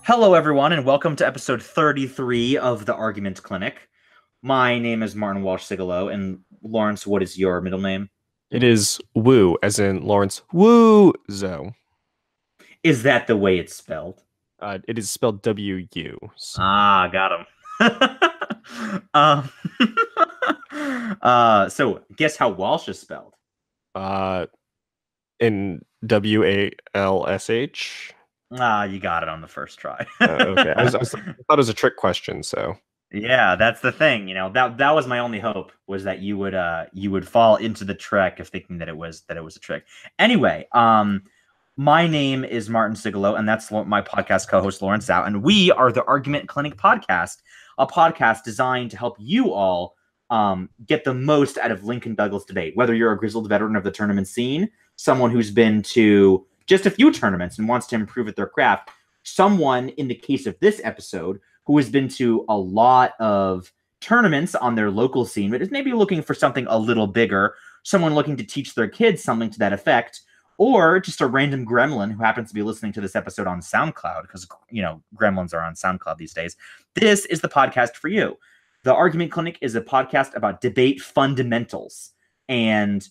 Hello, everyone, and welcome to episode 33 of the Argument Clinic. My name is Martin Walsh Sigalo, and Lawrence, what is your middle name? It is Woo, as in Lawrence Woo Zo. Is that the way it's spelled? It is spelled W-U. Got him. um, so guess how Walsh is spelled? Uh, in W-A-L-S-H. You got it on the first try. Okay, I thought it was a trick question, so. Yeah, that's the thing. That was my only hope was that you would fall into the trick of thinking that it was a trick. Anyway, my name is Martin Sigalo, and that's my podcast co-host Lawrence Zhao, and we are the Argument Clinic Podcast, a podcast designed to help you all get the most out of Lincoln Douglas debate. Whether you're a grizzled veteran of the tournament scene, someone who's been to just a few tournaments and wants to improve at their craft, someone in the case of this episode who has been to a lot of tournaments on their local scene, but is maybe looking for something a little bigger, someone looking to teach their kids something to that effect, or just a random gremlin who happens to be listening to this episode on SoundCloud, because, gremlins are on SoundCloud these days. This is the podcast for you. The Argument Clinic is a podcast about debate fundamentals, and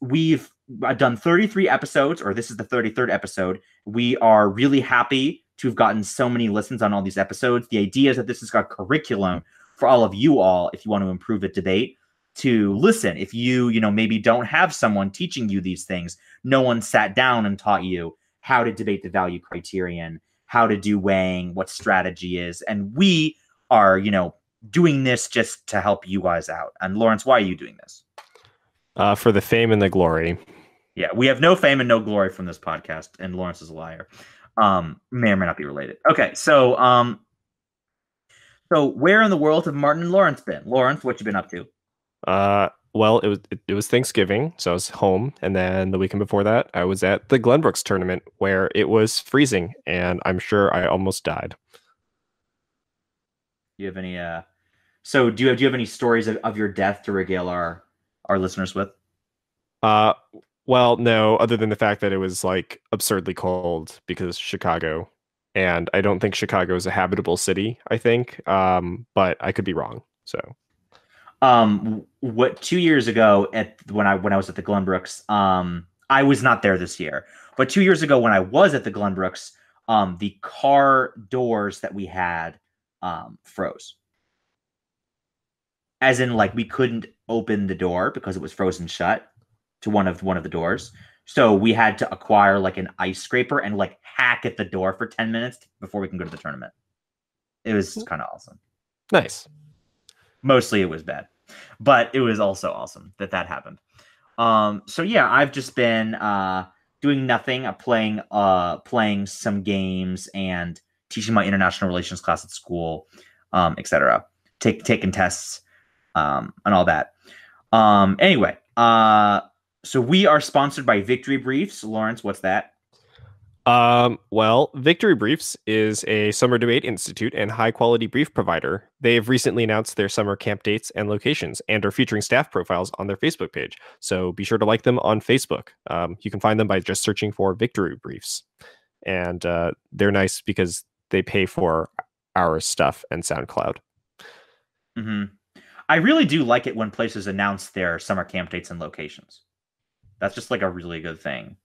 we've done 33 episodes, or this is the 33rd episode. We are really happy to have gotten so many listens on all these episodes. The idea is that this has got curriculum for all of you all, if you want to improve at debate, to listen. If you maybe don't have someone teaching you these things, no one sat down and taught you how to debate the value criterion, how to do weighing, what strategy is. And we are, doing this just to help you guys out. And Lawrence, why are you doing this? For the fame and the glory. Yeah, we have no fame and no glory from this podcast, and Lawrence is a liar. May or may not be related. Okay, so where in the world have Martin and Lawrence been? Lawrence, what you been up to? Well, it was Thanksgiving, so I was home, and then the weekend before that, I was at the Glenbrooks tournament where it was freezing, and I'm sure I almost died. Do you have any so do you have any stories of your death to regale our listeners with? Uh, well, no, other than the fact that it was like absurdly cold because Chicago, and I don't think Chicago is a habitable city, I think. But I could be wrong. So, what 2 years ago when I was at the Glenbrooks, I was not there this year, but 2 years ago when I was at the Glenbrooks, the car doors that we had froze. As in, like, we couldn't open the door because it was frozen shut to one of the doors. So we had to acquire like an ice scraper and like hack at the door for 10 minutes before we can go to the tournament. It was kind of awesome. Nice. Mostly it was bad, but it was also awesome that happened. So yeah, I've just been doing nothing, playing some games and teaching my international relations class at school, etc. Taking tests, and all that. Anyway, so we are sponsored by Victory Briefs. Lawrence, what's that? Well, Victory Briefs is a summer debate institute and high quality brief provider. They have recently announced their summer camp dates and locations and are featuring staff profiles on their Facebook page. So be sure to like them on Facebook. You can find them by just searching for Victory Briefs. And they're nice because they pay for our stuff and SoundCloud. Mm-hmm. I really do like it when places announce their summer camp dates and locations. That's just like a really good thing.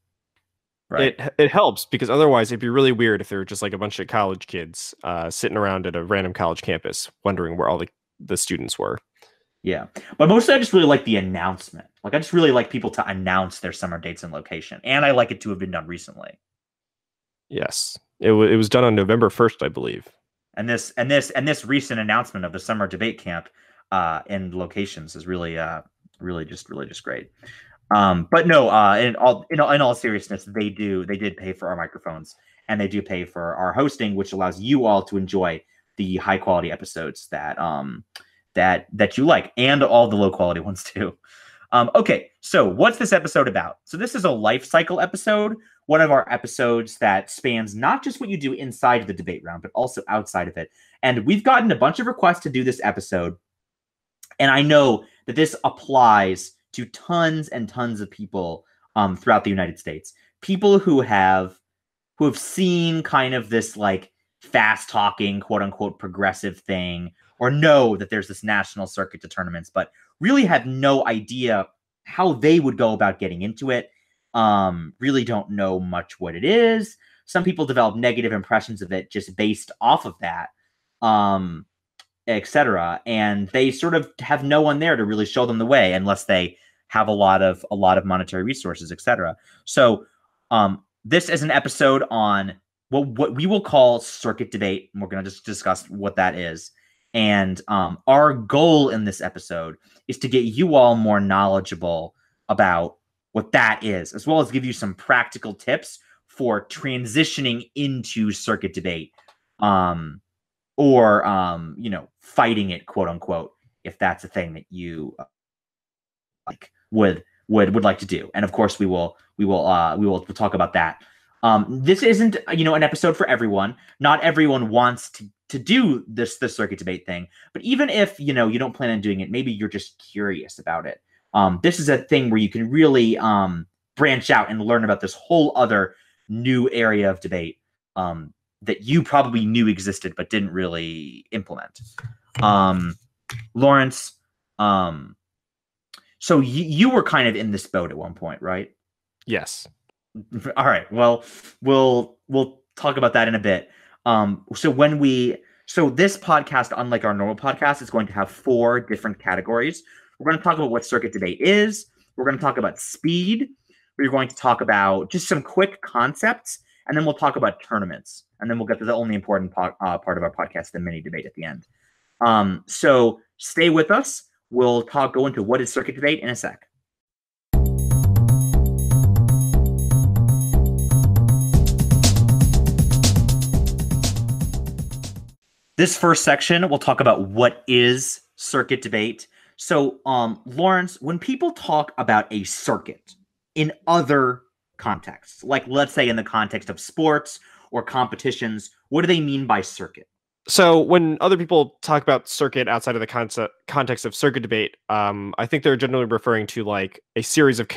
Right. It helps because otherwise it'd be really weird if there were just like a bunch of college kids sitting around at a random college campus wondering where all the students were. Yeah. But mostly I just really like the announcement. Like, I just really like people to announce their summer dates and location. And I like it to have been done recently. Yes. It was done on November 1st, I believe. And this recent announcement of the summer debate camp and locations is really just great. But no, in all seriousness, they did pay for our microphones, and they do pay for our hosting, which allows you all to enjoy the high quality episodes that you like, and all the low quality ones too. Okay, so what's this episode about? So this is a life cycle episode, one of our episodes that spans not just what you do inside the debate round, but also outside of it. And we've gotten a bunch of requests to do this episode, and I know that this applies to tons and tons of people throughout the United States. People who have seen kind of this like fast talking, quote unquote, progressive thing, or know that there's this national circuit to tournaments, but really have no idea how they would go about getting into it. Really don't know much what it is. Some people develop negative impressions of it just based off of that, etc. And they sort of have no one there to really show them the way unless they have a lot of monetary resources, etc. So this is an episode on what we will call circuit debate. And we're going to just discuss what that is. And our goal in this episode is to get you all more knowledgeable about what that is, as well as give you some practical tips for transitioning into circuit debate, or fighting it, quote unquote, if that's a thing that you would like to do. And of course, we will talk about that. This isn't an episode for everyone. Not everyone wants to do the circuit debate thing. But even if you don't plan on doing it, maybe you're just curious about it. This is a thing where you can really branch out and learn about this whole other new area of debate that you probably knew existed but didn't really implement. Lawrence, so you were kind of in this boat at one point, right? Yes. All right. Well, we'll talk about that in a bit. So this podcast, unlike our normal podcast, is going to have 4 different categories. We're going to talk about what circuit debate is. We're going to talk about speed. We're going to talk about just some quick concepts, and then we'll talk about tournaments. And then we'll get to the only important part of our podcast, the mini debate at the end. So stay with us. We'll go into what is circuit debate in a sec. This first section, we'll talk about what is circuit debate. So, Lawrence, when people talk about a circuit in other contexts, like let's say in the context of sports or competitions, what do they mean by circuit? So when other people talk about circuit outside of the context of circuit debate, I think they're generally referring to like a series of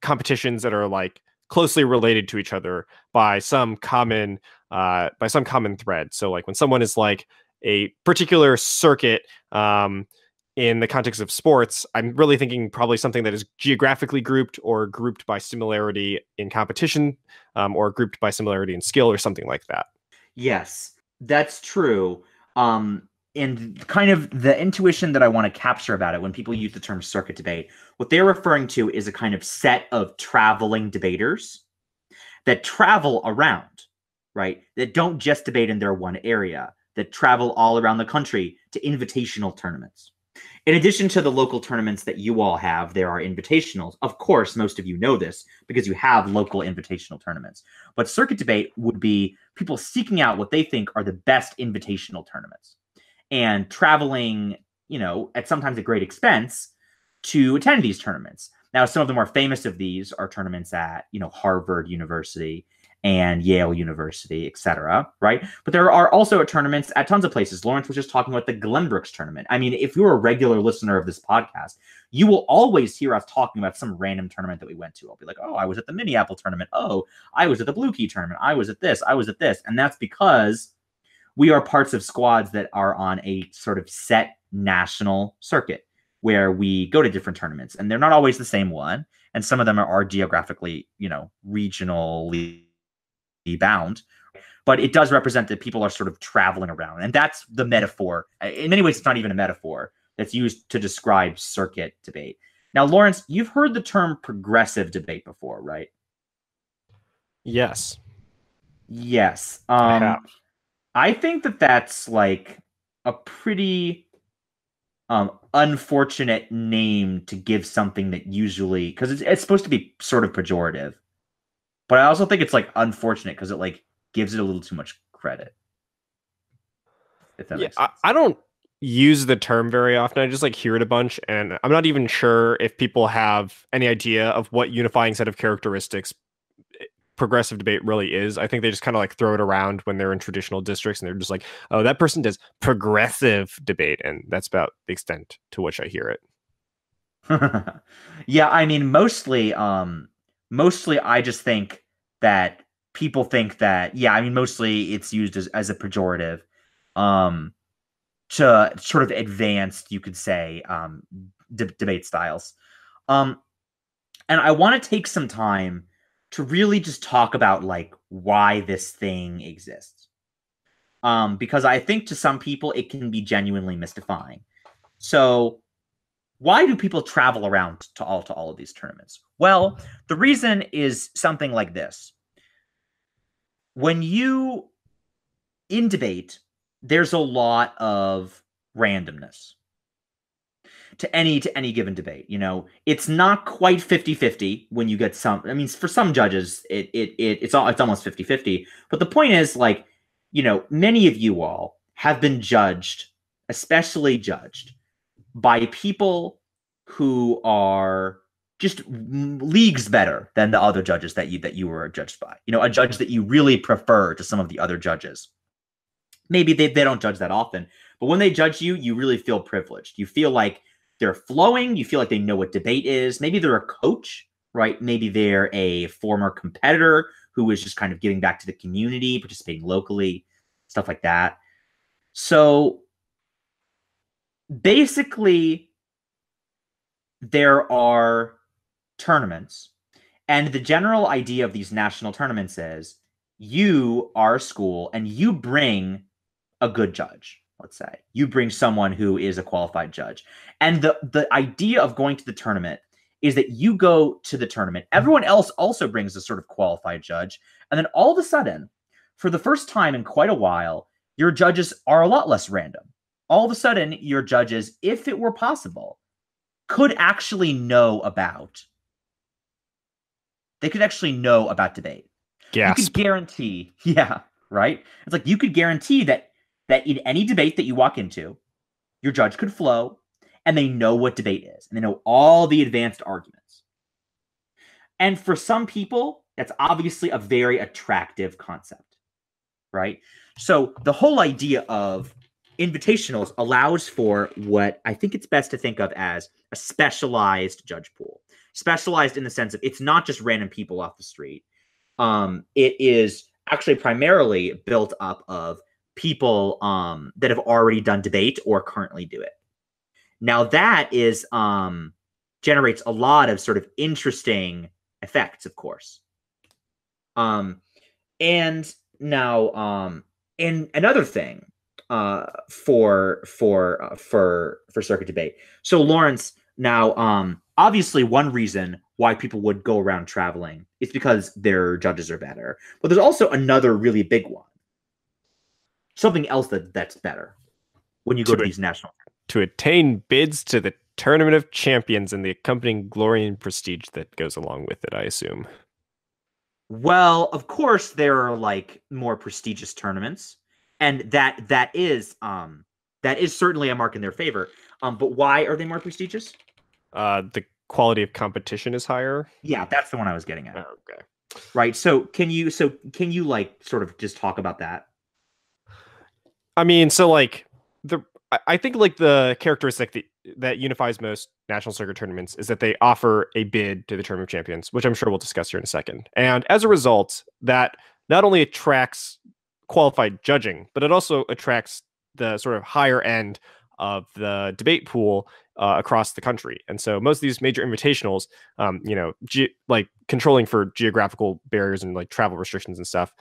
competitions that are like closely related to each other by some common thread. So like when someone is like a particular circuit in the context of sports, I'm really thinking probably something that is geographically grouped or grouped by similarity in competition, or grouped by similarity in skill or something like that. Yes, that's true. And kind of the intuition that I want to capture about it when people use the term circuit debate, what they're referring to is a kind of set of traveling debaters that travel around, right? That don't just debate in their one area, that travel all around the country to invitational tournaments. In addition to the local tournaments that you all have, there are invitationals. Of course, most of you know this because you have local invitational tournaments. But circuit debate would be people seeking out what they think are the best invitational tournaments and traveling, at sometimes a great expense to attend these tournaments. Now, some of the more famous of these are tournaments at, Harvard University and Yale University, etc., right? But there are also tournaments at tons of places. Lawrence was just talking about the Glenbrooks tournament. I mean, if you're a regular listener of this podcast, you will always hear us talking about some random tournament that we went to. I'll be like, oh, I was at the Minneapolis tournament. Oh, I was at the Blue Key tournament. I was at this. I was at this. And that's because we are parts of squads that are on a sort of set national circuit where we go to different tournaments. And they're not always the same one. And some of them are geographically, regionally bound, but it does represent that people are sort of traveling around. And that's the metaphor. In many ways, it's not even a metaphor that's used to describe circuit debate. Now, Lawrence, you've heard the term progressive debate before, right? Yes. Yes. I have. I think that that's like a pretty unfortunate name to give something that usually, because it's supposed to be sort of pejorative. But I also think it's like unfortunate because it like gives it a little too much credit. If that makes sense. I don't use the term very often. I just like hear it a bunch, and I'm not even sure if people have any idea of what unifying set of characteristics progressive debate really is. I think they just kind of like throw it around when they're in traditional districts, and they're just like, oh, that person does progressive debate, and that's about the extent to which I hear it. Yeah, I mean, mostly I just think that people think that, yeah, I mean, mostly it's used as a pejorative, um, to sort of advanced, you could say, debate styles. Um, and I want to take some time to really just talk about like why this thing exists. Because I think to some people it can be genuinely mystifying. So, why do people travel around to all of these tournaments? Well, the reason is something like this. When you in debate, there's a lot of randomness to any given debate. You know, it's not quite 50-50 when you get some. I mean, for some judges it's almost 50-50. But the point is, like, you know, many of you all have been judged, especially judged by people who are just leagues better than the other judges that you were judged by. You know, a judge that you really prefer to some of the other judges. Maybe they don't judge that often, but when they judge you, you really feel privileged. You feel like they're flowing. You feel like they know what debate is. Maybe they're a coach, right? Maybe they're a former competitor who is just kind of giving back to the community, participating locally, stuff like that. So basically, there are tournaments, and the general idea of these national tournaments is you are a school and you bring a good judge. Let's say you bring someone who is a qualified judge, and the idea of going to the tournament is that you go to the tournament, everyone else also brings a sort of qualified judge, and then all of a sudden, for the first time in quite a while, your judges are a lot less random. All of a sudden, your judges, if it were possible, could actually know about they could actually know about debate. Gasp. You could guarantee, yeah, right? It's like you could guarantee that in any debate that you walk into, your judge could flow and they know what debate is and they know all the advanced arguments. And for some people, that's obviously a very attractive concept, right? So the whole idea of invitationals allows for what I think it's best to think of as a specialized judge pool. Specialized in the sense of it's not just random people off the street. It is actually primarily built up of people that have already done debate or currently do it. Now that is generates a lot of sort of interesting effects, of course. And now and another thing for circuit debate. So Lawrence, now obviously one reason why people would go around traveling is because their judges are better. But there's also another really big one. Something else that's better when you go to these national to attain bids to the Tournament of Champions and the accompanying glory and prestige that goes along with it, I assume. Well, of course there are like more prestigious tournaments, and that is certainly a mark in their favor. But why are they more prestigious? The quality of competition is higher. Yeah, that's the one I was getting at. Oh, okay. Right. So can you like sort of just talk about that? I mean, so like I think like the characteristic that unifies most national circuit tournaments is that they offer a bid to the Tournament of Champions, which I'm sure we'll discuss here in a second. And as a result, that not only attracts qualified judging, but it also attracts the sort of higher end of the debate pool across the country. And so most of these major invitationals, like controlling for geographical barriers and like travel restrictions and stuff,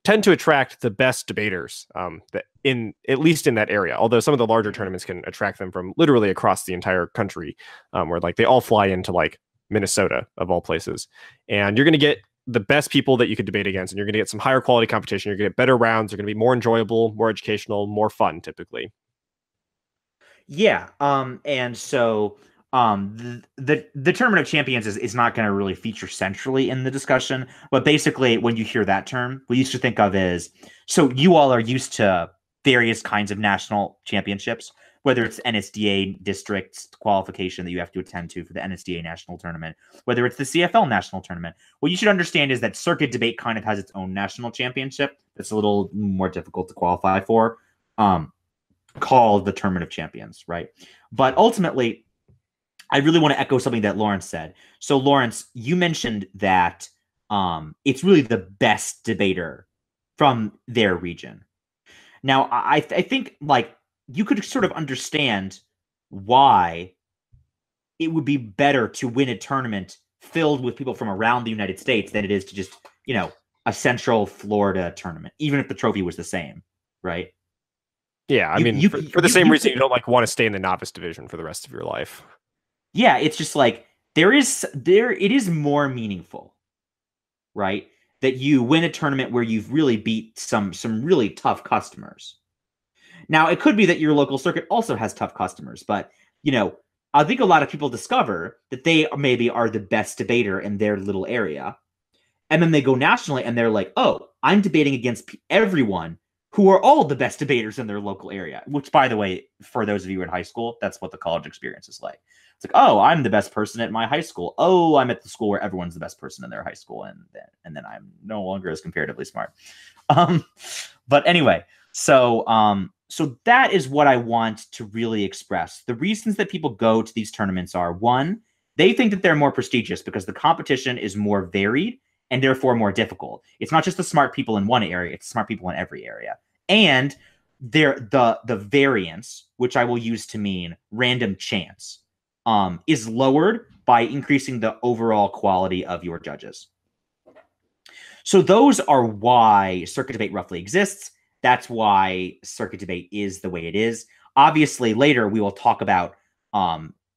tend to attract the best debaters that in at least in that area. Although some of the larger tournaments can attract them from literally across the entire country, where like they all fly into like Minnesota of all places, and you're going to get the best people that you could debate against, and you're going to get some higher quality competition. You're going to get better rounds. They're going to be more enjoyable, more educational, more fun, typically. Yeah. And so the Tournament of Champions is not going to really feature centrally in the discussion, but basically when you hear that term, we used to think of is, so you all are used to various kinds of national championships, whether it's NSDA district qualification that you have to attend to for the NSDA national tournament, whether it's the CFL national tournament. What you should understand is that circuit debate kind of has its own national championship that's a little more difficult to qualify for, called the Tournament of Champions, right? But ultimately, I really want to echo something that Lawrence said. So Lawrence, you mentioned that it's really the best debater from their region. Now, I think like you could sort of understand why it would be better to win a tournament filled with people from around the United States than it is to just, a Central Florida tournament, even if the trophy was the same, right? Yeah, I You mean, you for the you, same you reason could, you don't like want to stay in the novice division for the rest of your life. yeah, it's just like there it is more meaningful, right? That you win a tournament where you've really beat some really tough customers. Now, it could be that your local circuit also has tough customers, but I think a lot of people discover that they maybe are the best debater in their little area. And then they go nationally and they're like, oh, I'm debating against everyone who are all the best debaters in their local area. Which, by the way, for those of you in high school, that's what the college experience is like. It's like, oh, I'm the best person at my high school. Oh, I'm at the school where everyone's the best person in their high school, and then I'm no longer as comparatively smart. Um, but anyway, so that is what I want to really express. The reasons that people go to these tournaments are: one, they think that they're more prestigious because the competition is more varied and therefore more difficult. It's not just the smart people in one area; it's smart people in every area. And the variance, which I will use to mean random chance, is lowered by increasing the overall quality of your judges. So those are why circuit debate roughly exists. That's why circuit debate is the way it is. Obviously, later we will talk about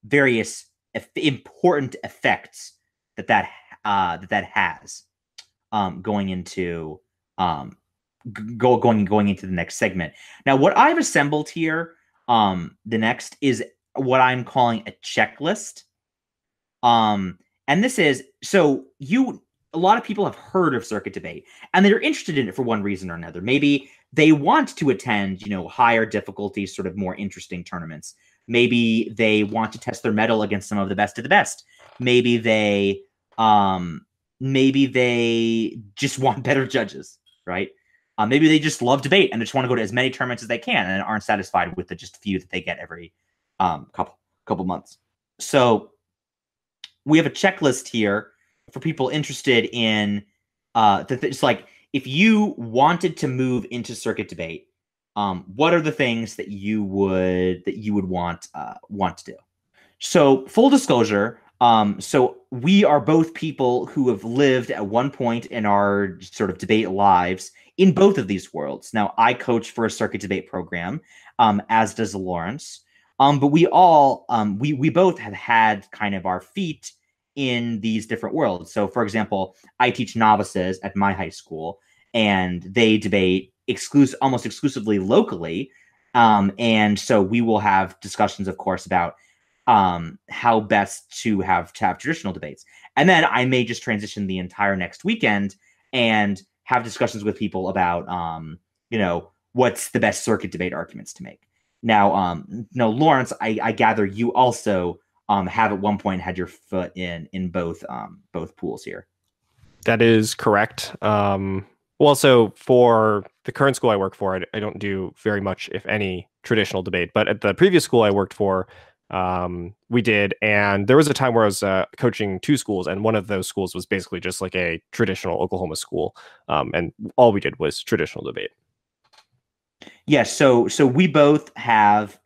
various important effects that has going into going into the next segment. Now, what I've assembled here, the next is what I'm calling a checklist. And this is so you a lot of people have heard of circuit debate and they're interested in it for one reason or another. Maybe they want to attend, higher difficulty, sort of more interesting tournaments. Maybe they want to test their mettle against some of the best of the best. Maybe they maybe they just want better judges, right? Maybe they just love debate and just want to go to as many tournaments as they can and aren't satisfied with the just few that they get every couple months. So we have a checklist here for people interested in it's like if you wanted to move into circuit debate, what are the things that you would want to do? So full disclosure, so we are both people who have lived at one point in our sort of debate lives in both of these worlds. Now, I coach for a circuit debate program, as does Lawrence. But we all we both have had kind of our feet in these different worlds. So, for example, I teach novices at my high school, and they debate almost exclusively locally. And so we will have discussions, of course, about how best to have traditional debates. And then I may just transition the entire next weekend and have discussions with people about, what's the best circuit debate arguments to make. Now, no, Lawrence, I gather you also have at one point had your foot in both pools here. That is correct. Well, so for the current school I work for, I don't do very much, if any, traditional debate. But at the previous school I worked for, we did. And there was a time where I was coaching two schools, and one of those schools was basically just like a traditional Oklahoma school. And all we did was traditional debate. Yes. So we both have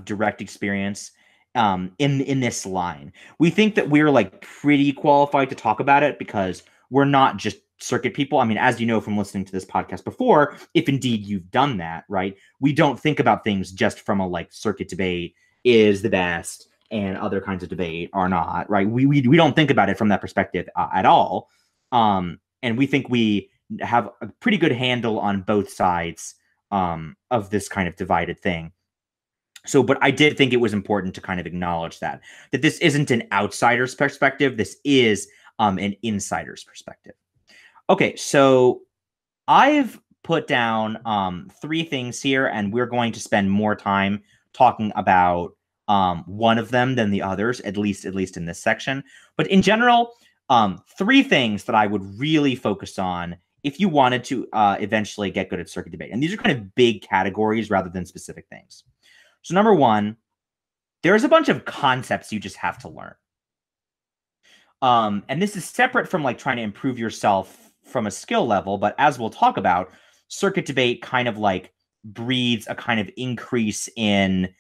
direct experience in this line. We think that we're like pretty qualified to talk about it because we're not just circuit people. I mean, as you know from listening to this podcast before, if indeed you've done that, right? We don't think about things just from a like circuit debate is the best and other kinds of debate are not, right? We don't think about it from that perspective at all. And we think we have a pretty good handle on both sides of this kind of divided thing. So, but I did think it was important to kind of acknowledge that this isn't an outsider's perspective. This is an insider's perspective. Okay, so I've put down three things here, and we're going to spend more time talking about one of them than the others, at least in this section. But in general, three things that I would really focus on if you wanted to eventually get good at circuit debate. And these are kind of big categories rather than specific things. So number one, there's a bunch of concepts you just have to learn. And this is separate from like trying to improve yourself from a skill level, but as we'll talk about, circuit debate kind of like breeds a kind of increase in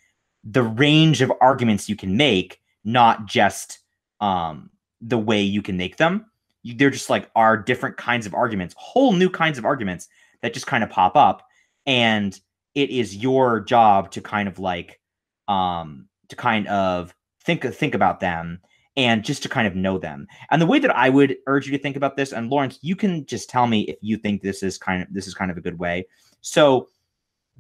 the range of arguments you can make, not just the way you can make them. They're just like are different kinds of arguments, whole new kinds of arguments that just kind of pop up, and it is your job to kind of like to kind of think about them and just to kind of know them. And the way that I would urge you to think about this, and Lawrence, you can just tell me if you think this is kind of a good way. So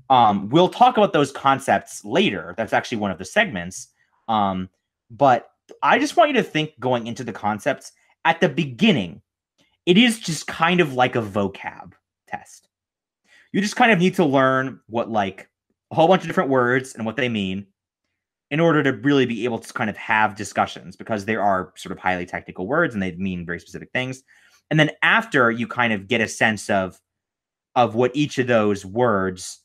we'll talk about those concepts later. That's actually one of the segments. But I just want you to think going into the concepts at the beginning. It is just kind of like a vocab test. You just kind of need to learn what like a whole bunch of different words and what they mean in order to really be able to kind of have discussions, because there are sort of highly technical words and they mean very specific things. And then after you kind of get a sense of what each of those words,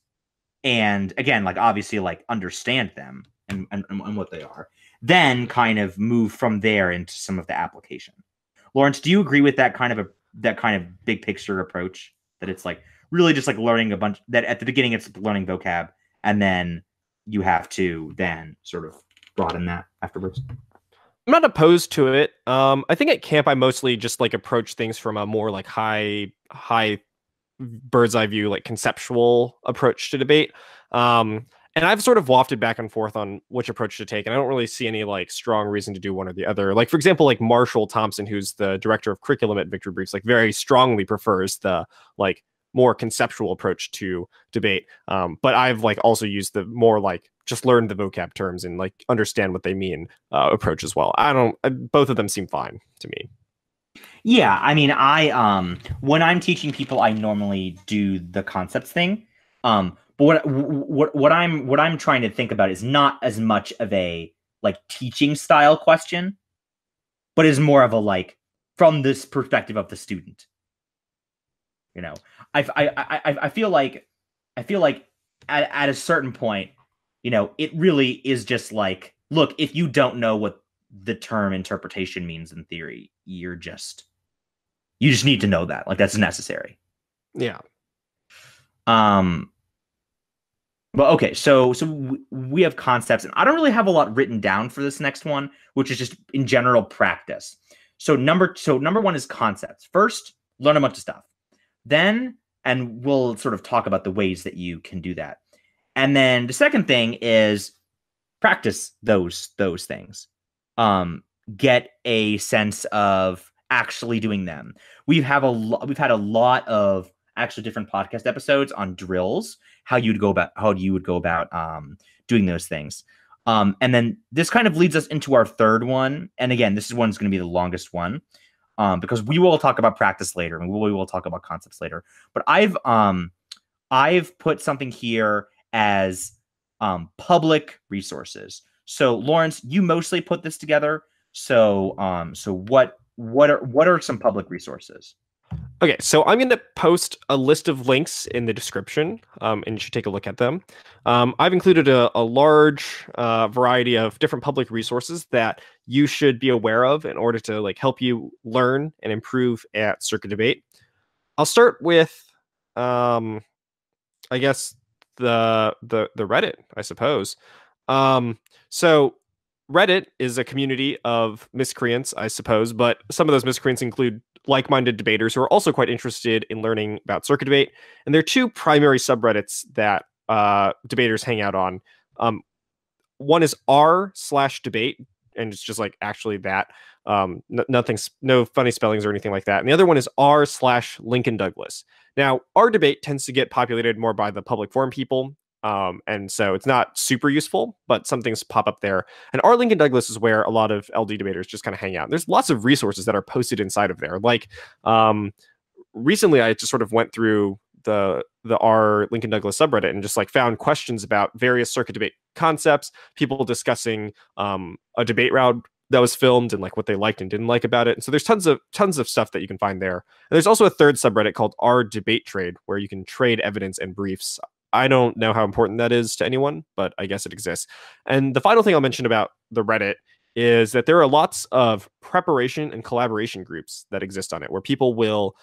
and again, like obviously like understand them and what they are, then kind of move from there into some of the application. Lawrence, do you agree with that kind of big picture approach, that it's like really just like learning a bunch, that at the beginning it's learning vocab and then you have to then sort of broaden that afterwards? I'm not opposed to it. I think at camp I mostly just like approach things from a more like high bird's eye view, like conceptual approach to debate. And I've sort of wafted back and forth on which approach to take, and I don't really see any like strong reason to do one or the other. Like, for example, like Marshall Thompson, who's the director of curriculum at Victory Briefs, like very strongly prefers the like more conceptual approach to debate. But I've like also used the more like just learn the vocab terms and like understand what they mean approach as well. Both of them seem fine to me. Yeah, I mean, when I'm teaching people, I normally do the concepts thing. But what I'm trying to think about is not as much of a like teaching style question, but is more of a like from this perspective of the student. You know, I feel like at a certain point, you know, it really is just like, look, if you don't know what the term interpretation means in theory, you just need to know that. Like, that's necessary. Yeah. But okay, so we have concepts, and I don't really have a lot written down for this next one, which is just in general practice. So number one is concepts. First, learn a bunch of stuff. Then, and we'll sort of talk about the ways that you can do that. And then the second thing is practice those things. Get a sense of actually doing them. We've had a lot of actually different podcast episodes on drills, how you would go about doing those things. And then this kind of leads us into our third one. And again, this one's going to be the longest one, because we will talk about practice later and we will talk about concepts later. But I've put something here as public resources. So Lawrence, you mostly put this together. So what are some public resources? Okay, so I'm going to post a list of links in the description, and you should take a look at them. I've included a large variety of different public resources that you should be aware of in order to like help you learn and improve at circuit debate. I'll start with, I guess the Reddit, I suppose. So Reddit is a community of miscreants, I suppose, but some of those miscreants include like-minded debaters who are also quite interested in learning about circuit debate. And there are two primary subreddits that debaters hang out on. One is r/debate, and it's just like actually that. No funny spellings or anything like that. And the other one is r/Lincoln Douglas. Now, r/debate tends to get populated more by the public forum people. And so it's not super useful, but some things pop up there. And r/Lincoln Douglas is where a lot of LD debaters just kind of hang out. There's lots of resources that are posted inside of there. Like recently, I just sort of went through the r/Lincoln Douglas subreddit and just like found questions about various circuit debate concepts, people discussing a debate round that was filmed and like what they liked and didn't like about it. And so there's tons of stuff that you can find there. And there's also a third subreddit called r/debate_trade, where you can trade evidence and briefs. I don't know how important that is to anyone, but I guess it exists. And the final thing I'll mention about the Reddit is that there are lots of preparation and collaboration groups that exist on it, where people will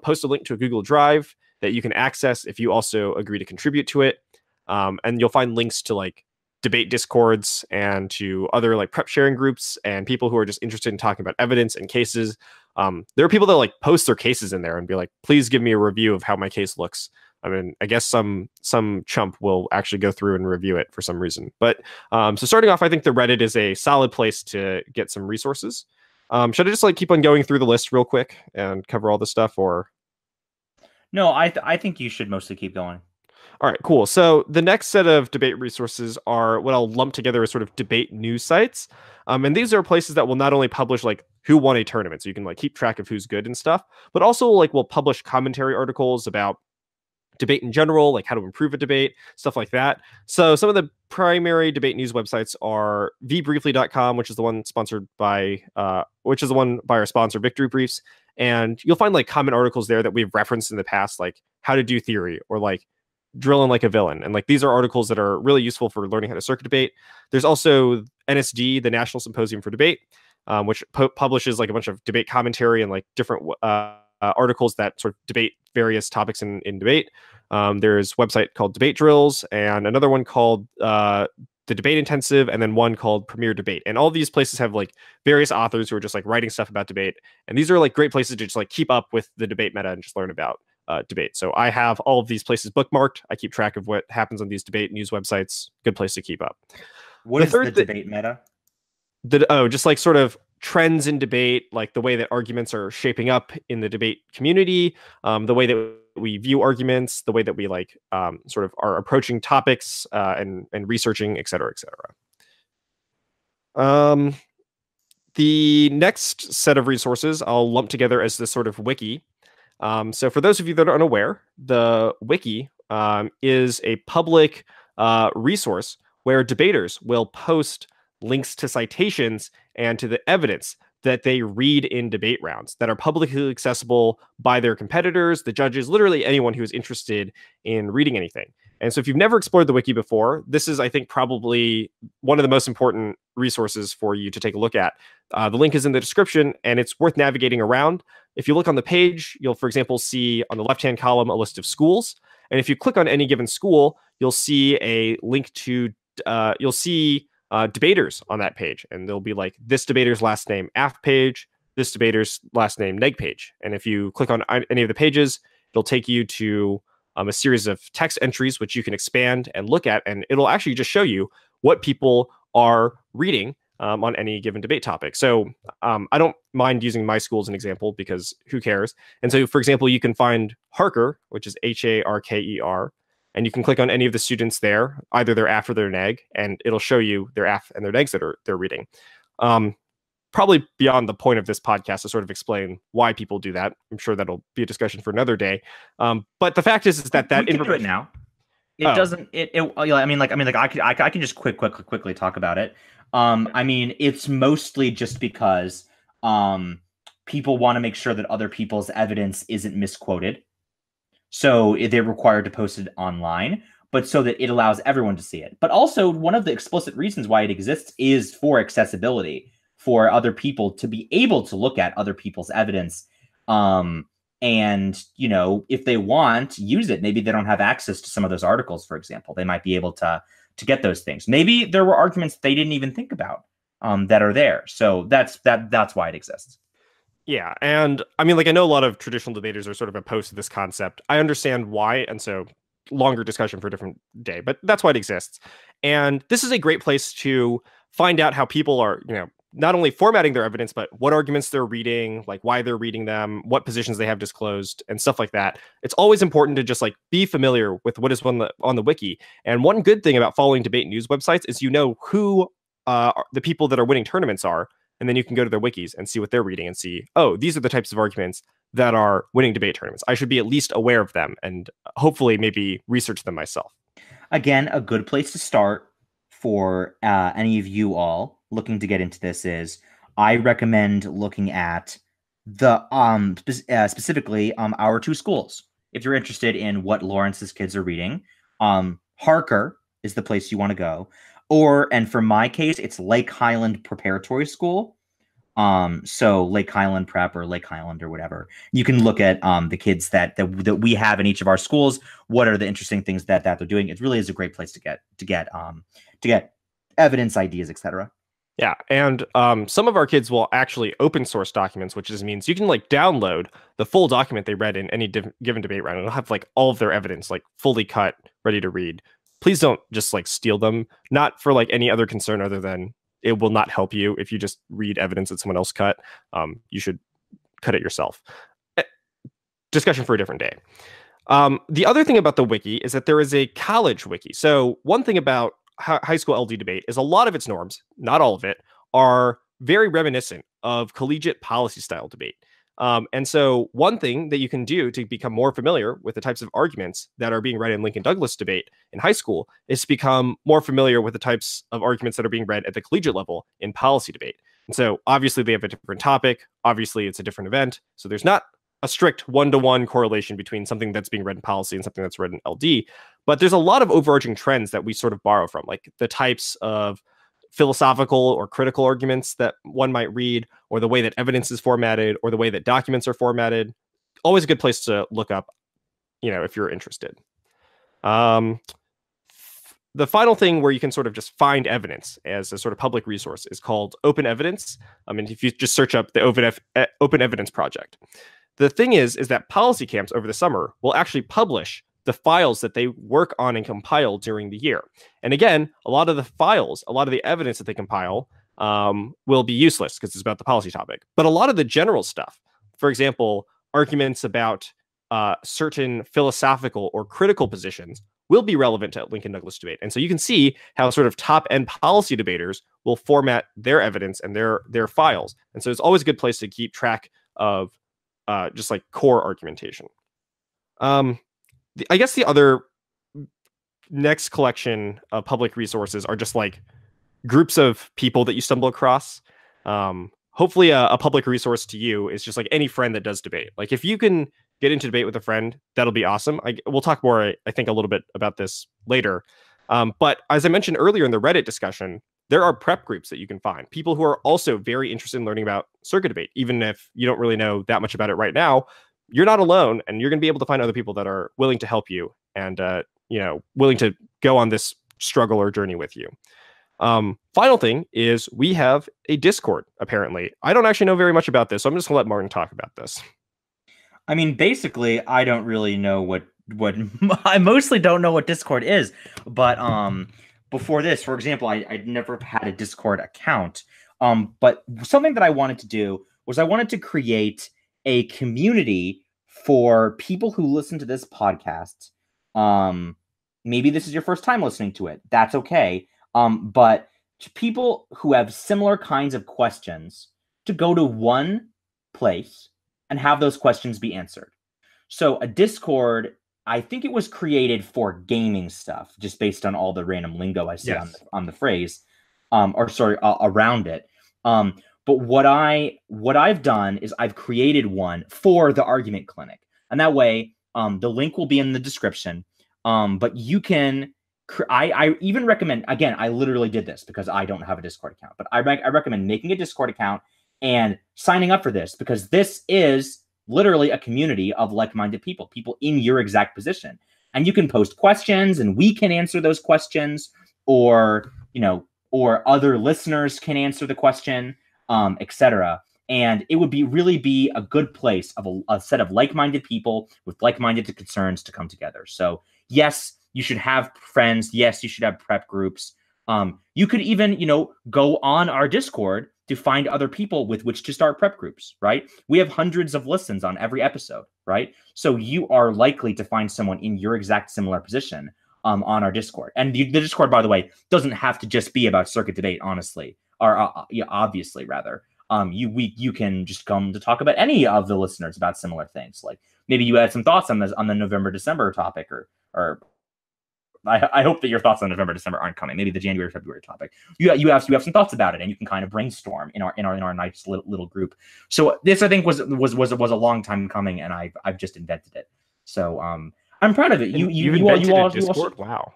post a link to a Google Drive that you can access if you also agree to contribute to it. And you'll find links to like debate discords and to other like prep sharing groups and people who are just interested in talking about evidence and cases. There are people that like post their cases in there and be like, please give me a review of how my case looks. I mean, I guess some chump will actually go through and review it for some reason. But so starting off, I think the Reddit is a solid place to get some resources. Should I just like keep on going through the list real quick and cover all this stuff, or? No, I think you should mostly keep going. All right, cool. So the next set of debate resources are what I'll lump together as sort of debate news sites. And these are places that will not only publish like who won a tournament, so you can like keep track of who's good and stuff, but also like will publish commentary articles about debate in general, like how to improve a debate, stuff like that. So some of the primary debate news websites are vbriefly.com, which is the one by our sponsor, Victory Briefs. And you'll find like common articles there that we've referenced in the past, like how to do theory or like drilling like a villain. And like these are articles that are really useful for learning how to circuit debate. There's also NSD, the National Symposium for Debate, which publishes like a bunch of debate commentary and like different articles that sort of debate various topics in debate. There's a website called Debate Drills and another one called the Debate Intensive, and then one called Premier Debate. And all these places have like various authors who are just like writing stuff about debate. And these are like great places to just like keep up with the debate meta and just learn about debate. So I have all of these places bookmarked. I keep track of what happens on these debate news websites. Good place to keep up. What is the debate meta? Just like sort of trends in debate, like the way that arguments are shaping up in the debate community, the way that we view arguments, the way that we like sort of are approaching topics and researching, et cetera, et cetera. The next set of resources I'll lump together as this sort of wiki. So for those of you that are unaware, the wiki is a public resource where debaters will post links to citations and to the evidence that they read in debate rounds that are publicly accessible by their competitors, the judges, literally anyone who is interested in reading anything. And so if you've never explored the wiki before, this is, I think, probably one of the most important resources for you to take a look at. The link is in the description, and it's worth navigating around. If you look on the page, you'll, for example, see on the left-hand column a list of schools. And if you click on any given school, you'll see a link to, debaters on that page. And there'll be like this debater's last name AF page, this debater's last name neg page. And if you click on any of the pages, it'll take you to a series of text entries, which you can expand and look at. And it'll actually just show you what people are reading on any given debate topic. So I don't mind using my school as an example because who cares? And so, for example, you can find Harker, which is Harker, and you can click on any of the students there, either their AF or their neg, and it'll show you their AF and their negs that they're reading. Probably beyond the point of this podcast to sort of explain why people do that. I'm sure that'll be a discussion for another day. But the fact is that we can do it now. It doesn't. I can just quickly talk about it. I mean, it's mostly just because people want to make sure that other people's evidence isn't misquoted. So they're required to post it online, but so that it allows everyone to see it. But also, one of the explicit reasons why it exists is for accessibility, for other people to be able to look at other people's evidence. And, you know, if they want, use it. Maybe they don't have access to some of those articles, for example. They might be able to get those things. Maybe there were arguments they didn't even think about that are there. So that's why it exists. Yeah, and I mean, like, I know a lot of traditional debaters are sort of opposed to this concept. I understand why, and so longer discussion for a different day, but that's why it exists. And this is a great place to find out how people are, you know, not only formatting their evidence, but what arguments they're reading, like why they're reading them, what positions they have disclosed, and stuff like that. It's always important to just like be familiar with what is on the wiki. And one good thing about following debate news websites is you know who the people that are winning tournaments are. And then you can go to their wikis and see what they're reading and see, oh, these are the types of arguments that are winning debate tournaments. I should be at least aware of them and hopefully maybe research them myself. Again, a good place to start for any of you all looking to get into this is I recommend looking at the specifically our two schools. If you're interested in what Lawrence's kids are reading, Harker is the place you want to go. and for my case, it's Lake Highland Preparatory School. So Lake Highland Prep or Lake Highland or whatever. You can look at the kids that we have in each of our schools. What are the interesting things that they're doing? It really is a great place to get evidence, ideas, etc. Yeah, and some of our kids will actually open source documents, which just means you can like download the full document they read in any given debate round. It'll have like all of their evidence like fully cut, ready to read. Please don't just like steal them, not for like any other concern other than it will not help you if you just read evidence that someone else cut. You should cut it yourself. Discussion for a different day. The other thing about the wiki is that there is a college wiki. So one thing about high school LD debate is a lot of its norms, not all of it, are very reminiscent of collegiate policy style debate. And so one thing that you can do to become more familiar with the types of arguments that are being read in Lincoln Douglas debate in high school is to become more familiar with the types of arguments that are being read at the collegiate level in policy debate. And so obviously they have a different topic. Obviously it's a different event. So there's not a strict one-to-one correlation between something that's being read in policy and something that's read in LD. But there's a lot of overarching trends that we sort of borrow from, like the types of philosophical or critical arguments that one might read, or the way that evidence is formatted, or the way that documents are formatted. Always a good place to look up, if you're interested. The final thing where you can sort of just find evidence as a sort of public resource is called Open Evidence. I mean, if you just search up the Open Evidence Project. The thing is that policy camps over the summer will actually publish the files that they work on and compile during the year. And again, a lot of the files, a lot of the evidence that they compile will be useless because it's about the policy topic. But a lot of the general stuff, for example, arguments about certain philosophical or critical positions will be relevant to Lincoln Douglas debate. And so you can see how sort of top-end policy debaters will format their evidence and their files. And so it's always a good place to keep track of just like core argumentation. I guess the other next collection of public resources are just like groups of people that you stumble across. Hopefully a public resource to you is just like any friend that does debate. Like if you can get into debate with a friend, that'll be awesome. We'll talk more, I think, a little bit about this later. But as I mentioned earlier in the Reddit discussion, there are prep groups that you can find. People who are also very interested in learning about circuit debate, even if you don't really know that much about it right now. You're not alone, and you're going to be able to find other people that are willing to help you and, willing to go on this struggle or journey with you. Final thing is we have a Discord, apparently. I don't actually know very much about this, so I'm just going to let Martin talk about this. I mean, basically, I don't really know what I mostly don't know what Discord is, but before this, for example, I'd never had a Discord account. But something that I wanted to do was I wanted to create a community for people who listen to this podcast. Maybe this is your first time listening to it. That's okay. But to people who have similar kinds of questions, to go to one place and have those questions be answered. So a Discord, I think it was created for gaming stuff, just based on all the random lingo I see on the phrase, around it. But what I've done is I've created one for the argument clinic, and that way, the link will be in the description. But you can, I even recommend, again, I literally did this because I don't have a Discord account, but I recommend making a Discord account and signing up for this, because this is literally a community of like-minded people in your exact position. And you can post questions and we can answer those questions, or other listeners can answer the question, etc. And it would really be a good place of a set of like-minded people with like-minded concerns to come together. So yes, you should have friends. Yes, you should have prep groups. You could even, go on our Discord to find other people with which to start prep groups, right? We have hundreds of listens on every episode, right? So you are likely to find someone in your exact similar position on our Discord. And the Discord, by the way, doesn't have to just be about circuit debate, honestly, or obviously, rather. You can just come to talk about any of the listeners about similar things. Like maybe you had some thoughts on the November-December topic, or I hope that your thoughts on November, December aren't coming. Maybe the January, February topic. You have some thoughts about it, and you can kind of brainstorm in our nice little group. So this, I think, was a long time coming, and I've just invented it. So I'm proud of it. You invented a Discord? Wow.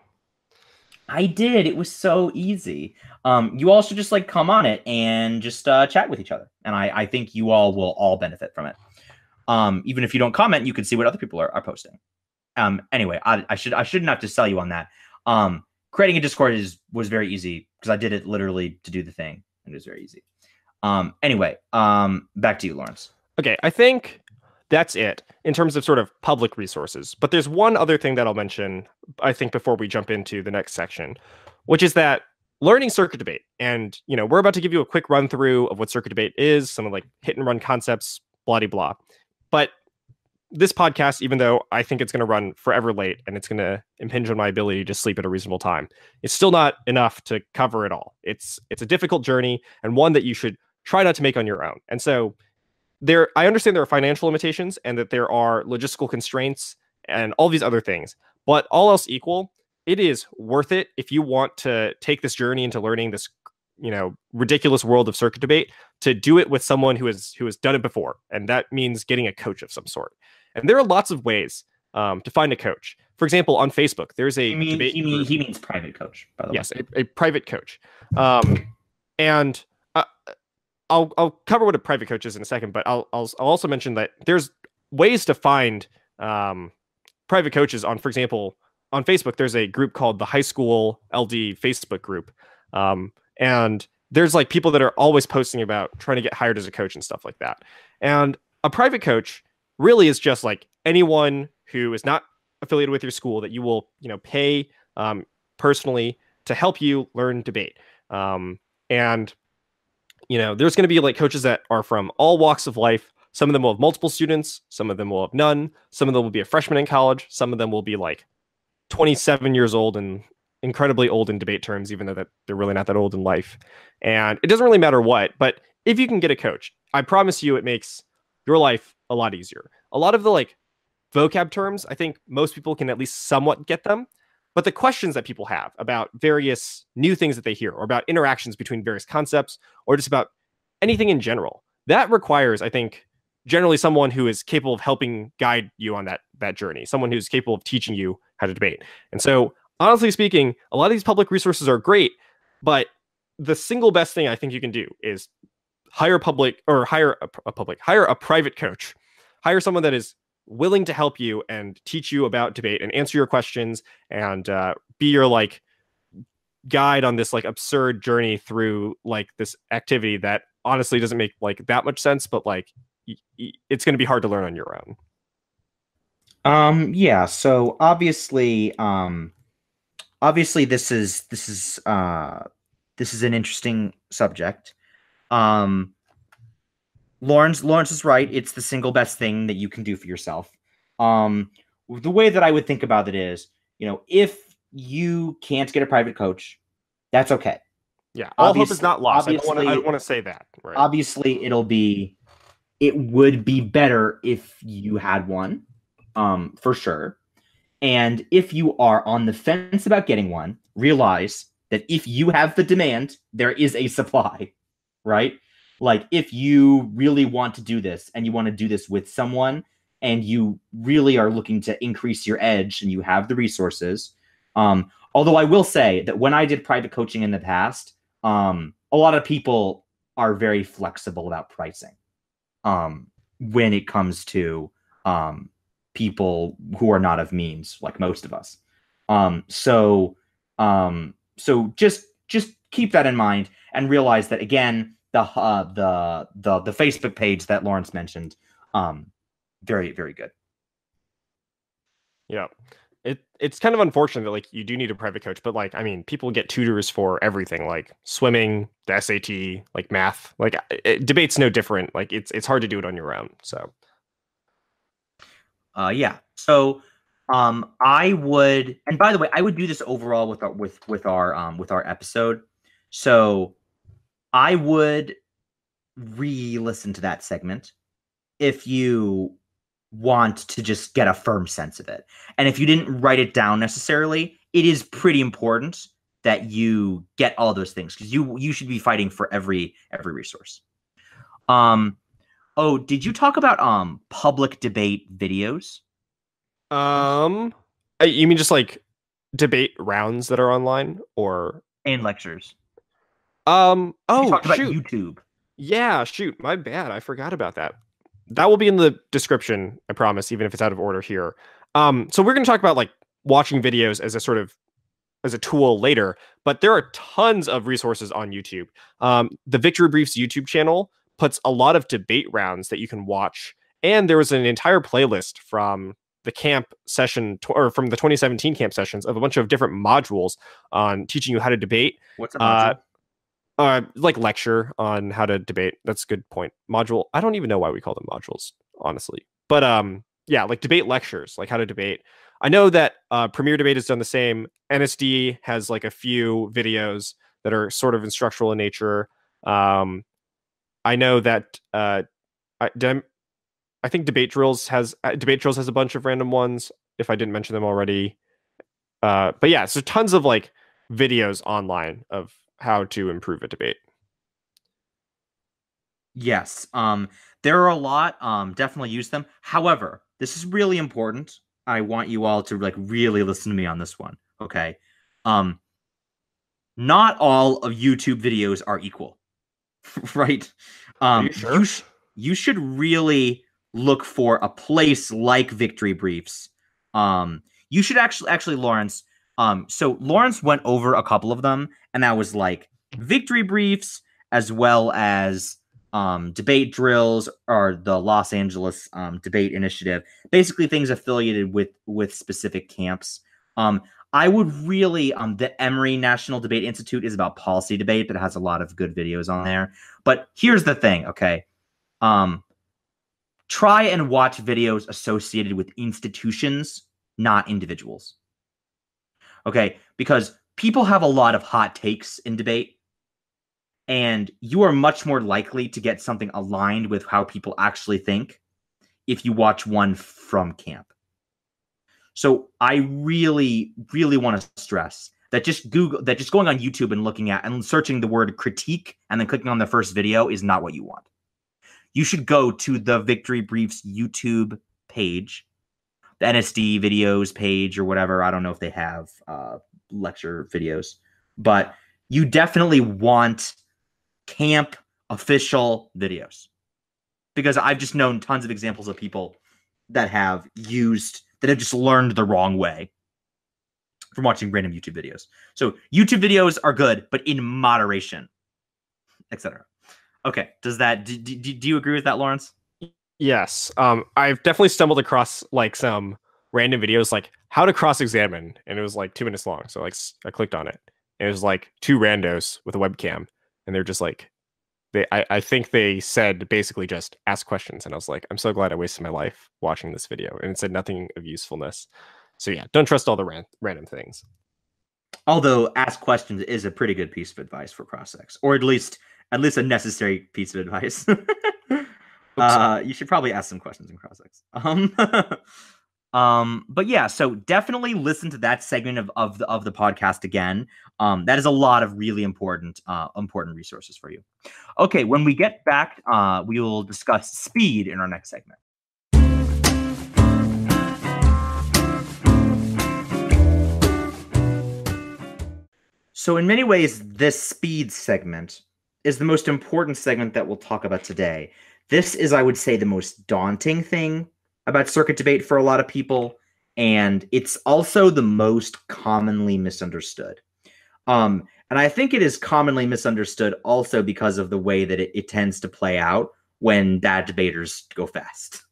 I did. It was so easy. You all should just like come on it and just chat with each other, and I think you all will all benefit from it. Even if you don't comment, you can see what other people are posting. Anyway, I shouldn't have to sell you on that. Creating a Discord was very easy because I did it literally to do the thing, and it was very easy. Anyway, back to you, Lawrence. Okay, I think that's it in terms of sort of public resources. But there's one other thing that I'll mention, I think, before we jump into the next section, which is that learning circuit debate. And, we're about to give you a quick run through of what circuit debate is, some of like hit and run concepts, blah, blah. But this podcast, even though I think it's going to run forever late and it's going to impinge on my ability to sleep at a reasonable time, it's still not enough to cover it all. It's a difficult journey and one that you should try not to make on your own. And so I understand there are financial limitations and that there are logistical constraints and all these other things, but all else equal, it is worth it if you want to take this journey into learning this, ridiculous world of circuit debate, to do it with someone who has done it before. And that means getting a coach of some sort. And there are lots of ways to find a coach. For example, on Facebook, there's a debate. He means private coach, by the way. Yes, a private coach. And I'll cover what a private coach is in a second, but I'll also mention that there's ways to find private coaches on, for example, on Facebook. There's a group called the High School LD Facebook group, and there's like people that are always posting about trying to get hired as a coach and stuff like that. And a private coach really is just like anyone who is not affiliated with your school that you will, pay personally to help you learn debate. And there's going to be like coaches that are from all walks of life. Some of them will have multiple students. Some of them will have none. Some of them will be a freshman in college. Some of them will be like 27 years old and incredibly old in debate terms, even though that they're really not that old in life. And it doesn't really matter what, but if you can get a coach, I promise you it makes your life a lot easier. A lot of the like vocab terms, I think most people can at least somewhat get them. But the questions that people have about various new things that they hear, or about interactions between various concepts, or just about anything in general, that requires, I think, generally someone who is capable of helping guide you on that journey, someone who's capable of teaching you how to debate. And so, honestly speaking, a lot of these public resources are great, but the single best thing I think you can do is hire a private coach, hire someone that is willing to help you and teach you about debate and answer your questions and be your like guide on this like absurd journey through like this activity that honestly doesn't make like that much sense, but like it's going to be hard to learn on your own. Yeah. So obviously this is an interesting subject. Lawrence is right. It's the single best thing that you can do for yourself. The way that I would think about it is, if you can't get a private coach, that's okay. Yeah, all hope is not lost. I don't want to say that. Right. Obviously, it would be better if you had one, for sure. And if you are on the fence about getting one, realize that if you have the demand, there is a supply, right? Like if you really want to do this and you want to do this with someone and you really are looking to increase your edge and you have the resources. Although I will say that when I did private coaching in the past, a lot of people are very flexible about pricing when it comes to people who are not of means, like most of us. So just keep that in mind and realize that, again, the Facebook page that Lawrence mentioned, very, very good. Yeah. It's kind of unfortunate that like you do need a private coach, but like, I mean, people get tutors for everything, like swimming, the SAT, like math, like debate's no different. Like it's hard to do it on your own. So. Yeah. So, I would, and by the way, I would do this overall with our episode. So I would re-listen to that segment if you want to just get a firm sense of it. And if you didn't write it down necessarily, it is pretty important that you get all those things because you should be fighting for every resource. Oh, did you talk about public debate videos? You mean just like debate rounds that are online, or And lectures. You oh talked about shoot. YouTube. Yeah, shoot, my bad. I forgot about that. That will be in the description, I promise, even if it's out of order here. So we're going to talk about like watching videos as a sort of as a tool later, but there are tons of resources on YouTube. The Victory Briefs YouTube channel puts a lot of debate rounds that you can watch, and there was an entire playlist from the camp session or from the 2017 camp sessions of a bunch of different modules on teaching you how to debate. What's a module? Like lecture on how to debate. That's a good point. Module. I don't even know why we call them modules, honestly. But yeah, like debate lectures, like how to debate. I know that Premier Debate has done the same. NSD has like a few videos that are sort of instructional in nature. I know that I think Debate Drills has a bunch of random ones. If I didn't mention them already, but yeah, so tons of like videos online of how to improve a debate. Yes. There are a lot. Definitely use them. However, this is really important. I want you all to like really listen to me on this one. Okay. Um, not all of YouTube videos are equal, right? Are you sure? You should really look for a place like Victory Briefs. You should actually Lawrence. So Lawrence went over a couple of them, and that was like Victory Briefs as well as debate drills or the Los Angeles debate initiative, basically things affiliated with specific camps. I would really the Emory National Debate Institute is about policy debate, but it has a lot of good videos on there. But here's the thing, okay? Try and watch videos associated with institutions, not individuals. Okay, because people have a lot of hot takes in debate, and you are much more likely to get something aligned with how people actually think if you watch one from camp. So I really, really want to stress that just going on YouTube and looking at and searching the word critique and then clicking on the first video is not what you want. You should go to the Victory Briefs YouTube page, the NSD videos page or whatever. I don't know if they have lecture videos, but you definitely want camp official videos, because I've just known tons of examples of people that have just learned the wrong way from watching random YouTube videos. So YouTube videos are good, but in moderation, etc. Okay, do you agree with that, Lawrence? Yes. I've definitely stumbled across like some random videos like how to cross-examine, and it was like 2 minutes long. So like I clicked on it, and it was like two randos with a webcam, and they're just like I think they said basically just ask questions, and I was like, I'm so glad I wasted my life watching this video, and it said nothing of usefulness. So yeah, don't trust all the random things. Although ask questions is a pretty good piece of advice for cross-ex, or at least a necessary piece of advice. You should probably ask some questions in cross-ex. But yeah, so definitely listen to that segment of the podcast again. That is a lot of really important resources for you. Okay, when we get back, we will discuss speed in our next segment. So in many ways, this speed segment is the most important segment that we'll talk about today. This is, I would say, the most daunting thing about circuit debate for a lot of people, and it's also the most commonly misunderstood. And I think it is commonly misunderstood also because of the way that it tends to play out when bad debaters go fast.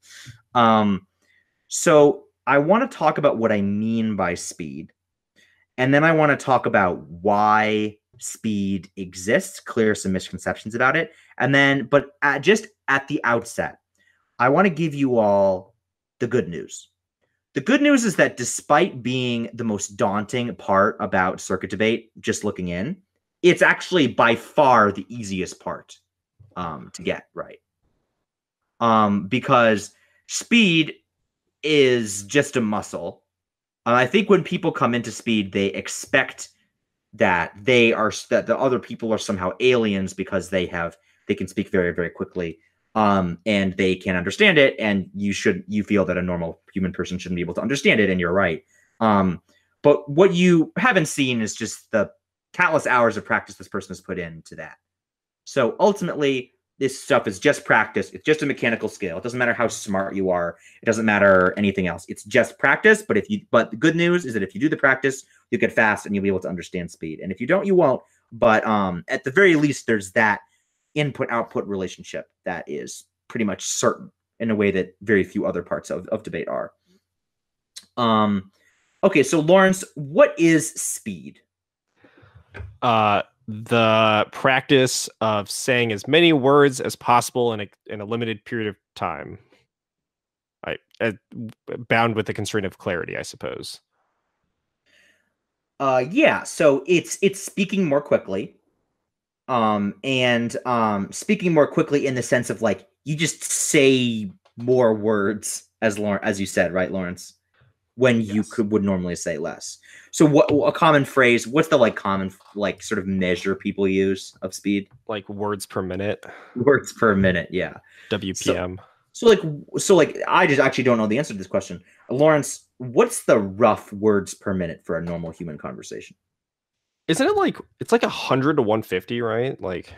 So I want to talk about what I mean by speed, and then I want to talk about why speed exists, clear some misconceptions about it, and then, just at the outset, I want to give you all the good news. The good news is that despite being the most daunting part about circuit debate, just looking in, it's actually by far the easiest part to get right. Because speed is just a muscle. I think when people come into speed, they expect that that the other people are somehow aliens because they can speak very, very quickly. And they can't understand it, and you feel that a normal human person shouldn't be able to understand it, and you're right. But what you haven't seen is just the countless hours of practice this person has put into that. So ultimately, this stuff is just practice. It's just a mechanical skill. It doesn't matter how smart you are. It doesn't matter anything else. It's just practice. But the good news is that if you do the practice, you get fast and you'll be able to understand speed. And if you don't, you won't. But at the very least, there's that input-output relationship that is pretty much certain in a way that very few other parts of debate are. Okay, so Lawrence, what is speed? The practice of saying as many words as possible in a limited period of time. Bound with the constraint of clarity, I suppose. Yeah, so it's speaking more quickly. And speaking more quickly in the sense of like you just say more words as you said, right, Lawrence? When you would normally say less. So what a common phrase, what's the like common like sort of measure people use of speed? Like words per minute. Words per minute, yeah. WPM. So like I just actually don't know the answer to this question. Lawrence, what's the rough words per minute for a normal human conversation? Isn't it like it's like 100 to 150, right? Like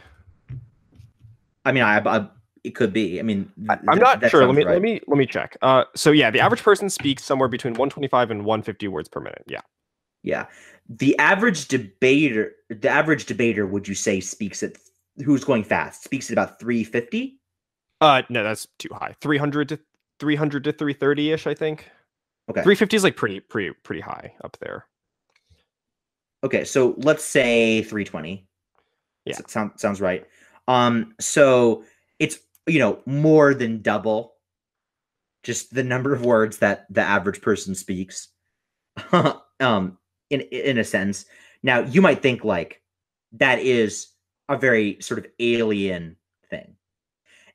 I mean, it could be. I mean, I'm not sure. Let right. let me check. So yeah, the average person speaks somewhere between 125 and 150 words per minute. Yeah. Yeah. The average debater, would you say speaks at who's going fast? Speaks at about 350? No, that's too high. 300 to 330-ish, I think. Okay. 350 is like pretty high up there. Okay, so let's say 320. Yeah. Sounds right. So it's more than double just the number of words that the average person speaks. In a sense. Now you might think like that is a very sort of alien thing.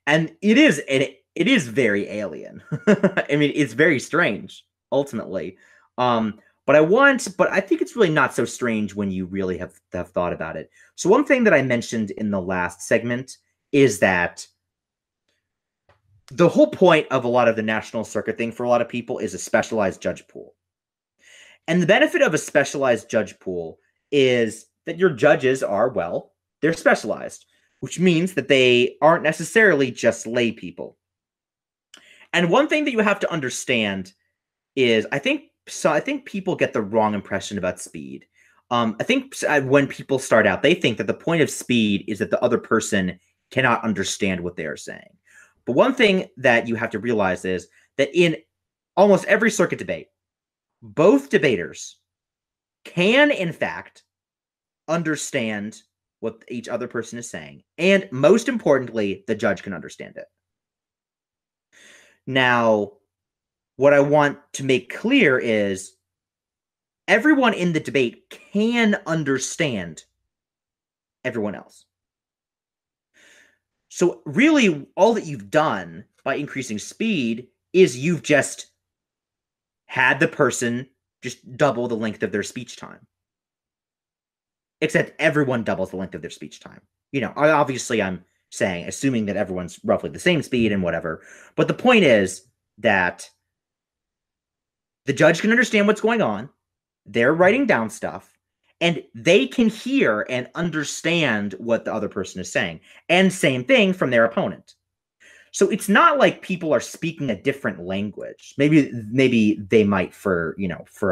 And it is very alien. I mean, it's very strange ultimately. But I think it's really not so strange when you really have thought about it. So one thing that I mentioned in the last segment is that the whole point of a lot of the national circuit thing for a lot of people is a specialized judge pool. And the benefit of a specialized judge pool is that your judges are, well, they're specialized, which means that they aren't necessarily just lay people. And one thing that you have to understand is I think people get the wrong impression about speed. I think when people start out, they think that the point of speed is that the other person cannot understand what they are saying. But one thing that you have to realize is that in almost every circuit debate, both debaters can, in fact, understand what each other person is saying. And most importantly, the judge can understand it. Now, what I want to make clear is everyone in the debate can understand everyone else. So really, all that you've done by increasing speed is you've just had the person just double the length of their speech time. Except everyone doubles the length of their speech time. Obviously I'm assuming that everyone's roughly the same speed and whatever. But the point is that the judge can understand what's going on. They're writing down stuff. And they can hear and understand what the other person is saying. And same thing from their opponent. So it's not like people are speaking a different language. Maybe they might for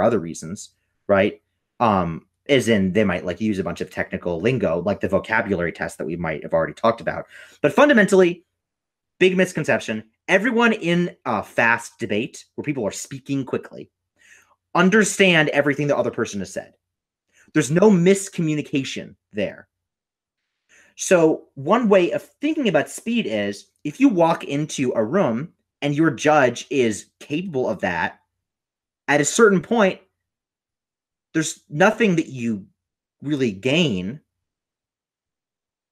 other reasons, right? As in they might like use a bunch of technical lingo, like the vocabulary test that we might have already talked about. But fundamentally, big misconception, everyone in a fast debate where people are speaking quickly understand everything the other person has said. There's no miscommunication there. So one way of thinking about speed is if you walk into a room and your judge is capable of that, at a certain point, there's nothing that you really gain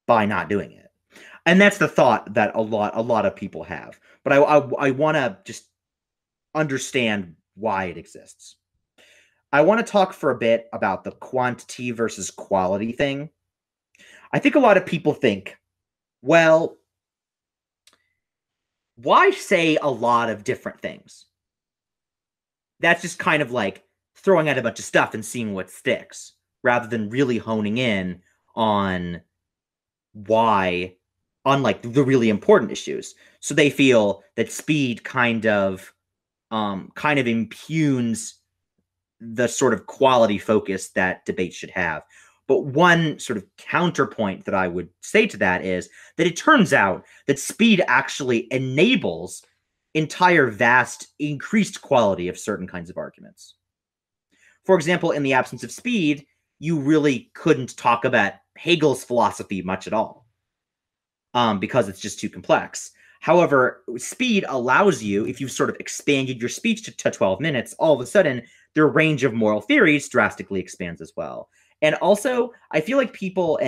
by not doing it. And that's the thought that a lot of people have. But I want to just understand why it exists. I want to talk for a bit about the quantity versus quality thing. I think a lot of people think, well, why say a lot of different things? That's just kind of like throwing out a bunch of stuff and seeing what sticks, rather than really honing in on why, on like the really important issues. So they feel that speed kind of impugns the sort of quality focus that debates should have. But one sort of counterpoint that I would say to that is that it turns out that speed actually enables entire vast increased quality of certain kinds of arguments. For example, in the absence of speed, you really couldn't talk about Hegel's philosophy much at all, because it's just too complex. However, speed allows you, if you've sort of expanded your speech to 12 minutes, all of a sudden their range of moral theories drastically expands as well. And also, I feel like people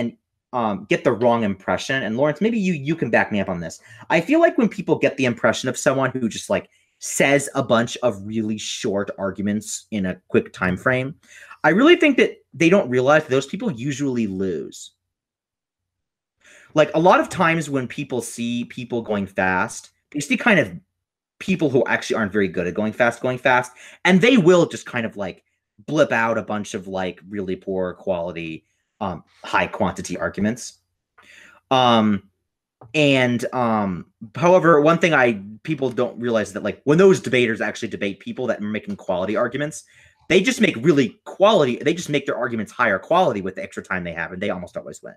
get the wrong impression. And Lawrence, maybe you can back me up on this. I feel like when people get the impression of someone who just like says a bunch of really short arguments in a quick time frame, I really think that they don't realize those people usually lose. Like a lot of times when people see people going fast, they see kind of people who actually aren't very good at going fast, and they will just kind of like blip out a bunch of like really poor quality, high quantity arguments. However, one thing people don't realize is that like when those debaters actually debate people that are making quality arguments, they just make their arguments higher quality with the extra time they have, and they almost always win.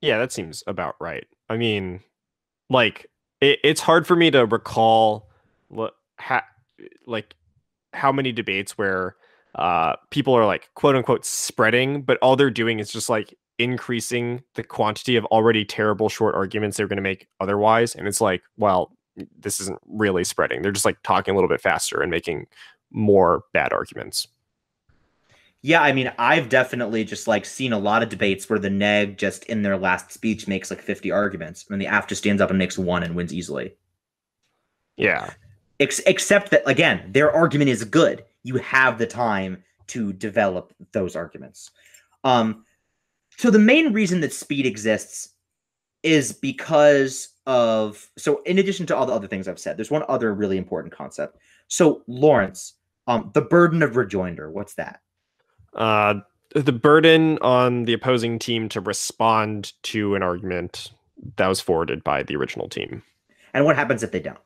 Yeah, that seems about right. I mean, like it's hard for me to recall how many debates where people are like quote unquote spreading, but all they're doing is just like increasing the quantity of already terrible short arguments they're going to make otherwise. And it's like, well, this isn't really spreading. They're just like talking a little bit faster and making more bad arguments. Yeah, I mean, I've definitely just like seen a lot of debates where the neg just in their last speech makes like 50 arguments, and the AF just stands up and makes one and wins easily. Yeah. Except that, again, their argument is good. You have the time to develop those arguments. So the main reason that speed exists is because of, so in addition to all the other things I've said, there's one other really important concept. So Lawrence, the burden of rejoinder, what's that? The burden on the opposing team to respond to an argument that was forwarded by the original team. And what happens if they don't?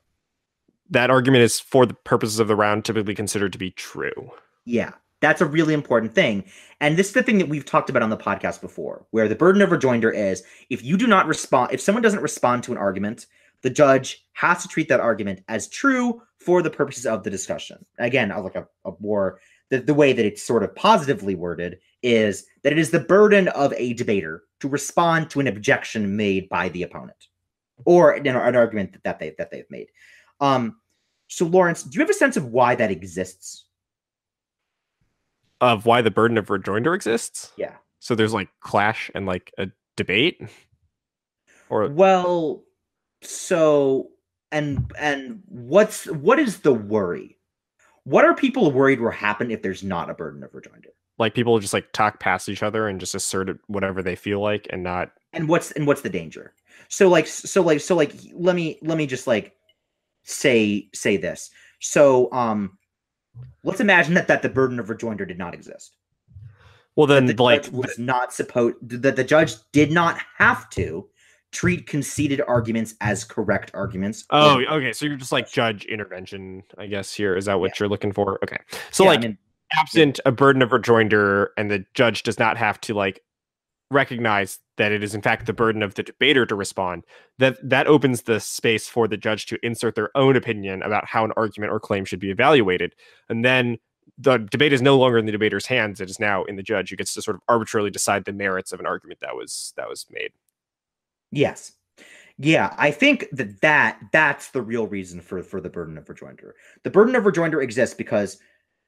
That argument is, for the purposes of the round, typically considered to be true. Yeah, that's a really important thing. And this is the thing that we've talked about on the podcast before, where the burden of rejoinder is if you do not respond, if someone doesn't respond to an argument, the judge has to treat that argument as true for the purposes of the discussion. Again, like a more, the way that it's sort of positively worded is that it is the burden of a debater to respond to an objection made by the opponent or an argument that they've made. So Lawrence, do you have a sense of why that exists? Of why the burden of rejoinder exists? Yeah. So there's like clash and like a debate? Or well, so and what is the worry? What are people worried will happen if there's not a burden of rejoinder? Like people just like talk past each other and just assert whatever they feel like and not. And what's the danger? So let me just like say this. So let's imagine that the burden of rejoinder did not exist. Well, then the judge was not supposed, that the judge did not have to treat conceded arguments as correct arguments. Oh, okay. So you're just like judge intervention, I guess, here. Is that what you're looking for? Okay. So absent a burden of rejoinder and the judge does not have to like recognize that it is in fact the burden of the debater to respond, that opens the space for the judge to insert their own opinion about how an argument or claim should be evaluated. And then the debate is no longer in the debater's hands. It is now in the judge who gets to sort of arbitrarily decide the merits of an argument that was made. Yes. Yeah, I think that's the real reason for the burden of rejoinder. The burden of rejoinder exists because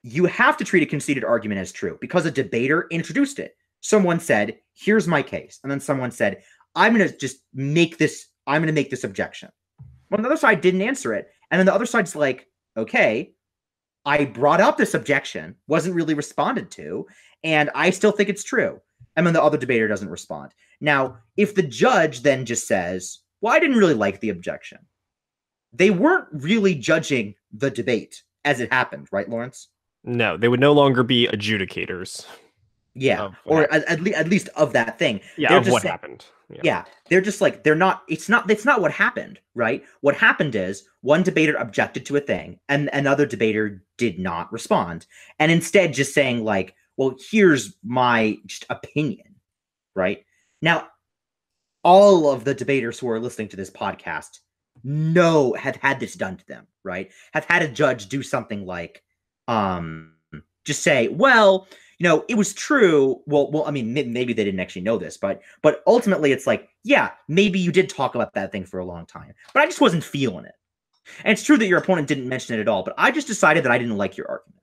you have to treat a conceded argument as true because a debater introduced it. Someone said, here's my case. And then someone said, I'm going to make this objection. Well, the other side didn't answer it. And then the other side's like, okay, I brought up this objection, wasn't really responded to, and I still think it's true. And then the other debater doesn't respond. Now, if the judge then just says, well, I didn't really like the objection, they weren't really judging the debate as it happened, right, Lawrence? No, they would no longer be adjudicators Yeah, of what or happened. at least of that thing. Yeah, They're of just what saying, happened. Yeah. yeah, they're just like it's not what happened, right? What happened is one debater objected to a thing and another debater did not respond. And instead just saying like, well, here's my just opinion, right? Now, all of the debaters who are listening to this podcast have had this done to them, right? Have had a judge do something like just say, well, it was true. Well, I mean, maybe they didn't actually know this, but ultimately, it's like, yeah, maybe you did talk about that thing for a long time, but I just wasn't feeling it. And it's true that your opponent didn't mention it at all, but I just decided that I didn't like your argument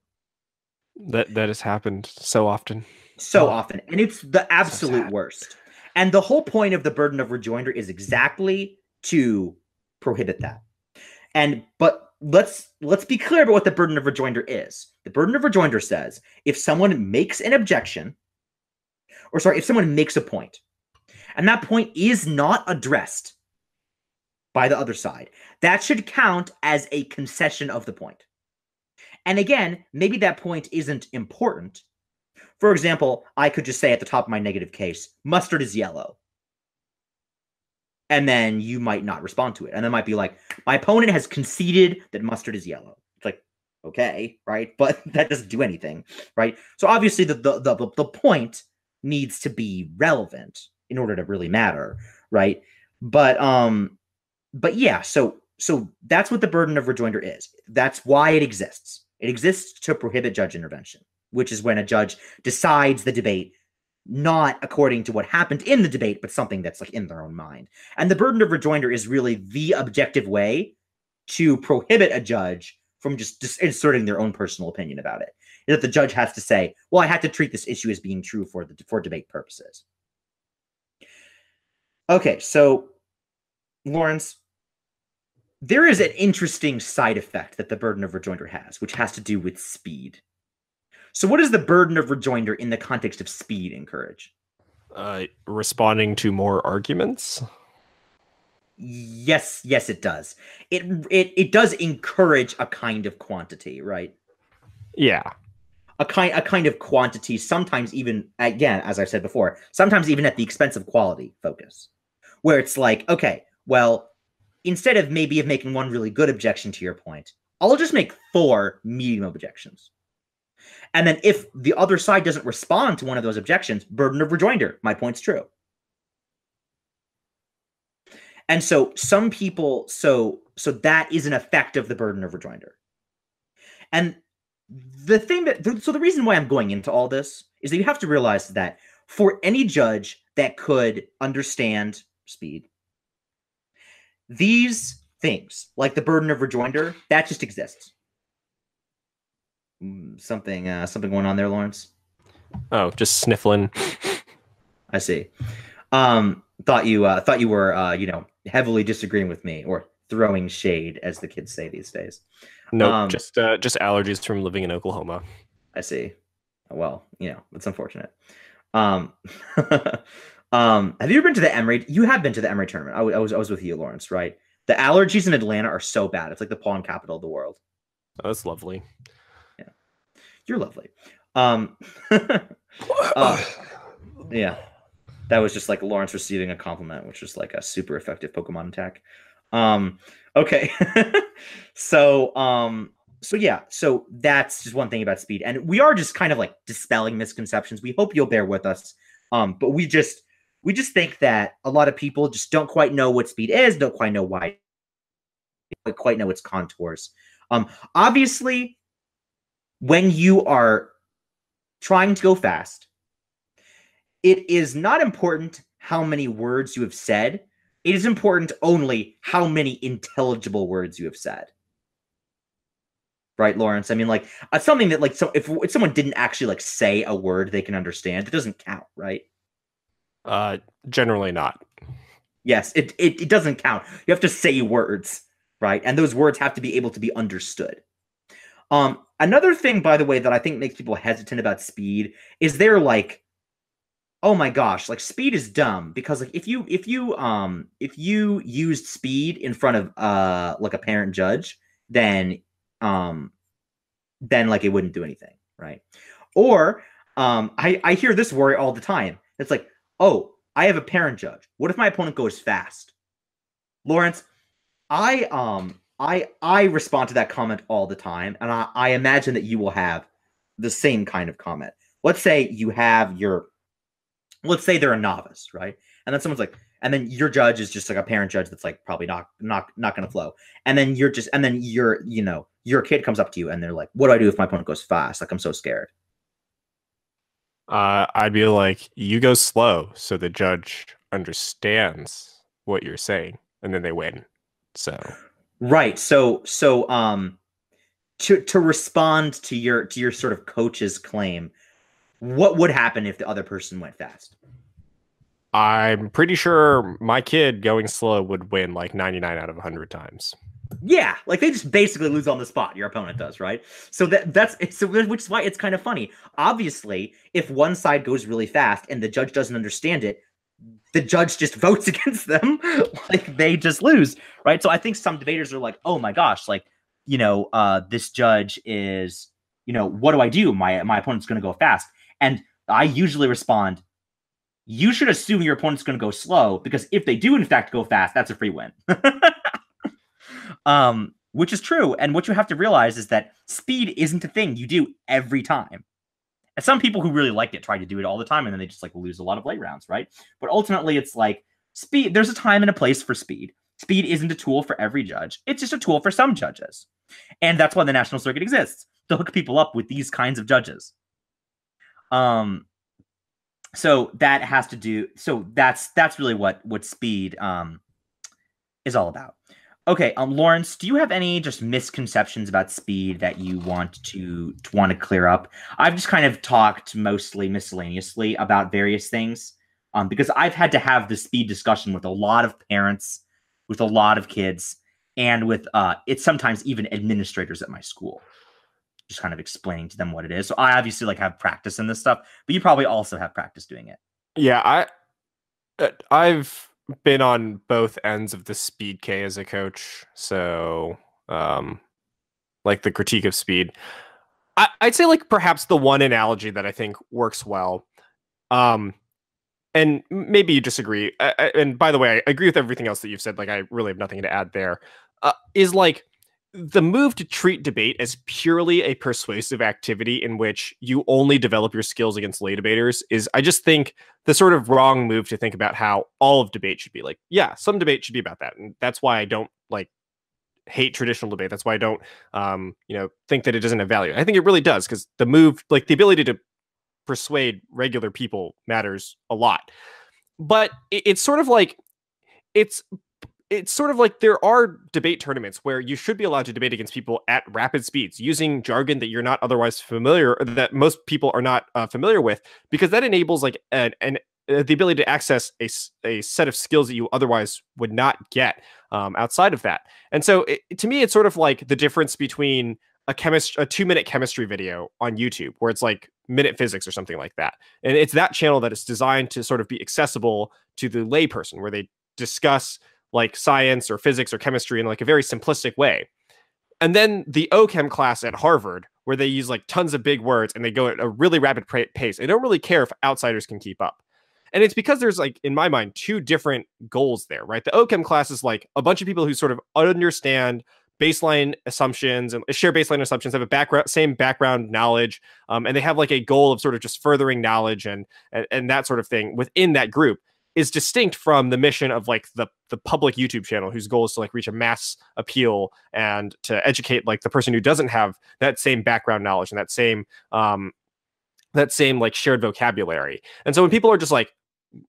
That has happened so often. so often, and it's the absolute sad. worst. And the whole point of the burden of rejoinder is exactly to prohibit that. But let's be clear about what the burden of rejoinder is. The burden of rejoinder says if someone makes an objection, or sorry, if someone makes a point, and that point is not addressed by the other side, that should count as a concession of the point. And again, maybe that point isn't important. For example, I could just say at the top of my negative case, mustard is yellow. And then you might not respond to it. And then might be like, my opponent has conceded that mustard is yellow. It's like, okay, right? But that doesn't do anything, right? So obviously the point needs to be relevant in order to really matter, right? But yeah, so that's what the burden of rejoinder is. That's why it exists. It exists to prohibit judge intervention, which is when a judge decides the debate not according to what happened in the debate, but something that's like in their own mind. And the burden of rejoinder is really the objective way to prohibit a judge from just inserting their own personal opinion about it. Is that the judge has to say, well, I had to treat this issue as being true for debate purposes. Okay, so Lawrence, there is an interesting side effect that the burden of rejoinder has, which has to do with speed. So what does the burden of rejoinder in the context of speed encourage? Responding to more arguments. Yes, it does. It does encourage a kind of quantity, right? Yeah. A kind of quantity, sometimes even, again, as I said before, sometimes even at the expense of quality focus, where it's like, okay, well, instead of making one really good objection to your point, I'll just make 4 medium objections. And then if the other side doesn't respond to one of those objections, burden of rejoinder, my point's true. And so some people, so that is an effect of the burden of rejoinder. And the reason why I'm going into all this is that you have to realize that for any judge that could understand speed, these things, like the burden of rejoinder, that just exists. Something going on there, Lawrence? Oh, just sniffling. I see. Thought you were heavily disagreeing with me or throwing shade, as the kids say these days. Nope, just allergies from living in Oklahoma. I see. Well, that's unfortunate. Have you ever been to the Emory? You have been to the Emory tournament. I was with you, Lawrence, right? The allergies in Atlanta are so bad. It's like the pollen capital of the world. Oh, that's lovely. Yeah, you're lovely. Yeah, that was just like Lawrence receiving a compliment, which was like a super effective Pokemon attack. Okay. So yeah, so that's just one thing about speed, and we are just kind of like dispelling misconceptions. We hope you'll bear with us. But we just think that a lot of people just don't quite know what speed is, don't quite know why, don't quite know its contours. Obviously, when you are trying to go fast, it is not important how many words you have said. It is important only how many intelligible words you have said. Right, Lawrence? I mean, like, something that, like, so if someone didn't actually, like, say a word they can understand, it doesn't count, right? Generally not. Yes, it doesn't count. You have to say words, right? And those words have to be able to be understood. Another thing, by the way, that I think makes people hesitant about speed is they're like, oh my gosh, like speed is dumb because like if you used speed in front of like a parent judge, then then like it wouldn't do anything, right? Or I hear this worry all the time. It's like, oh, I have a parent judge. What if my opponent goes fast? Lawrence, I respond to that comment all the time, and I imagine that you will have the same kind of comment. Let's say you have your, let's say they're a novice, right? And then someone's like, and then your judge is just like a parent judge that's like probably not going to flow. And then you're just, and then your kid comes up to you and they're like, what do I do if my opponent goes fast? Like, I'm so scared. I'd be like, you go slow so the judge understands what you're saying, and then they win. So Right. To respond to your sort of coach's claim, what would happen if the other person went fast? I'm pretty sure my kid going slow would win like 99 out of 100 times. Yeah, like they just basically lose on the spot. Your opponent does, right? So which is why it's kind of funny. Obviously, if one side goes really fast and the judge doesn't understand it, the judge just votes against them. Like they just lose, right? So I think some debaters are like, oh my gosh, like this judge is, what do I do? My opponent's going to go fast, and I usually respond, you should assume your opponent's going to go slow, because if they do in fact go fast, that's a free win. Which is true. And what you have to realize is that speed isn't a thing you do every time. And some people who really liked it try to do it all the time, and then they just like lose a lot of late rounds, right? But ultimately, it's like speed. There's a time and a place for speed. Speed isn't a tool for every judge. It's just a tool for some judges. And that's why the national circuit exists, to hook people up with these kinds of judges. So that has to do. So that's really what speed is all about. Okay, Lawrence, do you have any just misconceptions about speed that you want to clear up? I've just kind of talked mostly miscellaneously about various things, because I've had to have the speed discussion with a lot of parents, with a lot of kids, and with it's sometimes even administrators at my school, just kind of explaining to them what it is. So I obviously like have practice in this stuff, but you probably also have practice doing it. Yeah, I've been on both ends of the speed K as a coach. So, like the critique of speed, I'd say like perhaps the one analogy that I think works well, and maybe you disagree. And by the way, I agree with everything else that you've said. Like, I really have nothing to add there. Is like the move to treat debate as purely a persuasive activity in which you only develop your skills against lay debaters is, I just think, the sort of wrong move to think about how all of debate should be. Like, yeah, some debate should be about that. And that's why I don't like hate traditional debate. That's why I don't, think that it doesn't have value. I think it really does, because the move, like the ability to persuade regular people, matters a lot. But it's sort of like, there are debate tournaments where you should be allowed to debate against people at rapid speeds using jargon that you're not otherwise familiar, or that most people are not familiar with, because that enables like the ability to access a set of skills that you otherwise would not get outside of that. And so to me, it's sort of like the difference between a 2-minute chemistry video on YouTube, where it's like Minute Physics or something like that. And it's that channel that is designed to sort of be accessible to the layperson, where they discuss like science or physics or chemistry in like a very simplistic way. And then the OChem class at Harvard, where they use like tons of big words and they go at a really rapid pace. They don't really care if outsiders can keep up. And it's because there's like, in my mind, two different goals there, right? The OChem class is like a bunch of people who sort of understand baseline assumptions and share baseline assumptions, have a same background knowledge. And they have like a goal of sort of just furthering knowledge and that sort of thing within that group, is distinct from the mission of like the public YouTube channel, whose goal is to like reach a mass appeal and to educate like the person who doesn't have that same background knowledge and that same like shared vocabulary. And so when people are just like,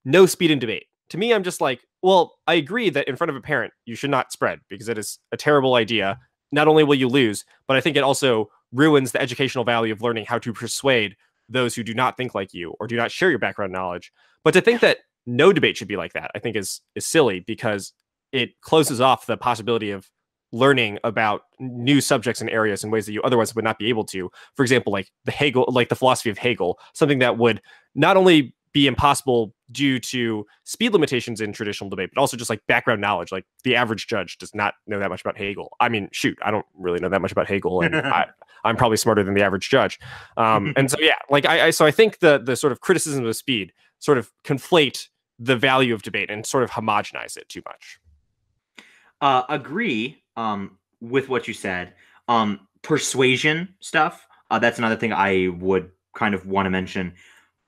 no speed in debate, to me, I'm just like, well, I agree that in front of a parent, you should not spread, because it is a terrible idea. Not only will you lose, but I think it also ruins the educational value of learning how to persuade those who do not think like you or do not share your background knowledge. But to think that no debate should be like that, I think is silly, because it closes off the possibility of learning about new subjects and areas in ways that you otherwise would not be able to. For example, like the philosophy of Hegel, something that would not only be impossible due to speed limitations in traditional debate, but also just like background knowledge. Like the average judge does not know that much about Hegel. I mean, shoot, I don't really know that much about Hegel, and I'm probably smarter than the average judge. And so, yeah, like I think the sort of criticism of speed sort of conflate the value of debate and sort of homogenize it too much. Agree with what you said. Persuasion stuff. That's another thing I would kind of want to mention.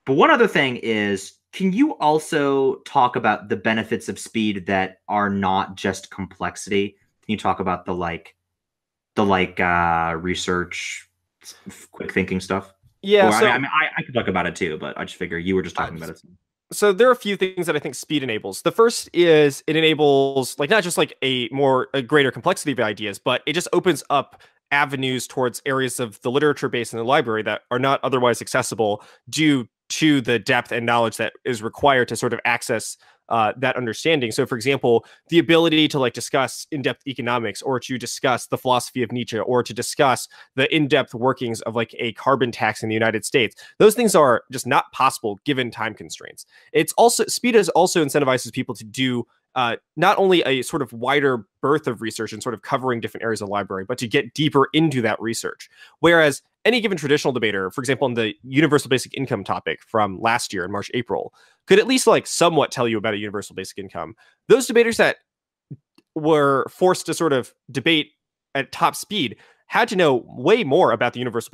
But one other thing is, can you also talk about the benefits of speed that are not just complexity? Can you talk about the research, quick thinking stuff? Yeah, Or, so I could talk about it too, but I just figure you were just talking about it. So there are a few things that I think speed enables. The first is it enables like not just like a greater complexity of ideas, but it just opens up avenues towards areas of the literature base in the library that are not otherwise accessible due to the depth and knowledge that is required to sort of access that understanding. So, for example, the ability to like discuss in-depth economics, or to discuss the philosophy of Nietzsche, or to discuss the in-depth workings of like a carbon tax in the United States. Those things are just not possible given time constraints. It's also speed also incentivizes people to do not only a sort of wider berth of research and sort of covering different areas of the library, but to get deeper into that research. Whereas any given traditional debater, for example, in the universal basic income topic from last year in March, April, could at least like somewhat tell you about a universal basic income. Those debaters that were forced to sort of debate at top speed had to know way more about the universal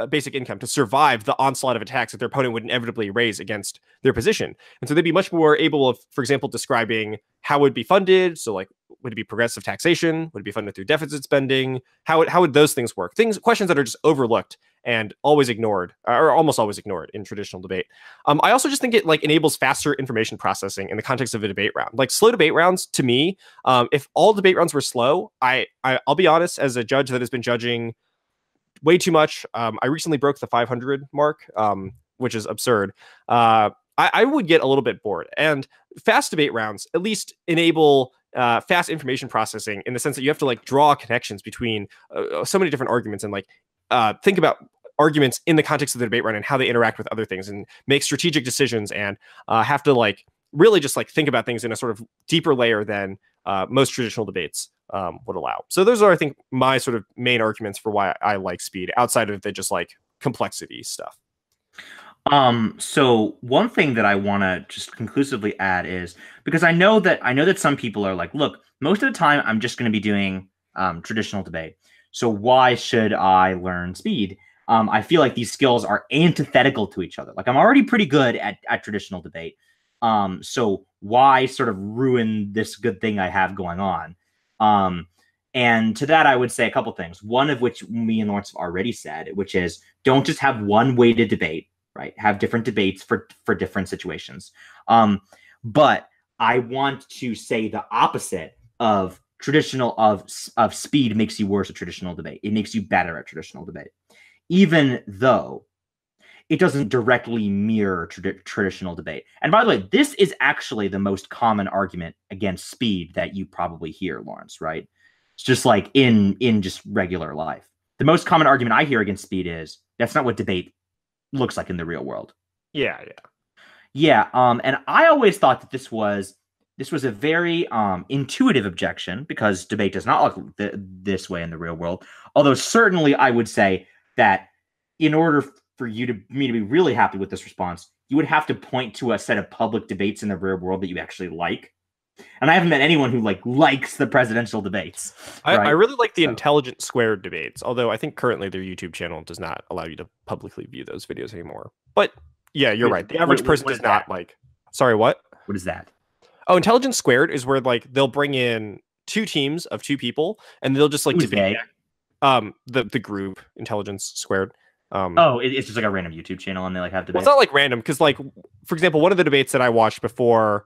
basic income to survive the onslaught of attacks that their opponent would inevitably raise against their position. And so they'd be much more able of, for example, describing how it would be funded. So like, would it be progressive taxation? Would it be funded through deficit spending? How would those things work? Questions that are just overlooked and always ignored, or almost always ignored in traditional debate. I also just think it like enables faster information processing in the context of a debate round. Like slow debate rounds, to me, if all debate rounds were slow, I'll be honest, as a judge that has been judging way too much, I recently broke the 500 mark, which is absurd. I would get a little bit bored. And fast debate rounds at least enable fast information processing in the sense that you have to like draw connections between so many different arguments and like think about arguments in the context of the debate round and how they interact with other things and make strategic decisions and have to like really just like think about things in a sort of deeper layer than most traditional debates would allow. So those are, I think, my sort of main arguments for why I like speed outside of the just like complexity stuff. So one thing that I want to just conclusively add is, because I know that some people are like, look, most of the time I'm just going to be doing traditional debate. So why should I learn speed? I feel like these skills are antithetical to each other. Like I'm already pretty good at traditional debate. So why sort of ruin this good thing I have going on? And to that, I would say a couple things. One of which me and Lawrence have already said, which is don't just have one way to debate, right? Have different debates for different situations. But I want to say the opposite of traditional of speed makes you worse at traditional debate. It makes you better at traditional debate, even though it doesn't directly mirror traditional debate. And by the way, this is actually the most common argument against speed that you probably hear, Lawrence, right? It's just like in just regular life. The most common argument I hear against speed is that's not what debate looks like in the real world. Yeah. And I always thought that this was a very intuitive objection because debate does not look this way in the real world. Although certainly I would say that in order for me to be really happy with this response, you would have to point to a set of public debates in the real world that you actually like. And I haven't met anyone who likes the presidential debates. Right? I really like the Intelligence Squared debates, although I think currently their YouTube channel does not allow you to publicly view those videos anymore. But yeah, you're right. The average person does not like. Sorry, what? What is that? Oh, Intelligence Squared is where like they'll bring in two teams of two people and they'll just like debate. The group Intelligence Squared. It's just like a random YouTube channel and they like have debates. Well, it's not like random because like, for example, one of the debates that I watched before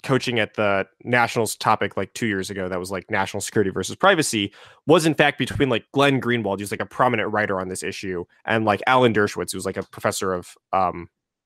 coaching at the Nationals topic like 2 years ago that was like national security versus privacy was in fact between like Glenn Greenwald, who's like a prominent writer on this issue, and like Alan Dershowitz, who's like a professor of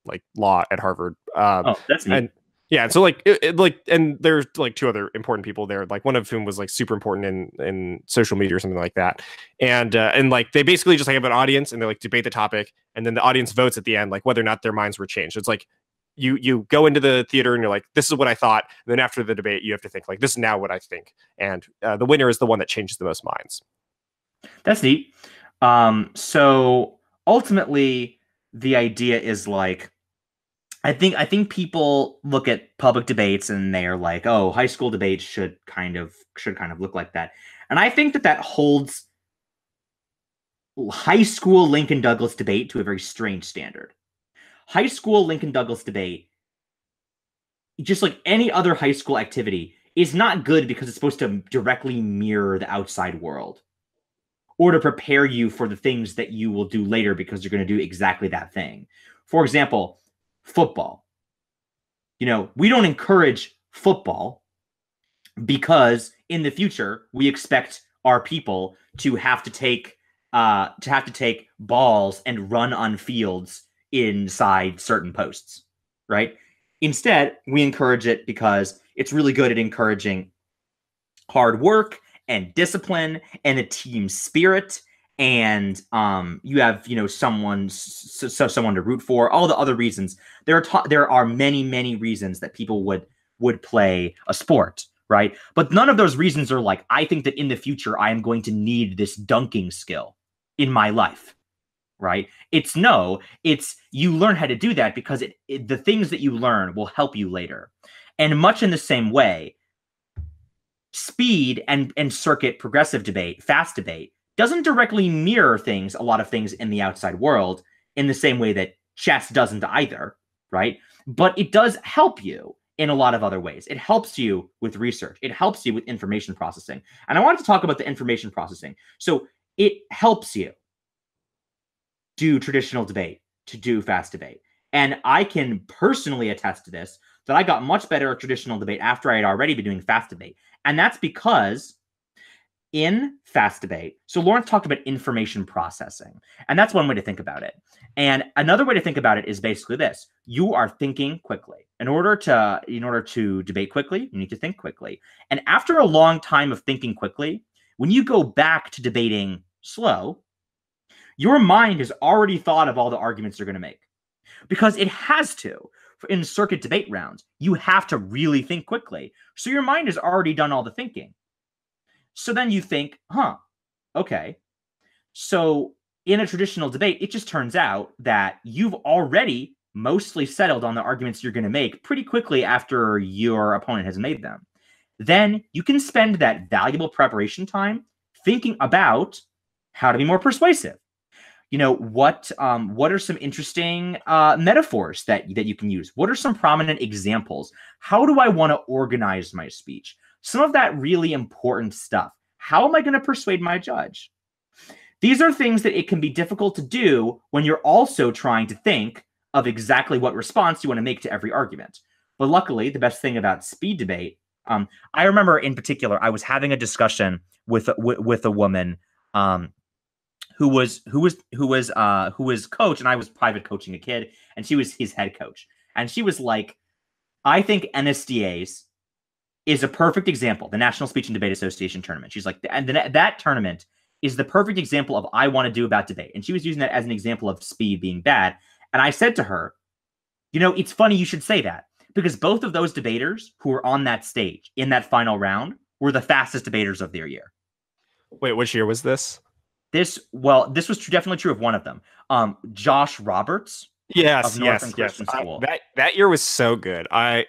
like law at Harvard. That's neat. Yeah, and so and there's like two other important people there, like one of whom was like super important in social media or something like that, and like they basically just like have an audience and they like debate the topic, and then the audience votes at the end like whether or not their minds were changed. It's like you go into the theater and you're like, this is what I thought, and then after the debate you have to think like, this is now what I think, and the winner is the one that changes the most minds. That's neat. So ultimately, the idea is like, I think people look at public debates and they're like, oh, high school debates should kind of look like that. And I think that holds high school Lincoln Douglas debate to a very strange standard. High school Lincoln Douglas debate, just like any other high school activity, is not good because it's supposed to directly mirror the outside world or to prepare you for the things that you will do later because you're going to do exactly that thing. For example, football. We don't encourage football because in the future we expect our people to have to take balls and run on fields inside certain posts, right? Instead, we encourage it because it's really good at encouraging hard work and discipline and a team spirit, and you have someone to root for. All the other reasons, there are many reasons that people would play a sport, right? But none of those reasons are like, I think that in the future I am going to need this dunking skill in my life, right? It's you learn how to do that because the things that you learn will help you later. And much in the same way, speed and circuit progressive debate, fast debate, doesn't directly mirror a lot of things in the outside world in the same way that chess doesn't either, right? But it does help you in a lot of other ways. It helps you with research. It helps you with information processing. And I wanted to talk about the information processing. So it helps you do traditional debate to do fast debate. And I can personally attest to this, that I got much better at traditional debate after I had already been doing fast debate. And that's because in fast debate, so Lawrence talked about information processing, and that's one way to think about it. And another way to think about it is basically this: you are thinking quickly. In order to debate quickly, you need to think quickly. And after a long time of thinking quickly, when you go back to debating slow, your mind has already thought of all the arguments you're going to make, because it has to. In circuit debate rounds, you have to really think quickly. So your mind has already done all the thinking. So then you think, okay. So in a traditional debate, it just turns out that you've already mostly settled on the arguments you're going to make pretty quickly after your opponent has made them. Then you can spend that valuable preparation time thinking about how to be more persuasive. What are some interesting metaphors that you can use? What are some prominent examples? How do I want to organize my speech? Some of that really important stuff. How am I going to persuade my judge? These are things that it can be difficult to do when you're also trying to think of exactly what response you want to make to every argument. But luckily, the best thing about speed debate, I remember in particular, I was having a discussion with a woman who was coach, and I was private coaching a kid, and she was his head coach. And she was like, I think NSDAs is a perfect example, the National Speech and Debate Association tournament. She's like, and that tournament is the perfect example of I want to do about debate. And she was using that as an example of speed being bad. And I said to her, it's funny you should say that, because both of those debaters who were on that stage in that final round were the fastest debaters of their year. Wait, which year was this? This was definitely true of one of them. Josh Roberts. Yes. That year was so good. I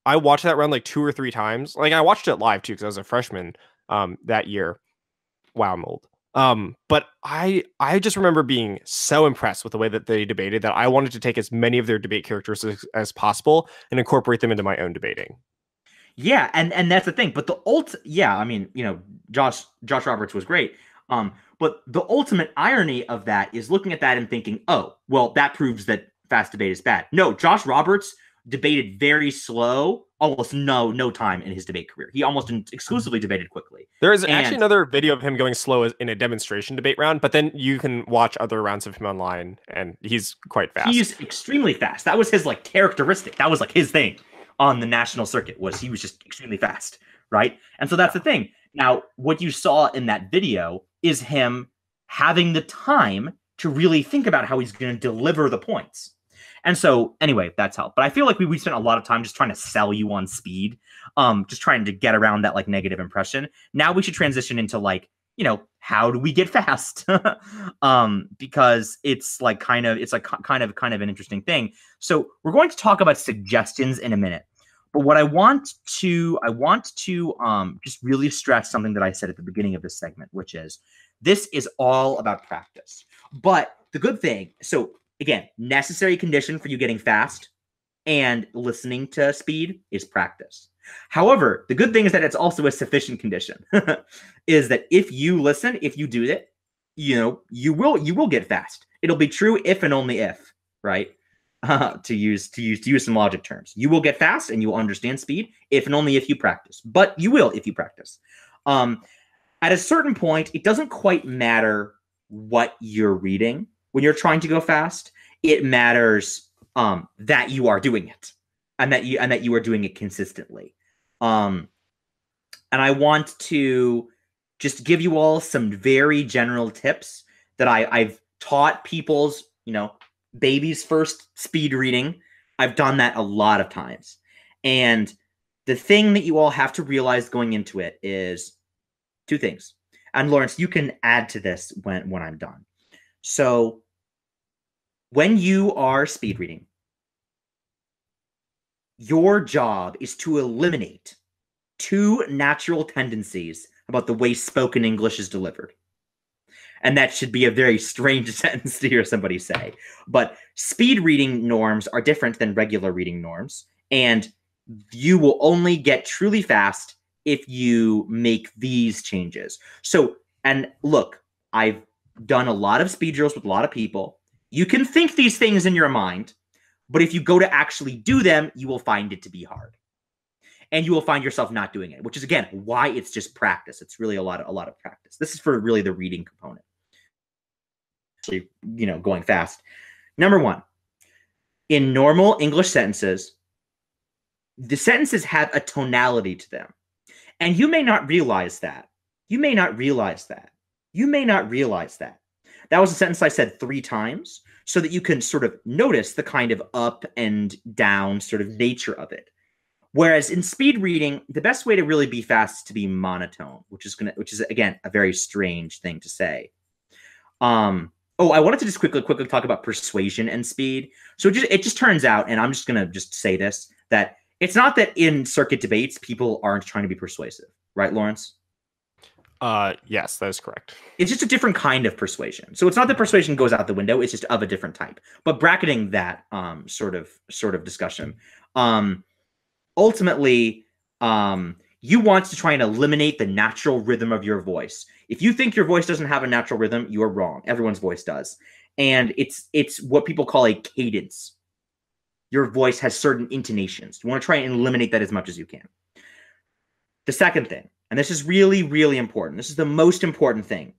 watched that round like 2 or 3 times. Like I watched it live too because I was a freshman that year. Wow, I'm old. But I just remember being so impressed with the way that they debated that I wanted to take as many of their debate characters as possible and incorporate them into my own debating. Yeah, and that's the thing. But Josh Roberts was great. But the ultimate irony of that is looking at that and thinking, oh, well, that proves that fast debate is bad. No, Josh Roberts debated very slow almost no time in his debate career. He almost exclusively debated quickly. There is actually another video of him going slow in a demonstration debate round, but then you can watch other rounds of him online, and he's quite fast. He's extremely fast. That was his like characteristic. That was like his thing on the national circuit, was he was just extremely fast, right? And so that's the thing. Now, what you saw in that video is him having the time to really think about how he's going to deliver the points. And so, anyway, that's helped. But I feel like we spent a lot of time just trying to sell you on speed, just trying to get around that like negative impression. Now we should transition into like, you know, how do we get fast? Because it's like kind of an interesting thing. So we're going to talk about suggestions in a minute. But what I want to just really stress something that I said at the beginning of this segment, which is this is all about practice. But the good thing, so again, necessary condition for you getting fast and listening to speed is practice. However, the good thing is that it's also a sufficient condition. Is that if you listen, if you do it, you know, you will get fast. It'll be true if and only if, right? To use some logic terms. You will get fast and you will understand speed if and only if you practice. But you will if you practice. At a certain point, it doesn't quite matter what you're reading. When you're trying to go fast, it matters that you are doing it and that you are doing it consistently. And I want to just give you all some very general tips that I've taught people's, you know, babies first speed reading. I've done that a lot of times. And the thing that you all have to realize going into it is two things. And Lawrence, you can add to this when I'm done. So when you are speed reading, your job is to eliminate two natural tendencies about the way spoken English is delivered. And that should be a very strange sentence to hear somebody say. But speed reading norms are different than regular reading norms. And you will only get truly fast if you make these changes. So, and look, I've done a lot of speed drills with a lot of people. You can think these things in your mind, but if you go to actually do them, you will find it to be hard. And you will find yourself not doing it, which is, again, why it's just practice. It's really a lot of practice. This is for really the reading component. Actually, you know, going fast. Number one, in normal English sentences, the sentences have a tonality to them. And you may not realize that. You may not realize that. You may not realize that. That was a sentence I said 3 times so that you can sort of notice the kind of up and down sort of nature of it. Whereas in speed reading, the best way to really be fast is to be monotone, which is again a very strange thing to say. I wanted to just quickly talk about persuasion and speed. So it just turns out, and I'm just gonna just say this, that it's not that in circuit debates people aren't trying to be persuasive, right, Lawrence? Yes, that is correct. It's just a different kind of persuasion. So it's not that persuasion goes out the window, it's just of a different type. But bracketing that sort of discussion, ultimately, you want to try and eliminate the natural rhythm of your voice. If you think your voice doesn't have a natural rhythm, you are wrong. Everyone's voice does. And it's what people call a cadence. Your voice has certain intonations. You want to try and eliminate that as much as you can. The second thing, and this is really, really important. This is the most important thing.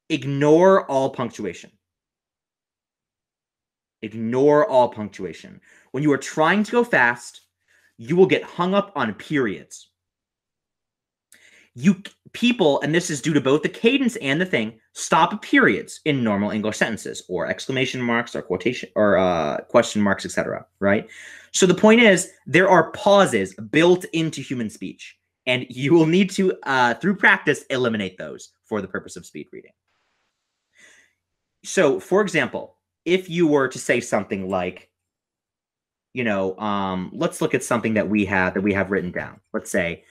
Ignore all punctuation. Ignore all punctuation. When you are trying to go fast, you will get hung up on periods. People, and this is due to both the cadence and the thing, stop periods in normal English sentences, or exclamation marks, or quotation, or question marks, etc. Right? So the point is, there are pauses built into human speech, and you will need to, through practice, eliminate those for the purpose of speed reading. So, for example, if you were to say something like, you know, let's look at something that we have written down. Let's say,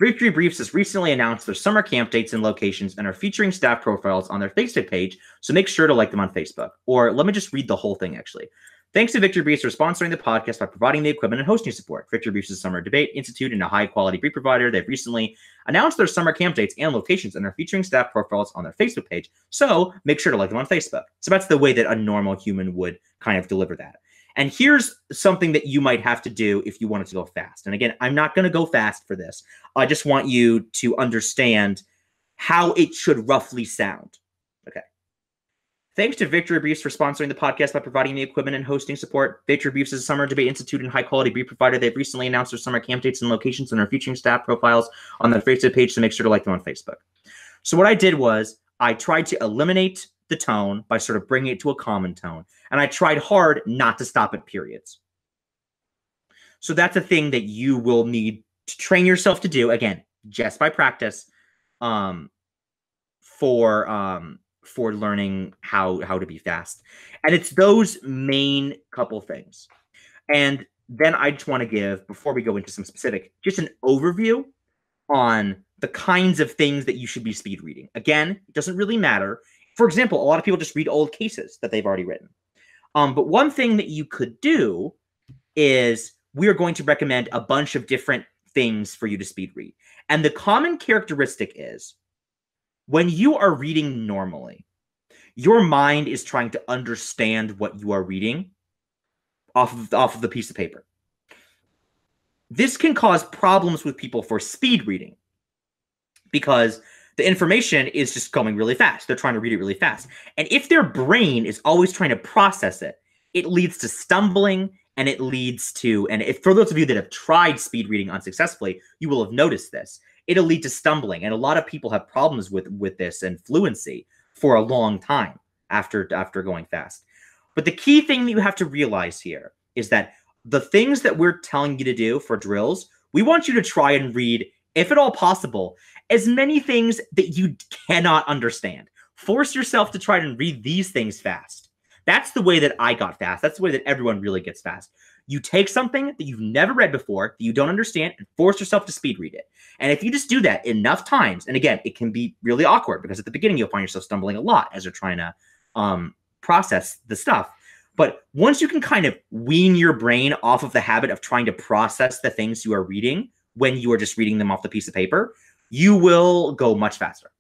Victory Briefs has recently announced their summer camp dates and locations and are featuring staff profiles on their Facebook page, so make sure to like them on Facebook. Or let me just read the whole thing, actually. Thanks to Victory Briefs for sponsoring the podcast by providing the equipment and hosting support. Victory Briefs is a summer debate institute and a high-quality brief provider. They've recently announced their summer camp dates and locations and are featuring staff profiles on their Facebook page, so make sure to like them on Facebook. So that's the way that a normal human would kind of deliver that. And here's something that you might have to do if you wanted to go fast. And again, I'm not going to go fast for this. I just want you to understand how it should roughly sound. Okay. Thanks to Victory Briefs for sponsoring the podcast by providing the equipment and hosting support. Victory Briefs is a summer debate institute and high-quality brief provider. They've recently announced their summer camp dates and locations and are featuring staff profiles on their Facebook page, so make sure to like them on Facebook. So what I did was I tried to eliminate the tone by sort of bringing it to a common tone, and I tried hard not to stop at periods. So that's a thing that you will need to train yourself to do, again, just by practice, for learning how to be fast. And it's those main couple things. And then I just want to give, before we go into some specific, just an overview on the kinds of things that you should be speed reading. Again, it doesn't really matter. For example, a lot of people just read old cases that they've already written. But one thing that you could do is we are going to recommend a bunch of different things for you to speed read. And the common characteristic is when you are reading normally, your mind is trying to understand what you are reading off of the piece of paper. This can cause problems with people for speed reading because the information is just going really fast. They're trying to read it really fast. And if their brain is always trying to process it, it leads to stumbling, and it leads to, and if for those of you that have tried speed reading unsuccessfully, you will have noticed this. It'll lead to stumbling. And a lot of people have problems with this and fluency for a long time after going fast. But the key thing that you have to realize here is that the things that we're telling you to do for drills, we want you to try and read, if at all possible, as many things that you cannot understand. Force yourself to try and read these things fast. That's the way that I got fast. That's the way that everyone really gets fast. You take something that you've never read before, that you don't understand, and force yourself to speed read it. And if you just do that enough times, and again, it can be really awkward because at the beginning you'll find yourself stumbling a lot as you're trying to process the stuff. But once you can kind of wean your brain off of the habit of trying to process the things you are reading when you are just reading them off the piece of paper, you will go much faster.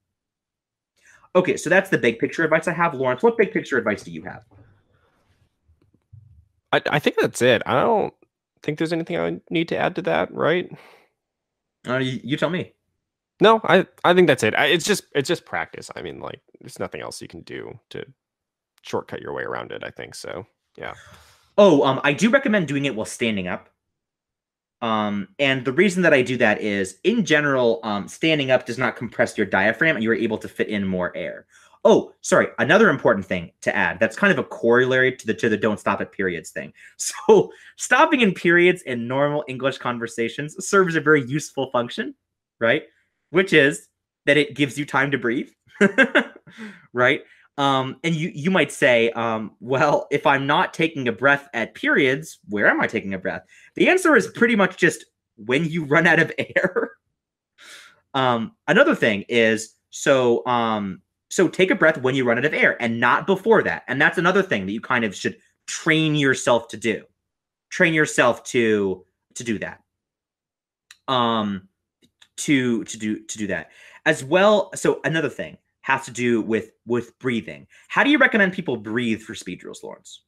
Okay, so that's the big picture advice I have. Lawrence, what big picture advice do you have? I think that's it. I don't think there's anything I need to add to that, right? You tell me. No, I think that's it. It's just practice. I mean, like, there's nothing else you can do to shortcut your way around it, I think. So, yeah. Oh, I do recommend doing it while standing up. And the reason that I do that is, in general, standing up does not compress your diaphragm, and you're able to fit in more air. Oh, sorry. Another important thing to add, that's kind of a corollary to the don't stop at periods thing. So stopping in periods in normal English conversations serves a very useful function, right? Which is that it gives you time to breathe, right? And you might say, well, if I'm not taking a breath at periods, where am I taking a breath? The answer is pretty much just when you run out of air. Another thing is, so take a breath when you run out of air and not before that. And that's another thing that you kind of should train yourself to do. Train yourself to do that. To do that as well. So another thing has to do with breathing. How do you recommend people breathe for speed drills, Lawrence?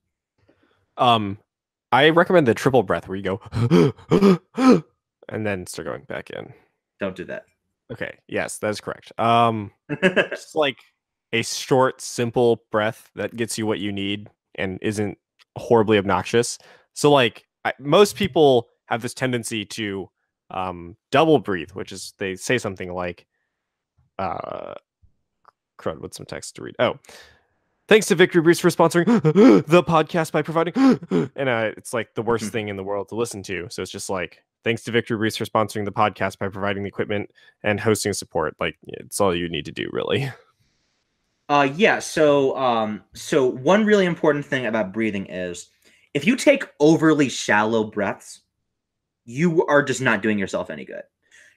I recommend the triple breath where you go and then start going back in. Don't do that. Okay. Yes, that is correct. Just like a short, simple breath that gets you what you need and isn't horribly obnoxious. So, like, most people have this tendency to double breathe, which is they say something like, crud, what's some text to read? Oh, thanks to Victory Briefs for sponsoring the podcast by providing, and it's like the worst thing in the world to listen to. So it's just like, thanks to Victory Briefs for sponsoring the podcast by providing the equipment and hosting support. Like, it's all you need to do, really. Yeah. So one really important thing about breathing is if you take overly shallow breaths, you are just not doing yourself any good.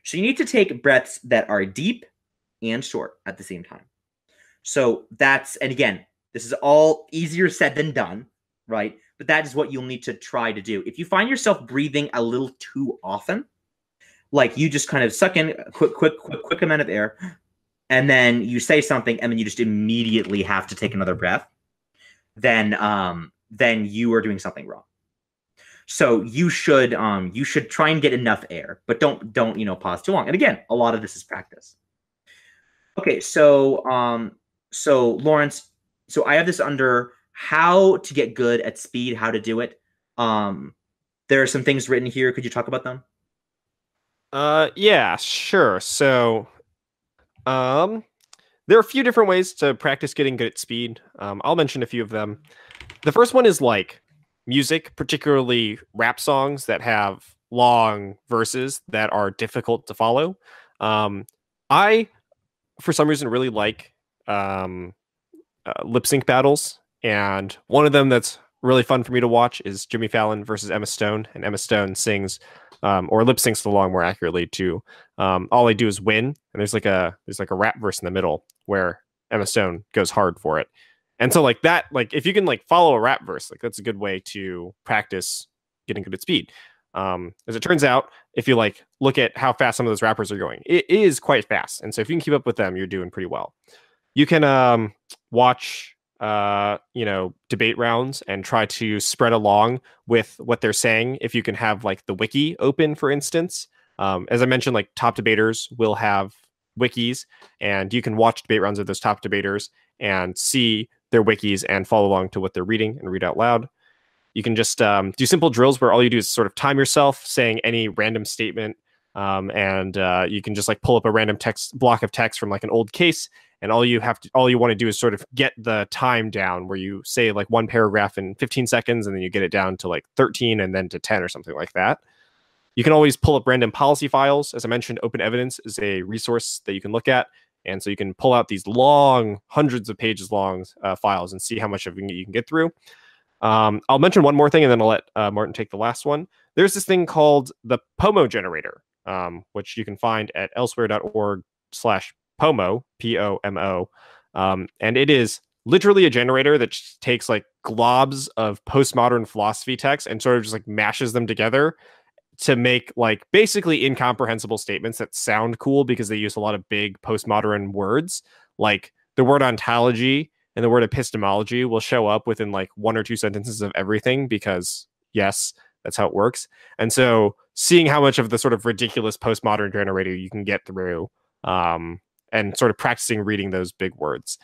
So you need to take breaths that are deep and short at the same time. So and again, this is all easier said than done, right? But that is what you'll need to try to do. If you find yourself breathing a little too often, like you just kind of suck in a quick amount of air, and then you say something, and then you just immediately have to take another breath, then you are doing something wrong. So you should try and get enough air, but don't pause too long. And again, a lot of this is practice. Okay, so Lawrence, so I have this under how to get good at speed, how to do it. Um, there are some things written here. Could you talk about them? Yeah, sure. So, um, there are a few different ways to practice getting good at speed. I'll mention a few of them. The first one is like music, particularly rap songs that have long verses that are difficult to follow. I, for some reason, really like um, lip sync battles, and one of them that's really fun for me to watch is Jimmy Fallon versus Emma Stone, and Emma Stone sings or lip syncs along more accurately to "All I Do Is Win," and there's like a rap verse in the middle where Emma Stone goes hard for it, and so like that, like if you can like follow a rap verse, like that's a good way to practice getting good at speed. As it turns out, if you like look at how fast some of those rappers are going, it is quite fast, and so if you can keep up with them, you're doing pretty well. You can watch debate rounds and try to spread along with what they're saying. If you can have like the wiki open, for instance, as I mentioned, like top debaters will have wikis, and you can watch debate rounds of those top debaters and see their wikis and follow along to what they're reading and read out loud. You can just do simple drills where all you do is sort of time yourself saying any random statement, and you can just like pull up a random text block of text from like an old case, and all you want to do is sort of get the time down where you say like one paragraph in 15 seconds, and then you get it down to like 13 and then to 10 or something like that. You can always pull up random policy files. As I mentioned, Open Evidence is a resource that you can look at. And so you can pull out these long, hundreds of pages long files and see how much of it you can get through. I'll mention one more thing, and then I'll let Martin take the last one. There's this thing called the POMO generator, which you can find at elsewhere.org/POMO, POMO. And it is literally a generator that takes like globs of postmodern philosophy texts and sort of just like mashes them together to make like basically incomprehensible statements that sound cool because they use a lot of big postmodern words. Like the word ontology and the word epistemology will show up within like one or two sentences of everything because yes, that's how it works. And so seeing how much of the sort of ridiculous postmodern generator you can get through, and sort of practicing reading those big words.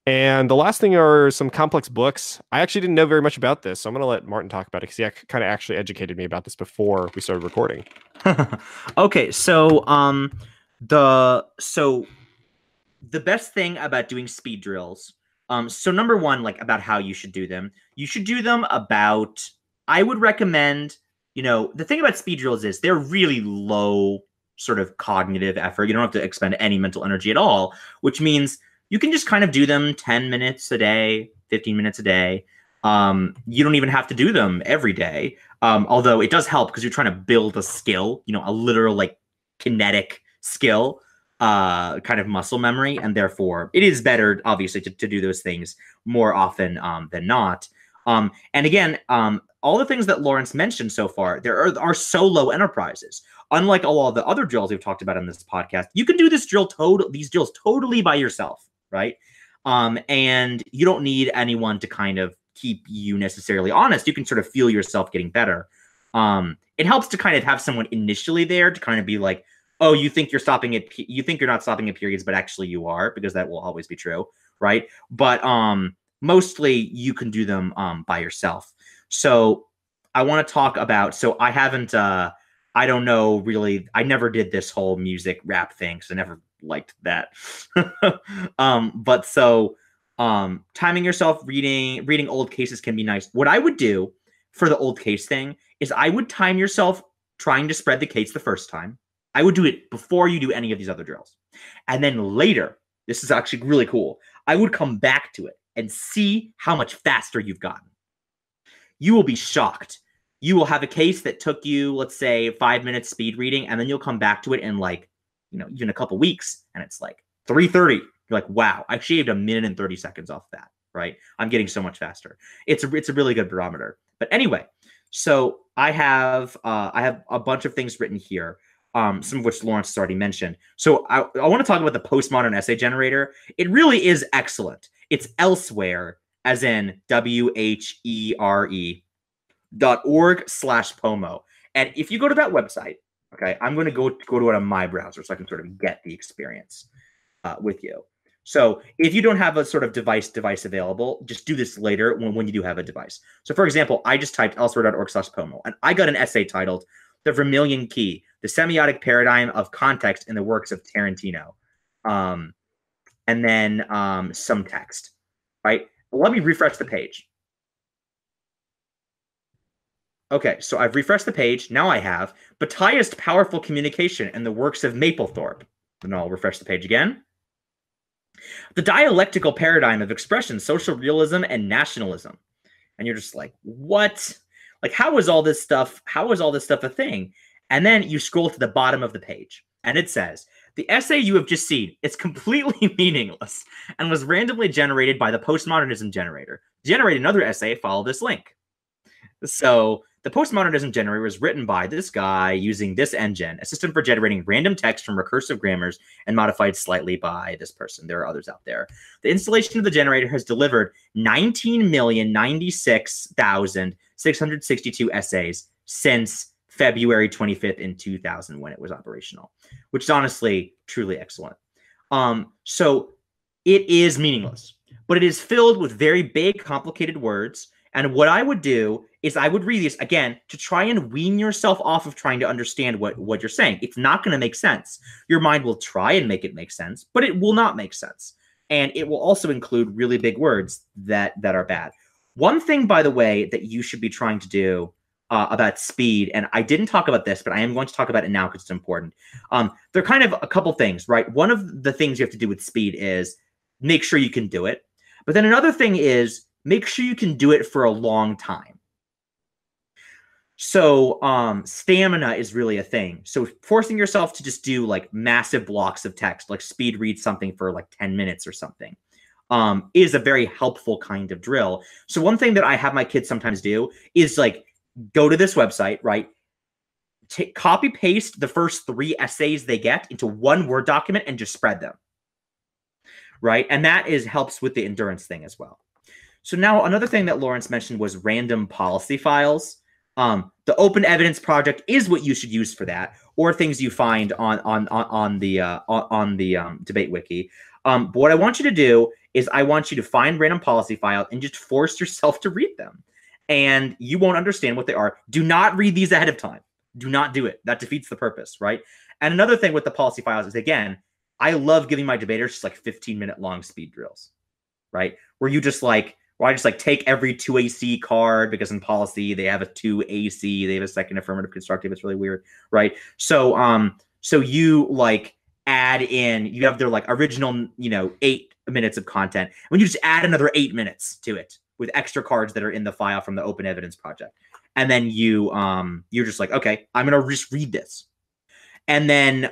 And the last thing are some complex books. I actually didn't know very much about this, so I'm going to let Martin talk about it because he kind of actually educated me about this before we started recording. Okay, so the best thing about doing speed drills, so number one, like about how you should do them. You should do them about, I would recommend, the thing about speed drills is they're really low sort of cognitive effort. You don't have to expend any mental energy at all, which means you can just kind of do them 10 minutes a day, 15 minutes a day. You don't even have to do them every day. Although it does help because you're trying to build a skill, a literal like kinetic skill, kind of muscle memory. And therefore it is better, obviously, to do those things more often than not. And again, all the things that Lawrence mentioned so far, there are solo enterprises. Unlike all the other drills we've talked about in this podcast, you can do these drills totally by yourself, right? And you don't need anyone to kind of keep you necessarily honest. You can sort of feel yourself getting better. It helps to kind of have someone initially there to kind of be like, oh, you think you're not stopping at periods, but actually you are, because that will always be true, right? But mostly you can do them by yourself. So I want to talk about, so I haven't, I don't know really, I never did this whole music rap thing, because I never liked that. But so timing yourself reading old cases can be nice. What I would do for the old case thing is I would time yourself trying to spread the case the first time. I would do it before you do any of these other drills. And then later, this is actually really cool, I would come back to it and see how much faster you've gotten. You will be shocked. You will have a case that took you, let's say, 5 minutes speed reading, and then you'll come back to it in like, even a couple weeks, and it's like 3:30. You're like, wow, I shaved 1 minute and 30 seconds off that, right? I'm getting so much faster. It's a really good barometer. But anyway, so I have a bunch of things written here, some of which Lawrence has already mentioned. So I want to talk about the postmodern essay generator. It really is excellent. It's Elsewhere, as in WHERE. www.org/POMO. And if you go to that website, okay, I'm going to go to it on my browser so I can sort of get the experience with you. So if you don't have a sort of device available, just do this later when you do have a device. So for example, I just typed elsewhere.org/POMO, and I got an essay titled "The Vermilion Key: The Semiotic Paradigm of Context in the Works of Tarantino," and then some text. Right? Let me refresh the page. Okay, so I've refreshed the page. Now I have Bataille's Powerful Communication and the Works of Mapplethorpe. And I'll refresh the page again. The Dialectical Paradigm of Expression, Social Realism, and Nationalism. And you're just like, what? Like, how is all this stuff a thing? And then you scroll to the bottom of the page, and it says, the essay you have just seen is completely meaningless and was randomly generated by the postmodernism generator. Generate another essay, follow this link. So the postmodernism generator was written by this guy using this engine, a system for generating random text from recursive grammars and modified slightly by this person. There are others out there. The installation of the generator has delivered 19,096,662 essays since February 25th in 2000 when it was operational, which is honestly truly excellent. So it is meaningless, but it is filled with very big, complicated words. And what I would do is I would read these, again, to try and wean yourself off of trying to understand what you're saying. It's not going to make sense. Your mind will try and make it make sense, but it will not make sense. And it will also include really big words that are bad. One thing, by the way, that you should be trying to do about speed, and I didn't talk about this, but I am going to talk about it now because it's important. There are kind of a couple things, right? One of the things you have to do with speed is make sure you can do it. But then another thing is make sure you can do it for a long time. So stamina is really a thing. So forcing yourself to just do like massive blocks of text, like speed read something for like 10 minutes or something, is a very helpful kind of drill. So one thing that I have my kids sometimes do is like go to this website, right? Copy paste the first 3 essays they get into one Word document and just spread them, right? And that helps with the endurance thing as well. So now another thing that Lawrence mentioned was random policy files. The Open Evidence Project is what you should use for that, or things you find on the debate wiki. But what I want you to do is I want you to find random policy files and just force yourself to read them. And you won't understand what they are. Do not read these ahead of time. Do not do it. That defeats the purpose, right? And another thing with the policy files is, again, I love giving my debaters just like 15-minute long speed drills, right? Where I just take every 2 AC card, because in policy they have a 2 AC, they have a second affirmative constructive. It's really weird, right? So so you like add in, you have their like original, 8 minutes of content. When you just add another 8 minutes to it with extra cards that are in the file from the Open Evidence Project. And then you're just like, okay, I'm gonna just read this. And then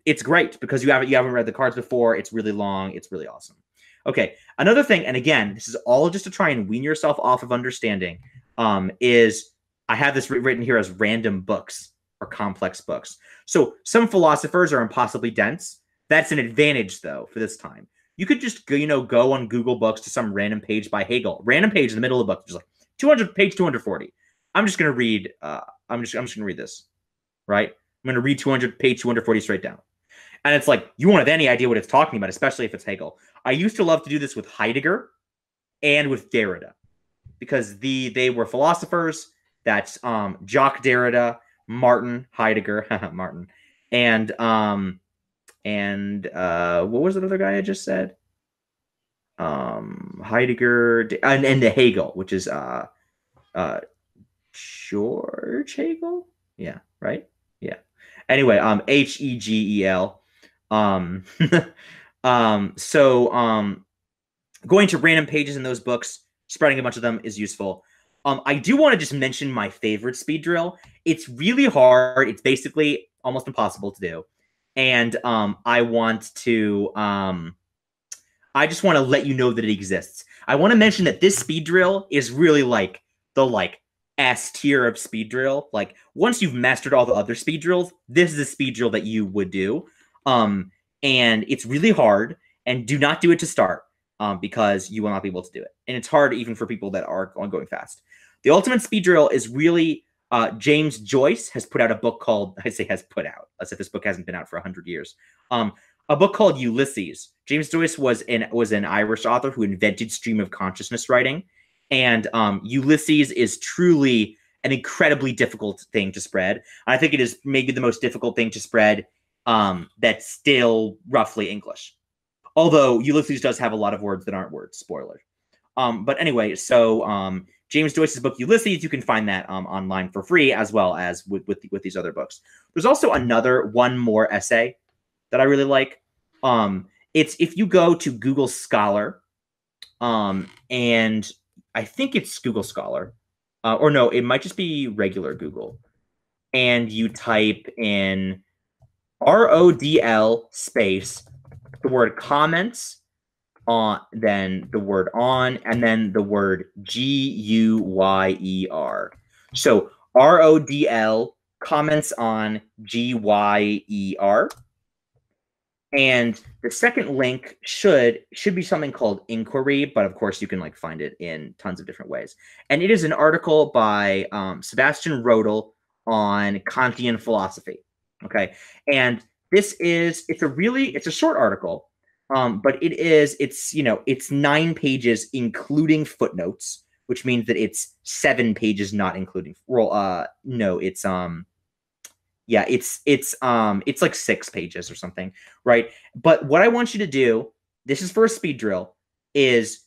it's great because you haven't read the cards before. It's really long. It's really awesome. Okay, another thing, and again, this is all just to try and wean yourself off of understanding, is I have this written here as random books or complex books. So some philosophers are impossibly dense. That's an advantage, though, for this time. You could just go on Google Books to some random page by Hegel. Random page in the middle of the book, just like page 240. I'm just gonna read. I'm just gonna read this, right? I'm gonna read page 240 straight down. And it's like, you won't have any idea what it's talking about, especially if it's Hegel. I used to love to do this with Heidegger and with Derrida because they were philosophers. That's Jacques Derrida, Martin Heidegger, Martin, and what was the other guy I just said? Heidegger and the Hegel, which is George Hegel. Yeah, right. Yeah. Anyway, Hegel. Going to random pages in those books, spreading a bunch of them is useful. I do want to just mention my favorite speed drill. It's really hard. It's basically almost impossible to do. And I just want to let you know that it exists. I want to mention that this speed drill is really like the S tier of speed drill. Like once you've mastered all the other speed drills, this is a speed drill that you would do. And it's really hard, and do not do it to start because you will not be able to do it. And it's hard even for people that are going fast. The Ultimate Speed Drill is really James Joyce has put out a book called, I say has put out, as if this book hasn't been out for 100 years. A book called Ulysses. James Joyce was an Irish author who invented stream of consciousness writing, and Ulysses is truly an incredibly difficult thing to spread. I think it is maybe the most difficult thing to spread that's still roughly English. Although Ulysses does have a lot of words that aren't words, spoiler. But anyway, so James Joyce's book Ulysses, you can find that online for free, as well as with these other books. There's also one more essay that I really like. It's if you go to Google Scholar, and I think it's Google Scholar, or no, it might just be regular Google, and you type in RODL space the word comments, then the word on, and then the word GUYER. So RODL comments on GYER. And the second link should be something called Inquiry, but of course you can like find it in tons of different ways. And it is an article by Sebastian Rodel on Kantian philosophy. Okay, and it's a short article, but it's 9 pages including footnotes, which means that it's 7 pages not including. It's like 6 pages or something, right? But what I want you to do, this is for a speed drill, is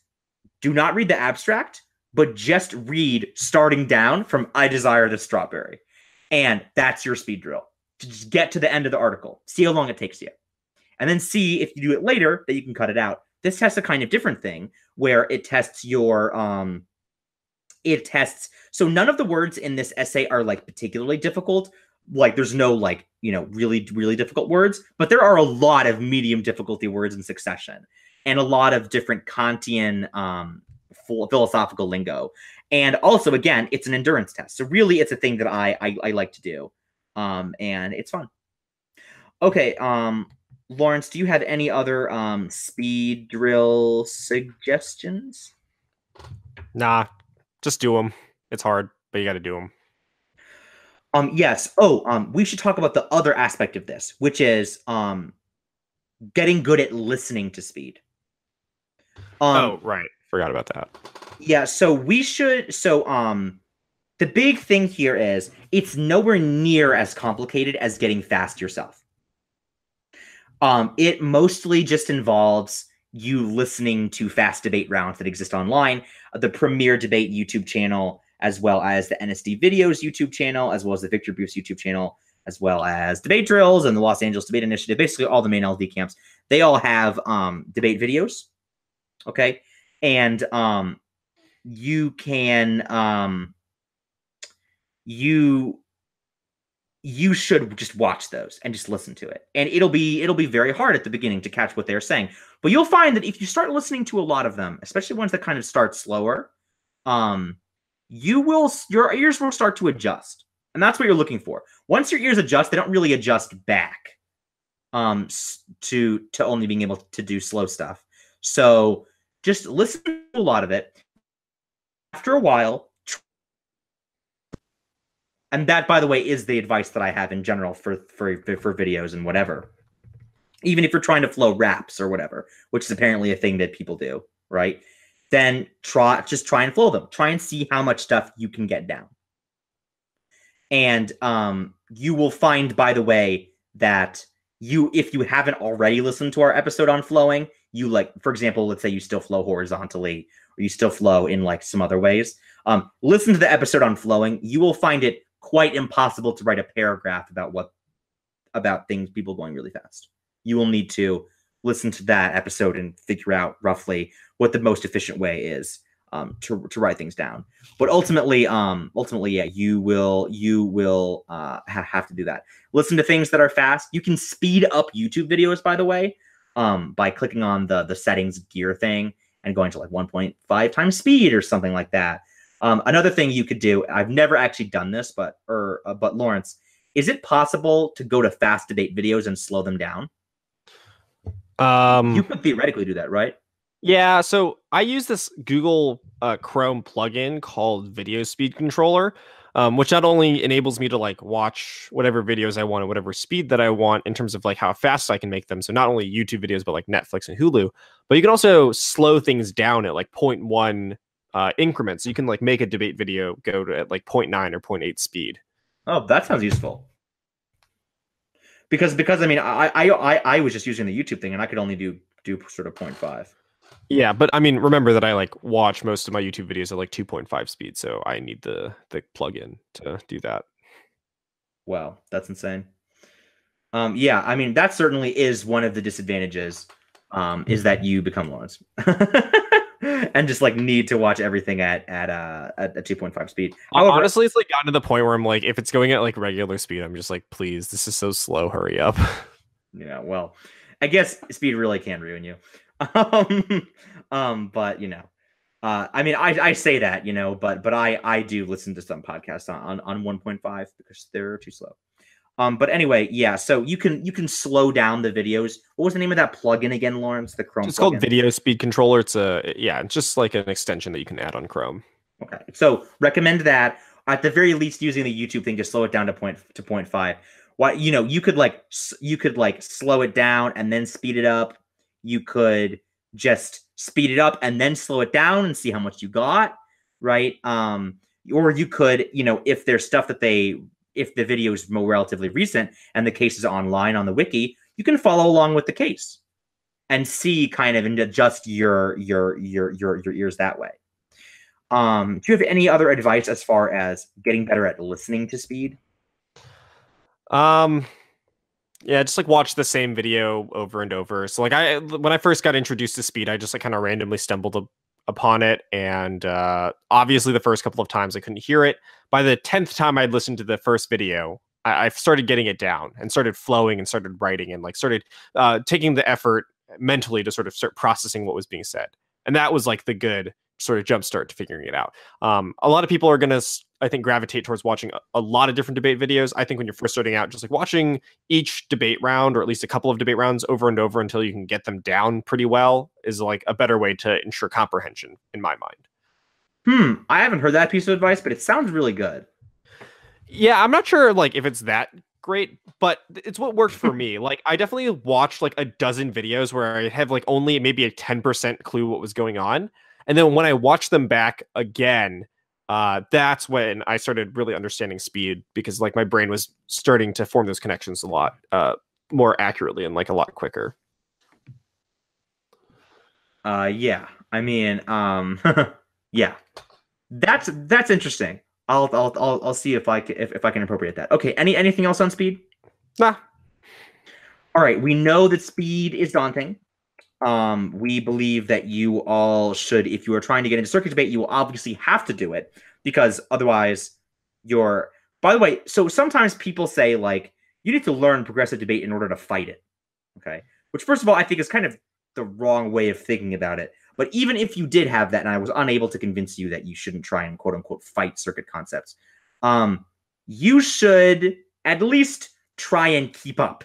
do not read the abstract, but just read starting down from I desire the strawberry. And that's your speed drill. To just get to the end of the article. See how long it takes you. And then see if you do it later that you can cut it out. This tests a kind of different thing where it tests your so none of the words in this essay are like particularly difficult. Like there's no like, really, really difficult words, but there are a lot of medium difficulty words in succession and a lot of different Kantian philosophical lingo. And also, again, it's an endurance test. So really it's a thing that I like to do. And it's fun. Okay. Lawrence, do you have any other speed drill suggestions? Nah, just do them. It's hard, but you got to do them. Yes. We should talk about the other aspect of this, which is getting good at listening to speed. Right. Forgot about that. Yeah, so we should the big thing here is it's nowhere near as complicated as getting fast yourself. It mostly just involves you listening to fast debate rounds that exist online, the Premier Debate YouTube channel, as well as the NSD Videos YouTube channel, as well as the Victory Briefs YouTube channel, as well as Debate Drills and the Los Angeles Debate Initiative. Basically, all the main LD camps, they all have debate videos. Okay, and you can you should just watch those and just listen to it. And it'll be very hard at the beginning to catch what they're saying. But you'll find that if you start listening to a lot of them, especially ones that kind of start slower, your ears will start to adjust. And that's what you're looking for. Once your ears adjust, they don't really adjust back to only being able to do slow stuff. So just listen to a lot of it. After a while, and that, by the way, is the advice that I have in general for videos and whatever. Even if you're trying to flow raps or whatever, which is apparently a thing that people do, right? Then try and flow them. Try and see how much stuff you can get down. And you will find, by the way, that if you haven't already listened to our episode on flowing, for example, let's say you still flow horizontally or you still flow in like some other ways. Listen to the episode on flowing. You will find it quite impossible to write a paragraph about things people going really fast. You will need to listen to that episode and figure out roughly what the most efficient way is to write things down. But ultimately, yeah, you will have to do that. Listen to things that are fast. You can speed up YouTube videos, by the way, by clicking on the settings gear thing and going to like 1.5 times speed or something like that. Another thing you could do, I've never actually done this, but Lawrence, is it possible to go to fast debate videos and slow them down? You could theoretically do that, right? Yeah, so I use this Google Chrome plugin called Video Speed Controller, which not only enables me to like watch whatever videos I want at whatever speed that I want in terms of like how fast I can make them. So not only YouTube videos, but like Netflix and Hulu, but you can also slow things down at like zero point 0.1 increments. You can like make a debate video go to at like 0.9 or zero point 0.8 speed. Oh, that sounds useful. Because I mean, I was just using the YouTube thing, and I could only do sort of 0.5. Yeah, but I mean, remember that I like watch most of my YouTube videos at like 2.5 speed, so I need the plugin to do that. Wow, that's insane. Yeah, I mean, that certainly is one of the disadvantages, is that you become Lawrence. And just like need to watch everything at 2.5 speed. However, Honestly, it's like gotten to the point where I'm like, if it's going at like regular speed, I'm just like, please, this is so slow. Hurry up. yeah, well, I guess speed really can ruin you. But you know, I mean, I say that, you know, but I do listen to some podcasts on 1.5 because they're too slow. But anyway, yeah. So you can slow down the videos. What was the name of that plugin again, Lawrence? The Chrome. It's plugin? called Video Speed Controller. It's it's just like an extension that you can add on Chrome. Okay, so recommend that at the very least using the YouTube thing to slow it down to 0.5. Why, you know, you could like slow it down and then speed it up. You could just speed it up and then slow it down and see how much you got, right? Or you could, you know, if there's stuff that if the video is more relatively recent and the case is online on the wiki, you can follow along with the case and see kind of and adjust your ears that way. Do you have any other advice as far as getting better at listening to speed? Yeah, just like watch the same video over and over. So like when I first got introduced to speed, I just like kind of randomly stumbled upon it, and obviously the first couple of times I couldn't hear it. By the 10th time I'd listened to the first video, I started getting it down and started flowing and started writing and like started taking the effort mentally to sort of start processing what was being said. And that was like the good sort of jumpstart to figuring it out. A lot of people are going to, I think, gravitate towards watching a lot of different debate videos. I think when you're first starting out, just like watching each debate round or at least a couple of debate rounds over and over until you can get them down pretty well is like a better way to ensure comprehension in my mind. I haven't heard that piece of advice, but it sounds really good. Yeah, I'm not sure like if it's that great, but it's what worked for me. Like I definitely watched like a dozen videos where I have like only maybe a 10% clue what was going on. And then when I watched them back again, that's when I started really understanding speed because like my brain was starting to form those connections a lot more accurately and like a lot quicker. Yeah. I mean, yeah. That's interesting. I'll see if I can appropriate that. Okay. Anything else on speed? Nah. All right. We know that speed is daunting. We believe that you all should, if you are trying to get into circuit debate, you will obviously have to do it because otherwise you're, by the way, so sometimes people say like, you need to learn progressive debate in order to fight it. Okay. Which first of all, I think is kind of the wrong way of thinking about it. But even if you did have that and I was unable to convince you that you shouldn't try and quote unquote fight circuit concepts, you should at least try and keep up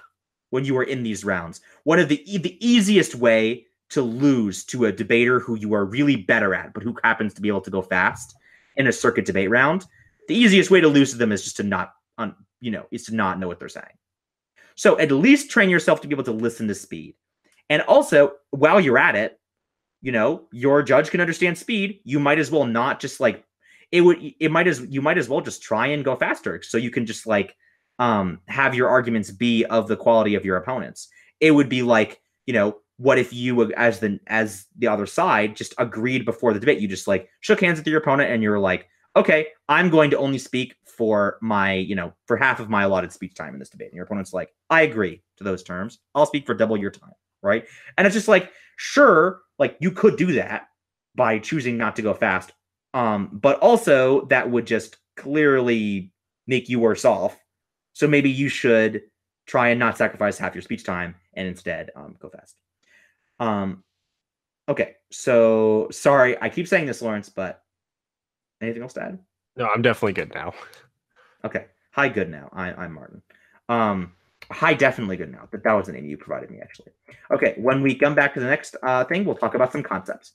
when you are in these rounds. One of the easiest way to lose to a debater who you are really better at, but who happens to be able to go fast in a circuit debate round, the easiest way to lose to them is just to not know what they're saying. So at least train yourself to be able to listen to speed. And also, while you're at it, you know, your judge can understand speed. You might as well not just like you might as well just try and go faster. So you can just like have your arguments be of the quality of your opponents. It would be like, you know, what if you as the other side just agreed before the debate, you just like shook hands with your opponent and you're like, okay, I'm going to only speak for my, you know, for half of my allotted speech time in this debate. And your opponent's like, I agree to those terms. I'll speak for double your time. Right. And it's just like, sure, like you could do that by choosing not to go fast. But also that would just clearly make you worse off. So maybe you should try and not sacrifice half your speech time and instead go fast. Okay. So sorry, I keep saying this, Lawrence, but anything else to add? No, I'm definitely good now. Okay. Hi, good now. I'm Martin. High definitely good now. That was the name you provided me, actually. Okay, when we come back to the next thing, we'll talk about some concepts.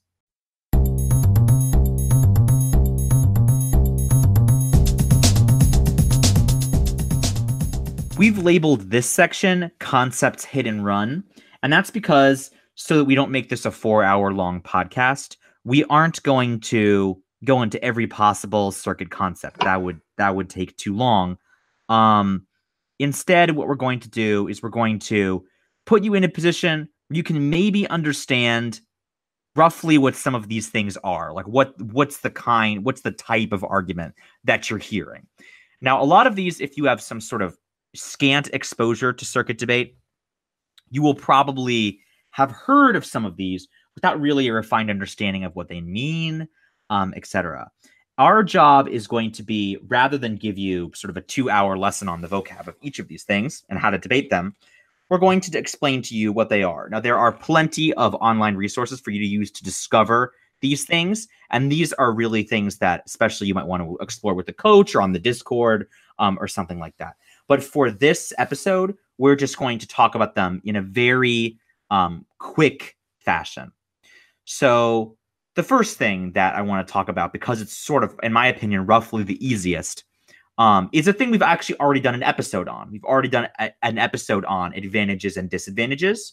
We've labeled this section Concepts Hit and Run, and that's because so that we don't make this a 4-hour long podcast, we aren't going to go into every possible circuit concept. That would take too long. Instead, what we're going to do is we're going to put you in a position where you can maybe understand roughly what some of these things are. Like what's the type of argument that you're hearing. Now, a lot of these, if you have some sort of scant exposure to circuit debate, you will probably have heard of some of these without really a refined understanding of what they mean, etc. Our job is going to be, rather than give you sort of a 2-hour lesson on the vocab of each of these things and how to debate them, we're going to explain to you what they are. Now, there are plenty of online resources for you to use to discover these things, and these are really things that especially you might want to explore with the coach or on the Discord or something like that. But for this episode, we're just going to talk about them in a very quick fashion. So the first thing that I want to talk about, because it's sort of, in my opinion, roughly the easiest, is a thing we've actually already done an episode on. We've already done an episode on advantages and disadvantages.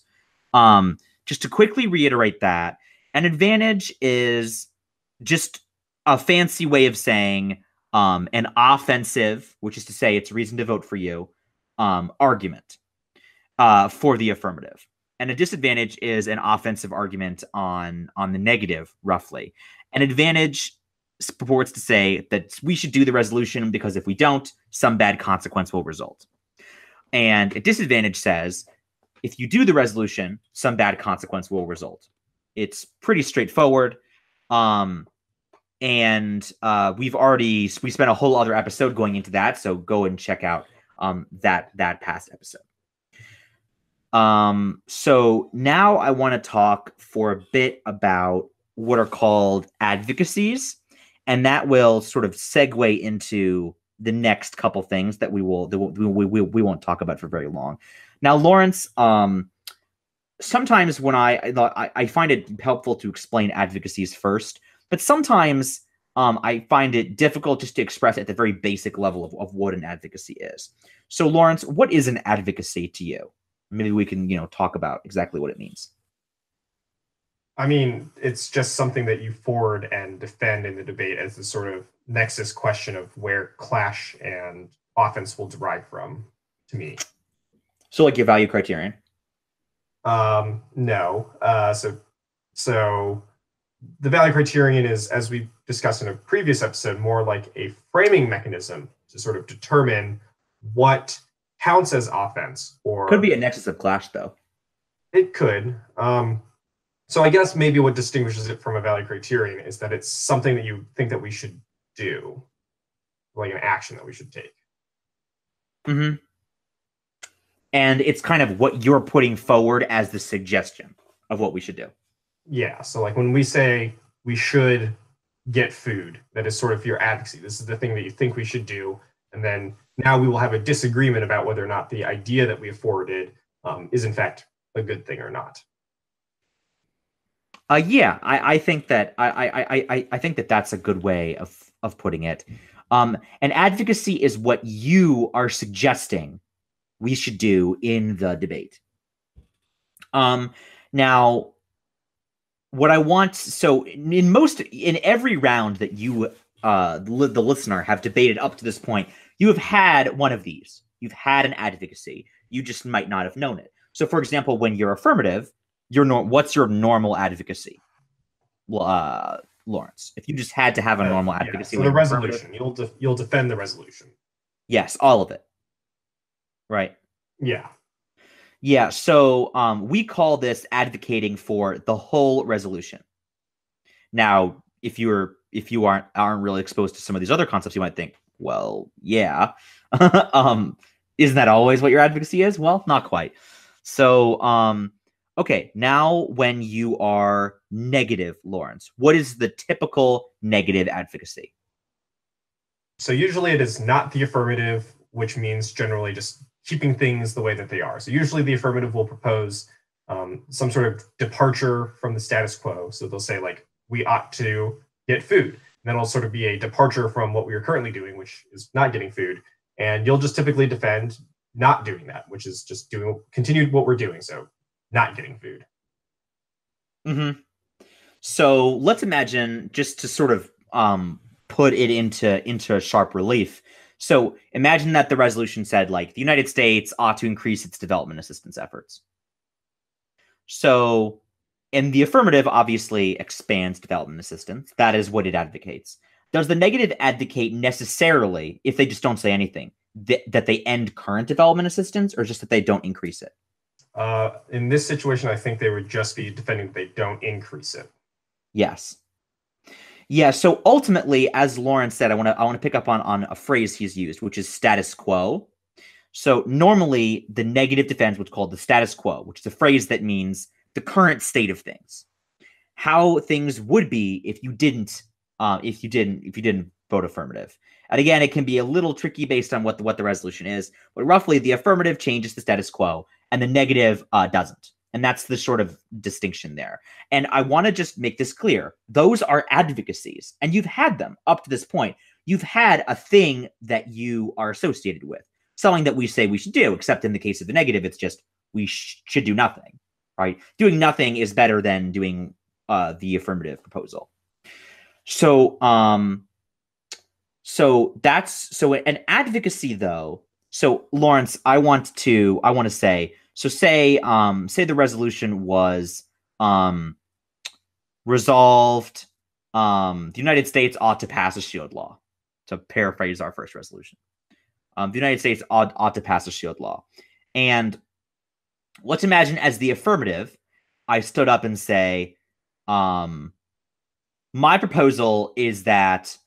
Just to quickly reiterate that, an advantage is just a fancy way of saying an offensive, which is to say it's a reason to vote for you, argument for the affirmative. And a disadvantage is an offensive argument on the negative, roughly. An advantage purports to say that we should do the resolution because if we don't, some bad consequence will result. And a disadvantage says if you do the resolution, some bad consequence will result. It's pretty straightforward. We spent a whole other episode going into that, so go and check out that past episode. So now I want to talk for a bit about what are called advocacies, and that will sort of segue into the next couple things that we won't talk about for very long. Now, Lawrence, sometimes when I find it helpful to explain advocacies first, but sometimes I find it difficult just to express at the very basic level of what an advocacy is. So, Lawrence, what is an advocacy to you? Maybe we can, talk about exactly what it means. I mean, it's just something that you forward and defend in the debate as the sort of nexus question of where clash and offense will derive from, to me. So like your value criterion? No. So the value criterion is, as we discussed in a previous episode, more like a framing mechanism to sort of determine what counts as offense. Or could be a nexus of clash, though. It could. So I guess maybe what distinguishes it from a value criterion is that it's something that you think that we should do, like an action that we should take. Mm-hmm. And it's kind of what you're putting forward as the suggestion of what we should do. Yeah. So like when we say we should get food, that is sort of your advocacy. This is the thing that you think we should do. And then now we will have a disagreement about whether or not the idea that we have forwarded is in fact a good thing or not. Yeah, I think that I think that that's a good way of putting it. An advocacy is what you are suggesting we should do in the debate. Now, what I want, so in every round that you, the listener, have debated up to this point, you have had one of these. You've had an advocacy. You just might not have known it. So, for example, when you're affirmative, what's your normal advocacy, Lawrence? If you just had to have a normal advocacy, so the resolution, you'll defend the resolution. Yes, all of it. Right. Yeah. So we call this advocating for the whole resolution. Now, if you aren't really exposed to some of these other concepts, you might think, well, yeah. Isn't that always what your advocacy is? Well, not quite. So, okay, now when you are negative, Lawrence, what is the typical negative advocacy? So usually it is not the affirmative, which means generally just keeping things the way that they are. So usually the affirmative will propose some sort of departure from the status quo. So they'll say like, we ought to get food. And that'll sort of be a departure from what we are currently doing, which is not getting food. And you'll just typically defend not doing that, which is just continue what we're doing. So not getting food. Mm-hmm. So let's imagine, just to sort of put it into sharp relief. So imagine that the resolution said, like, the United States ought to increase its development assistance efforts. So, and the affirmative obviously expands development assistance. That is what it advocates. Does the negative advocate necessarily, if they just don't say anything, that they end current development assistance, or just that they don't increase it? In this situation, I think they would just be defending that they don't increase it. Yes. Yeah, so ultimately, as Lawrence said, I want to pick up on a phrase he's used, which is status quo. So normally, the negative defends what's called the status quo, which is a phrase that means the current state of things, how things would be if you didn't vote affirmative. And again, it can be a little tricky based on what the resolution is, but roughly, the affirmative changes the status quo, and the negative doesn't. And that's the sort of distinction there. And I want to just make this clear. Those are advocacies, and you've had them up to this point. You've had a thing that you are associated with, something that we say we should do, except in the case of the negative, it's just we should do nothing, right? Doing nothing is better than doing the affirmative proposal. So an advocacy, though. So Lawrence, I want to say, so say the resolution was resolved. The United States ought to pass a shield law. To paraphrase our first resolution, the United States ought to pass a shield law. And let's imagine, as the affirmative, I stood up and say, my proposal is that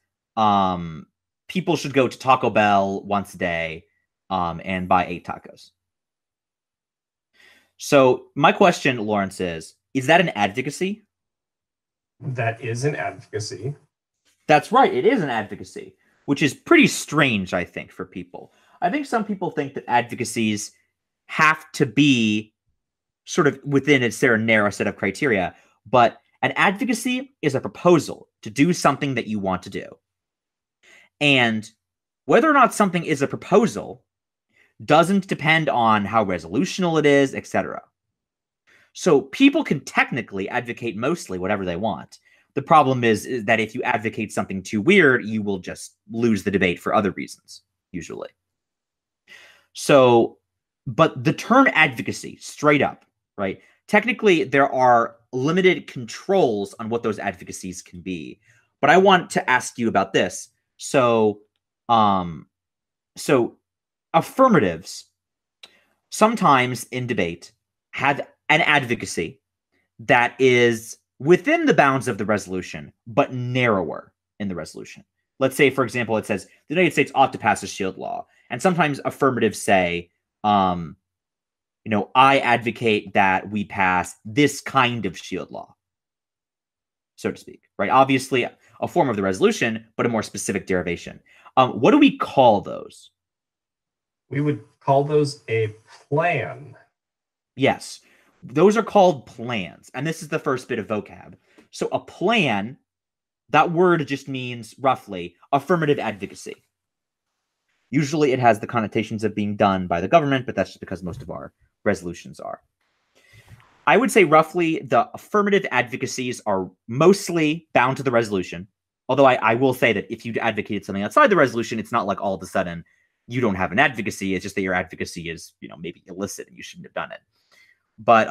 people should go to Taco Bell once a day and buy 8 tacos. So my question, Lawrence, is that an advocacy? That is an advocacy. That's right. It is an advocacy, which is pretty strange, I think, for people. I think some people think that advocacies have to be sort of within their narrow set of criteria, but an advocacy is a proposal to do something that you want to do. And whether or not something is a proposal doesn't depend on how resolutional it is, etc. So people can technically advocate mostly whatever they want. The problem is that if you advocate something too weird, you will just lose the debate for other reasons, usually. So, but the term advocacy, straight up, right? Technically, there are limited controls on what those advocacies can be. But I want to ask you about this. So affirmatives sometimes in debate have an advocacy that is within the bounds of the resolution, but narrower in the resolution. Let's say, for example, it says the United States ought to pass a shield law. And sometimes affirmatives say, I advocate that we pass this kind of shield law, so to speak, right? Obviously, a form of the resolution, but a more specific derivation. What do we call those? We would call those a plan. Yes, those are called plans. And this is the first bit of vocab. So a plan, that word just means roughly affirmative advocacy. Usually it has the connotations of being done by the government, but that's just because most of our resolutions are. I would say roughly the affirmative advocacies are mostly bound to the resolution. Although I will say that if you advocated something outside the resolution, it's not like all of a sudden you don't have an advocacy. It's just that your advocacy is, maybe illicit and you shouldn't have done it. But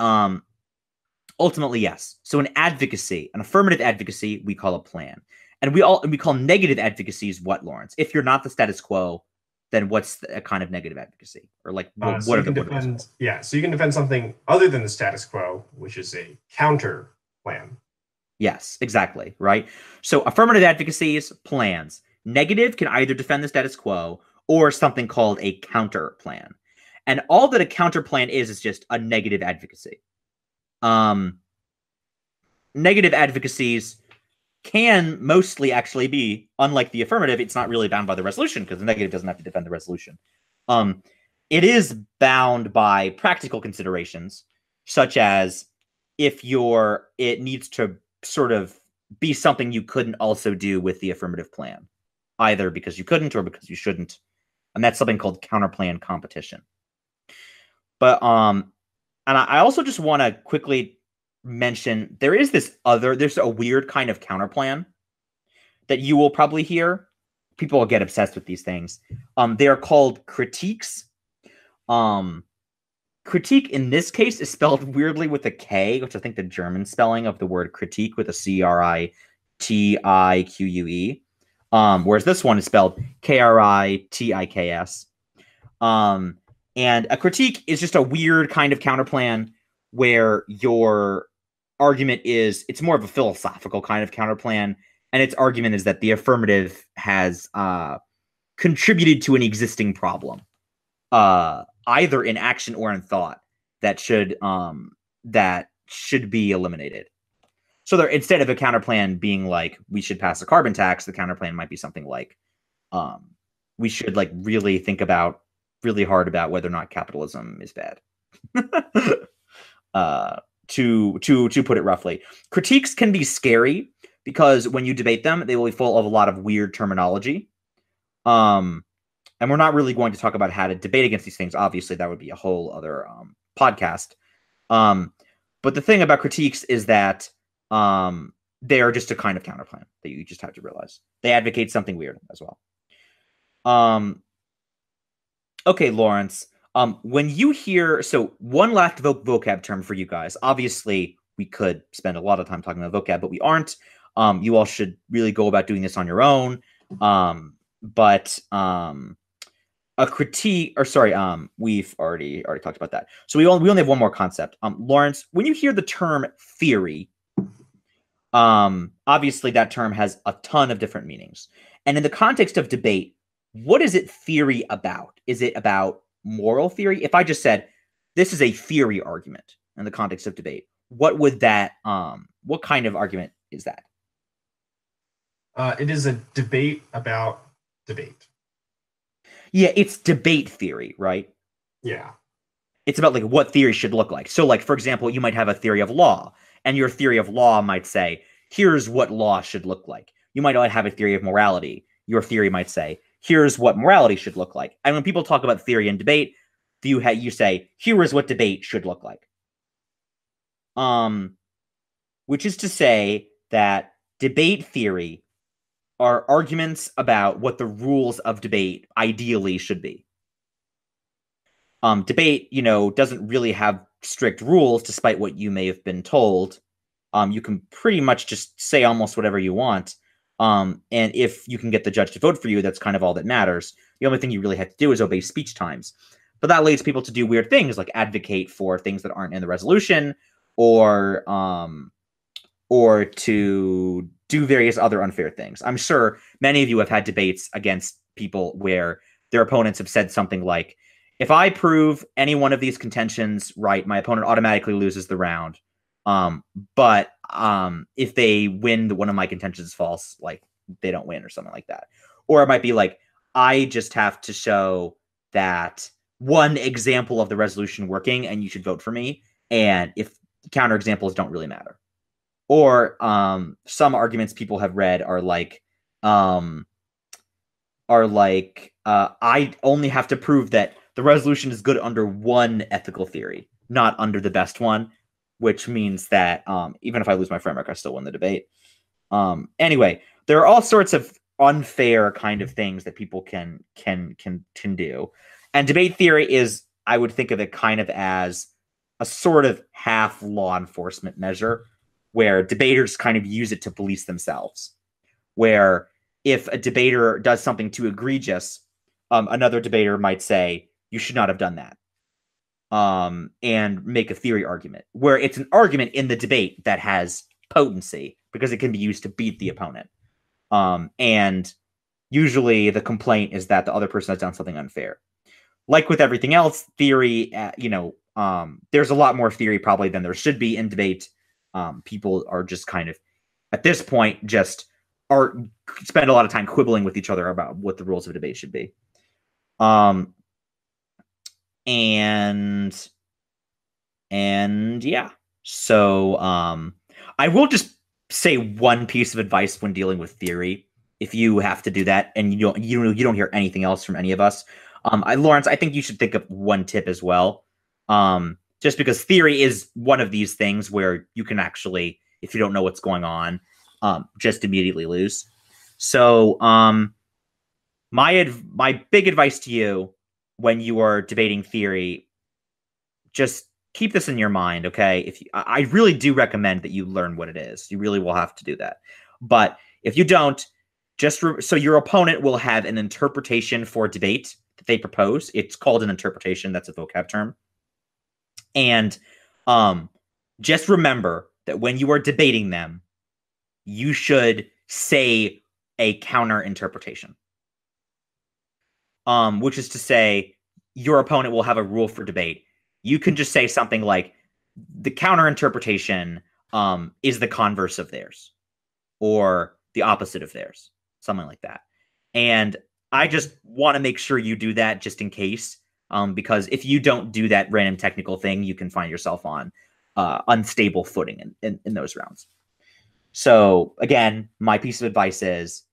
ultimately, yes. So an affirmative advocacy, we call a plan. And we call negative advocacies what, Lawrence? If you're not the status quo, then what's a kind of negative advocacy? Or like, what so are you can defend, yeah, so you can defend something other than the status quo, which is a counter plan. Yes, exactly, right? So affirmative advocacies, plans. Negative can either defend the status quo or something called a counter plan. And all that a counter plan is just a negative advocacy. Negative advocacies can mostly actually be, unlike the affirmative, it's not really bound by the resolution because the negative doesn't have to defend the resolution. it is bound by practical considerations, such as if it needs to sort of be something you couldn't also do with the affirmative plan, either because you couldn't or because you shouldn't. And that's something called counterplan competition. But and I also just want to quickly mention there's a weird kind of counterplan that you will probably hear. People will get obsessed with these things. They are called critiques. Critique in this case is spelled weirdly with a K, which I think the German spelling of the word critique with a Critique. Whereas this one is spelled Kritiks. And a critique is just a weird kind of counterplan where your argument it's more of a philosophical kind of counterplan. And its argument is that the affirmative has contributed to an existing problem, either in action or in thought, that should be eliminated. So instead of a counterplan being like, we should pass a carbon tax, the counterplan might be something like, we should like really think really hard about whether or not capitalism is bad. To put it roughly. Critiques can be scary because when you debate them, they will be full of a lot of weird terminology. And we're not really going to talk about how to debate against these things. Obviously, that would be a whole other podcast. But the thing about critiques is that they are just a kind of counterplan that you just have to realize. They advocate something weird as well. Okay, Lawrence. When you hear, so one last vocab term for you guys. Obviously, we could spend a lot of time talking about vocab, but we aren't. You all should really go about doing this on your own. But a critique, or sorry, we've already talked about that. So we only have one more concept. Lawrence, when you hear the term theory, obviously that term has a ton of different meanings. And in the context of debate, what is it theory about? Is it about moral theory? If I just said, this is a theory argument in the context of debate, what would that, what kind of argument is that? It is a debate about debate. Yeah, it's debate theory, right? Yeah. It's about like what theory should look like. So like, for example, you might have a theory of law, and your theory of law might say, here's what law should look like. You might have a theory of morality. Your theory might say, here's what morality should look like. And when people talk about theory and debate, you say, here is what debate should look like. Which is to say that debate theory are arguments about what the rules of debate ideally should be. Debate, doesn't really have strict rules, despite what you may have been told. You can pretty much just say almost whatever you want. And if you can get the judge to vote for you, that's kind of all that matters. The only thing you really have to do is obey speech times. But that leads people to do weird things, like advocate for things that aren't in the resolution, or to do various other unfair things. I'm sure many of you have had debates against people where their opponents have said something like, if I prove any one of these contentions right, my opponent automatically loses the round. But if they win one of my contentions is false, like they don't win or something like that. Or it might be like, I just have to show that one example of the resolution working and you should vote for me. And if counter examples don't really matter. Or some arguments people have read are like, I only have to prove that the resolution is good under one ethical theory, not under the best one, which means that even if I lose my framework, I still win the debate. Anyway, there are all sorts of unfair kind of things that people can do. And debate theory is, I would think of it kind of as a sort of half law enforcement measure, where debaters kind of use it to police themselves. Where if a debater does something too egregious, another debater might say, you should not have done that. And make a theory argument, where it's an argument in the debate that has potency because it can be used to beat the opponent. And usually the complaint is that the other person has done something unfair. Like with everything else, theory, there's a lot more theory probably than there should be in debate. People are just kind of, at this point, spend a lot of time quibbling with each other about what the rules of debate should be. and yeah. So I will just say one piece of advice when dealing with theory. If you have to do that and you don't hear anything else from any of us, Lawrence, I think you should think of one tip as well. Just because theory is one of these things where you can actually, if you don't know what's going on, just immediately lose. So my big advice to you when you are debating theory, just keep this in your mind, okay? I really do recommend that you learn what it is. You really will have to do that. But if you don't, so your opponent will have an interpretation for debate that they propose. It's called an interpretation. That's a vocab term. And just remember that when you are debating them, you should say a counter interpretation. Which is to say, your opponent will have a rule for debate. You can just say something like, the counter interpretation is the converse of theirs, or the opposite of theirs, something like that. And I just want to make sure you do that just in case, because if you don't do that random technical thing, you can find yourself on unstable footing in those rounds. So again, my piece of advice is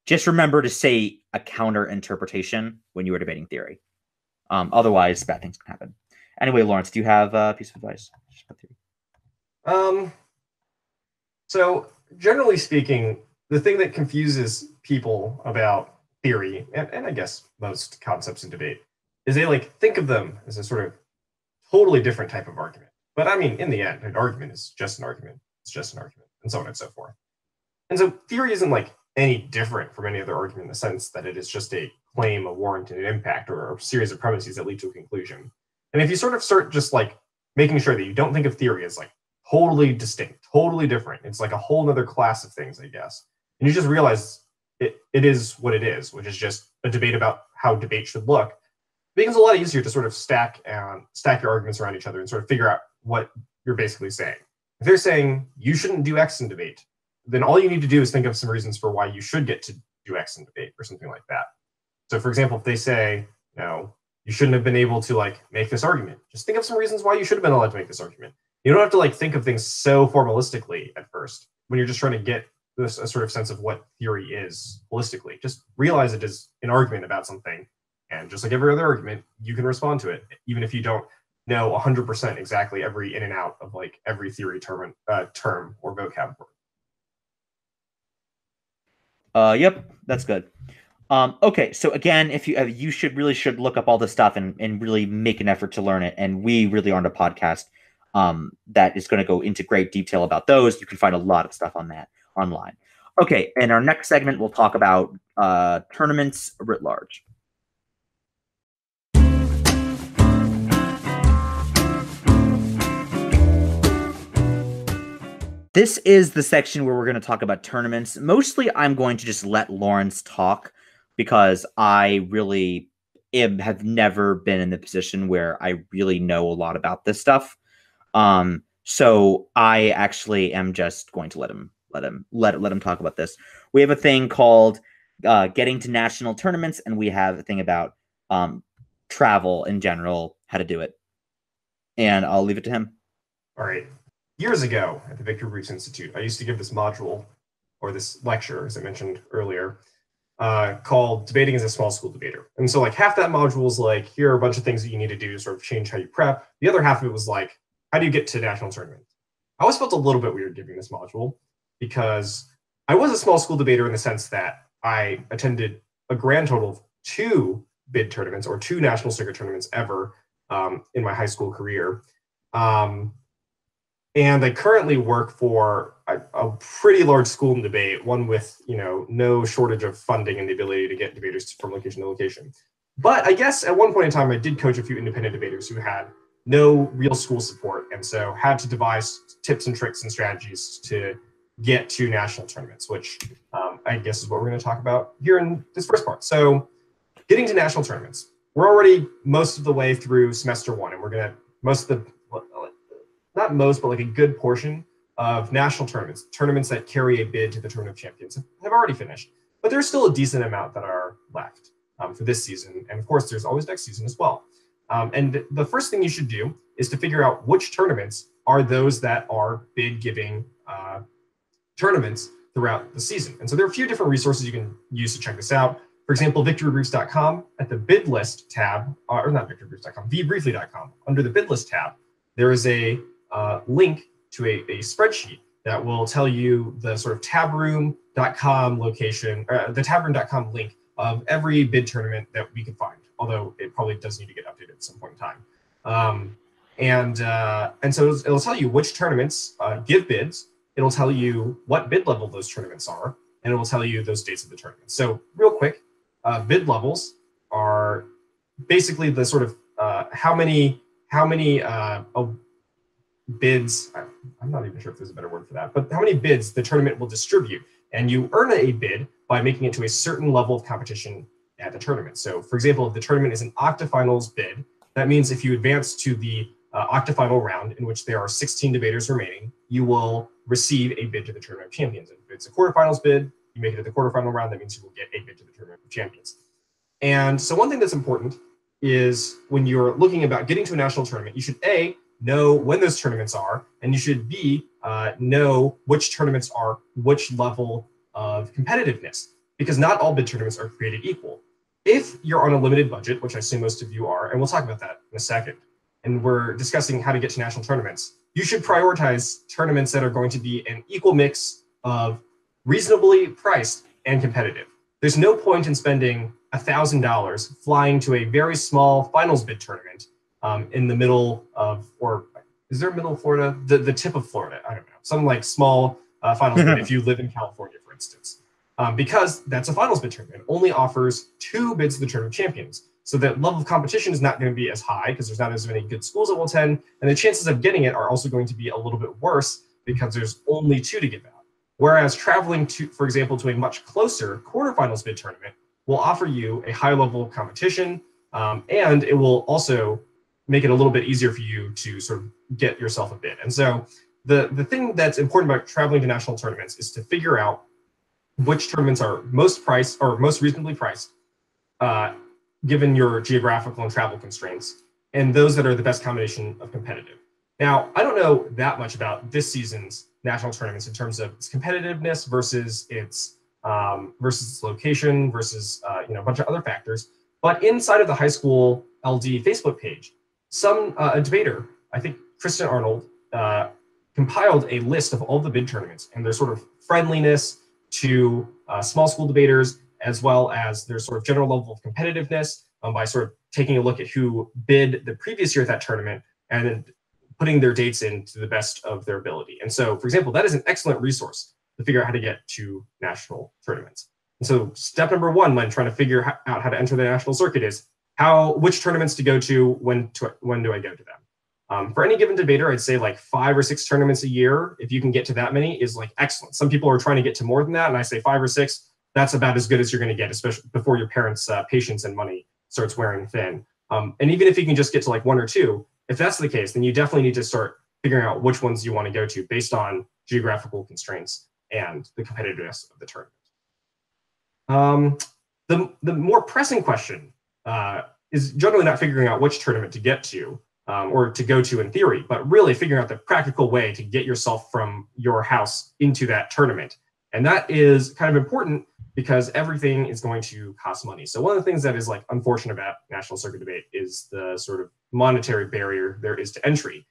just remember to say a counter interpretation when you are debating theory. Otherwise, bad things can happen. Anyway, Lawrence, do you have a piece of advice? So generally speaking, the thing that confuses people about theory, and I guess most concepts in debate, is they think of them as a sort of totally different type of argument. But I mean, in the end, an argument is just an argument. It's just an argument, and so on and so forth. And so theory isn't any different from any other argument in the sense that it is just a claim, a warrant, and an impact, or a series of premises that lead to a conclusion. And if you sort of start just making sure that you don't think of theory as totally distinct, totally different, it's a whole other class of things, I guess. And you just realize it is what it is, which is just a debate about how debate should look. It becomes a lot easier to sort of stack your arguments around each other and sort of figure out what you're basically saying. If they're saying you shouldn't do X in debate, then all you need to do is think of some reasons for why you should get to do X in debate or something like that. So for example, if they say, you shouldn't have been able to make this argument, just think of some reasons why you should have been allowed to make this argument. You don't have to think of things so formalistically at first when you're just trying to get a sort of sense of what theory is holistically. Just realize it is an argument about something, and just like every other argument, you can respond to it, even if you don't know 100% exactly every in and out of every theory term or vocab word. Yep, that's good. Okay, so again, if you should look up all this stuff and really make an effort to learn it. And we really aren't a podcast that is going to go into great detail about those. You can find a lot of stuff on that online. Okay, in our next segment, we'll talk about tournaments writ large. This is the section where we're going to talk about tournaments. Mostly, I'm going to just let Lawrence talk because I really have never been in the position where I really know a lot about this stuff. So I actually am just going to let him talk about this. We have a thing called getting to national tournaments, and we have a thing about travel in general, how to do it. And I'll leave it to him. All right. Years ago at the Victory Briefs Institute, I used to give this module, or this lecture, as I mentioned earlier, called Debating as a Small School Debater. And so half that module was here are a bunch of things that you need to do to sort of change how you prep. The other half of it was how do you get to national tournaments? I always felt a little bit weird giving this module because I was a small school debater in the sense that I attended a grand total of 2 bid tournaments or 2 national circuit tournaments ever in my high school career. And I currently work for a pretty large school in debate, one with no shortage of funding and the ability to get debaters from location to location. But I guess at one point in time, I did coach a few independent debaters who had no real school support, and so had to devise tips and tricks and strategies to get to national tournaments, which I guess is what we're going to talk about here in this first part. So getting to national tournaments. We're already most of the way through semester 1, and we're going to not most, but a good portion of national tournaments that carry a bid to the Tournament of Champions have already finished. But there's still a decent amount that are left for this season. And of course, there's always next season as well. And the first thing you should do is to figure out which tournaments are those that are bid giving tournaments throughout the season. And so there are a few different resources you can use to check this out. For example, victorybriefs.com at the bid list tab, or not victorybriefs.com, vbriefly.com. Under the bid list tab, there is a link to a spreadsheet that will tell you the sort of tabroom.com location, the tabroom.com link of every bid tournament that we can find, although it probably does need to get updated at some point in time. And so it'll tell you which tournaments give bids. It'll tell you what bid level those tournaments are, and it will tell you those dates of the tournament. So real quick, bid levels are basically the sort of how many bids, I'm not even sure if there's a better word for that, but how many bids the tournament will distribute. And you earn a bid by making it to a certain level of competition at the tournament. So for example, if the tournament is an octafinals bid, that means if you advance to the octafinal round, in which there are 16 debaters remaining, you will receive a bid to the Tournament of Champions. If it's a quarterfinals bid, you make it to the quarterfinal round, that means you will get a bid to the Tournament of Champions. And so one thing that's important is when you're looking about getting to a national tournament, you should A, know when those tournaments are, and you should B, know which tournaments are which level of competitiveness, because not all bid tournaments are created equal. If you're on a limited budget, which I assume most of you are, and we'll talk about that in a second, and we're discussing how to get to national tournaments, you should prioritize tournaments that are going to be an equal mix of reasonably priced and competitive. There's no point in spending $1,000 flying to a very small finals bid tournament in the middle of, or is there a middle of Florida? The tip of Florida, I don't know. Some like small finals bid if you live in California, for instance. Because that's a finals bid tournament. It only offers 2 bids to the Tournament of Champions. So that level of competition is not going to be as high because there's not as many good schools that will attend. And the chances of getting it are also going to be a little bit worse because there's only 2 to give out. Whereas traveling to, for example, to a much closer quarterfinals bid tournament will offer you a high level of competition. And it will also make it a little bit easier for you to sort of get yourself a bid. And so the thing that's important about traveling to national tournaments is to figure out which tournaments are most priced or most reasonably priced, given your geographical and travel constraints, and those that are the best combination of competitive. Now, I don't know that much about this season's national tournaments in terms of its competitiveness versus its location versus a bunch of other factors. But inside of the high school LD Facebook page, a debater, I think Kristen Arnold, compiled a list of all the bid tournaments and their sort of friendliness to small school debaters, as well as their sort of general level of competitiveness by sort of taking a look at who bid the previous year at that tournament and then putting their dates in to the best of their ability. And so, for example, that is an excellent resource to figure out how to get to national tournaments. And so step number 1 when trying to figure out how to enter the national circuit is which tournaments to go to, when do I go to them? For any given debater, I'd say like 5 or 6 tournaments a year. If you can get to that many is like excellent. Some people are trying to get to more than that, and I say 5 or 6. That's about as good as you're going to get, especially before your parents' patience and money starts wearing thin. And even if you can just get to like 1 or 2, if that's the case, then you definitely need to start figuring out which ones you want to go to based on geographical constraints and the competitiveness of the tournament. The more pressing question is generally not figuring out which tournament to get to or to go to in theory, but really figuring out the practical way to get yourself from your house into that tournament. And that is kind of important because everything is going to cost money. So one of the things that is like unfortunate about national circuit debate is the sort of monetary barrier there is to entry,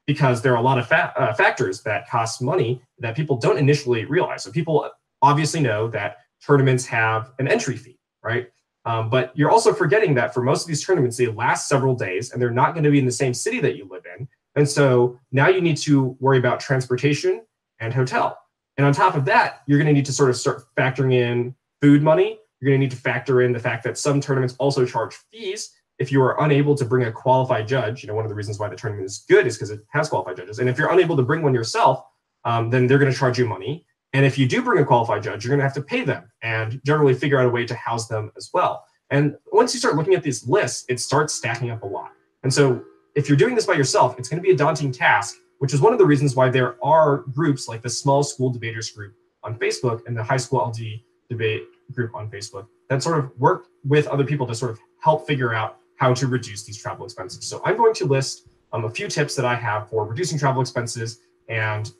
because there are a lot of factors that cost money that people don't initially realize. So people obviously know that tournaments have an entry fee, right? But you're also forgetting that for most of these tournaments, they last several days and they're not going to be in the same city that you live in. And so now you need to worry about transportation and hotel. And on top of that, you're going to need to sort of start factoring in food money. You're going to need to factor in the fact that some tournaments also charge fees if you are unable to bring a qualified judge. One of the reasons why the tournament is good is because it has qualified judges. And if you're unable to bring one yourself, then they're going to charge you money. And if you do bring a qualified judge, you're going to have to pay them and generally figure out a way to house them as well. And once you start looking at these lists, it starts stacking up a lot. And so if you're doing this by yourself, it's going to be a daunting task, which is one of the reasons why there are groups like the Small School Debaters group on Facebook and the High School LD debate group on Facebook that sort of work with other people to sort of help figure out how to reduce these travel expenses. So I'm going to list a few tips that I have for reducing travel expenses and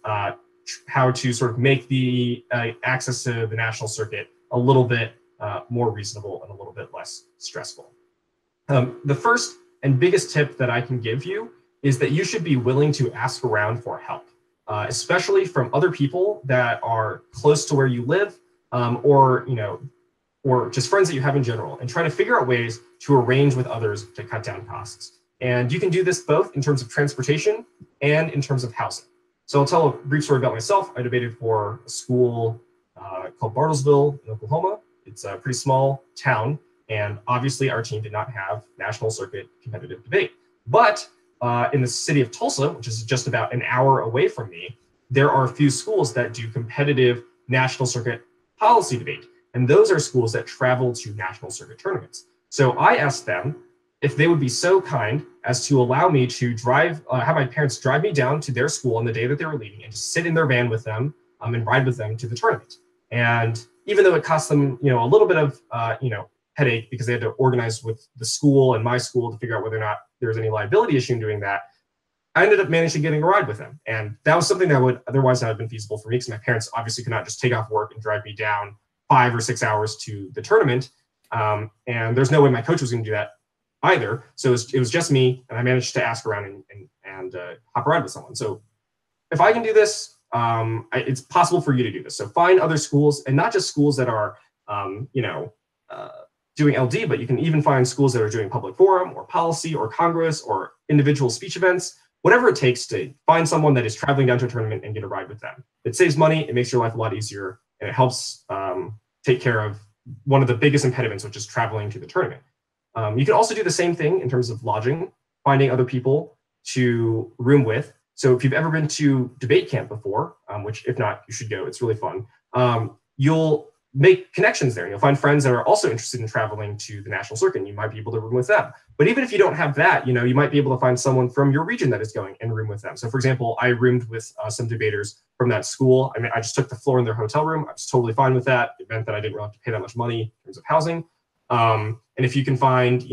how to sort of make the access to the national circuit a little bit more reasonable and a little bit less stressful. The first and biggest tip that I can give you is that you should be willing to ask around for help, especially from other people that are close to where you live, or just friends that you have in general, and try to figure out ways to arrange with others to cut down costs. And you can do this both in terms of transportation and in terms of housing. So I'll tell a brief story about myself. I debated for a school called Bartlesville in Oklahoma. It's a pretty small town, and obviously our team did not have national circuit competitive debate. But in the city of Tulsa, which is just about an hour away from me, there are a few schools that do competitive national circuit policy debate. And those are schools that travel to national circuit tournaments. So I asked them if they would be so kind as to allow me to have my parents drive me down to their school on the day that they were leaving and just sit in their van with them and ride with them to the tournament. And even though it cost them, a little bit of, headache because they had to organize with the school and my school to figure out whether or not there was any liability issue in doing that, I ended up managing getting a ride with them. And that was something that would otherwise not have been feasible for me because my parents obviously could not just take off work and drive me down 5 or 6 hours to the tournament. And there's no way my coach was going to do that either. So it was just me, and I managed to ask around and hop a ride with someone. So if I can do this, it's possible for you to do this. So find other schools, and not just schools that are, doing LD, but you can even find schools that are doing public forum or policy or Congress or individual speech events, whatever it takes to find someone that is traveling down to a tournament and get a ride with them. It saves money, it makes your life a lot easier, and it helps take care of one of the biggest impediments, which is traveling to the tournament. You can also do the same thing in terms of lodging, finding other people to room with. So if you've ever been to debate camp before, which if not, you should go, it's really fun. You'll make connections there. You'll find friends that are also interested in traveling to the national circuit, and you might be able to room with them. But even if you don't have that, you might be able to find someone from your region that is going and room with them. So for example, I roomed with some debaters from that school. I mean, I just took the floor in their hotel room. I was totally fine with that. It meant that I didn't really have to pay that much money in terms of housing. And if you can find,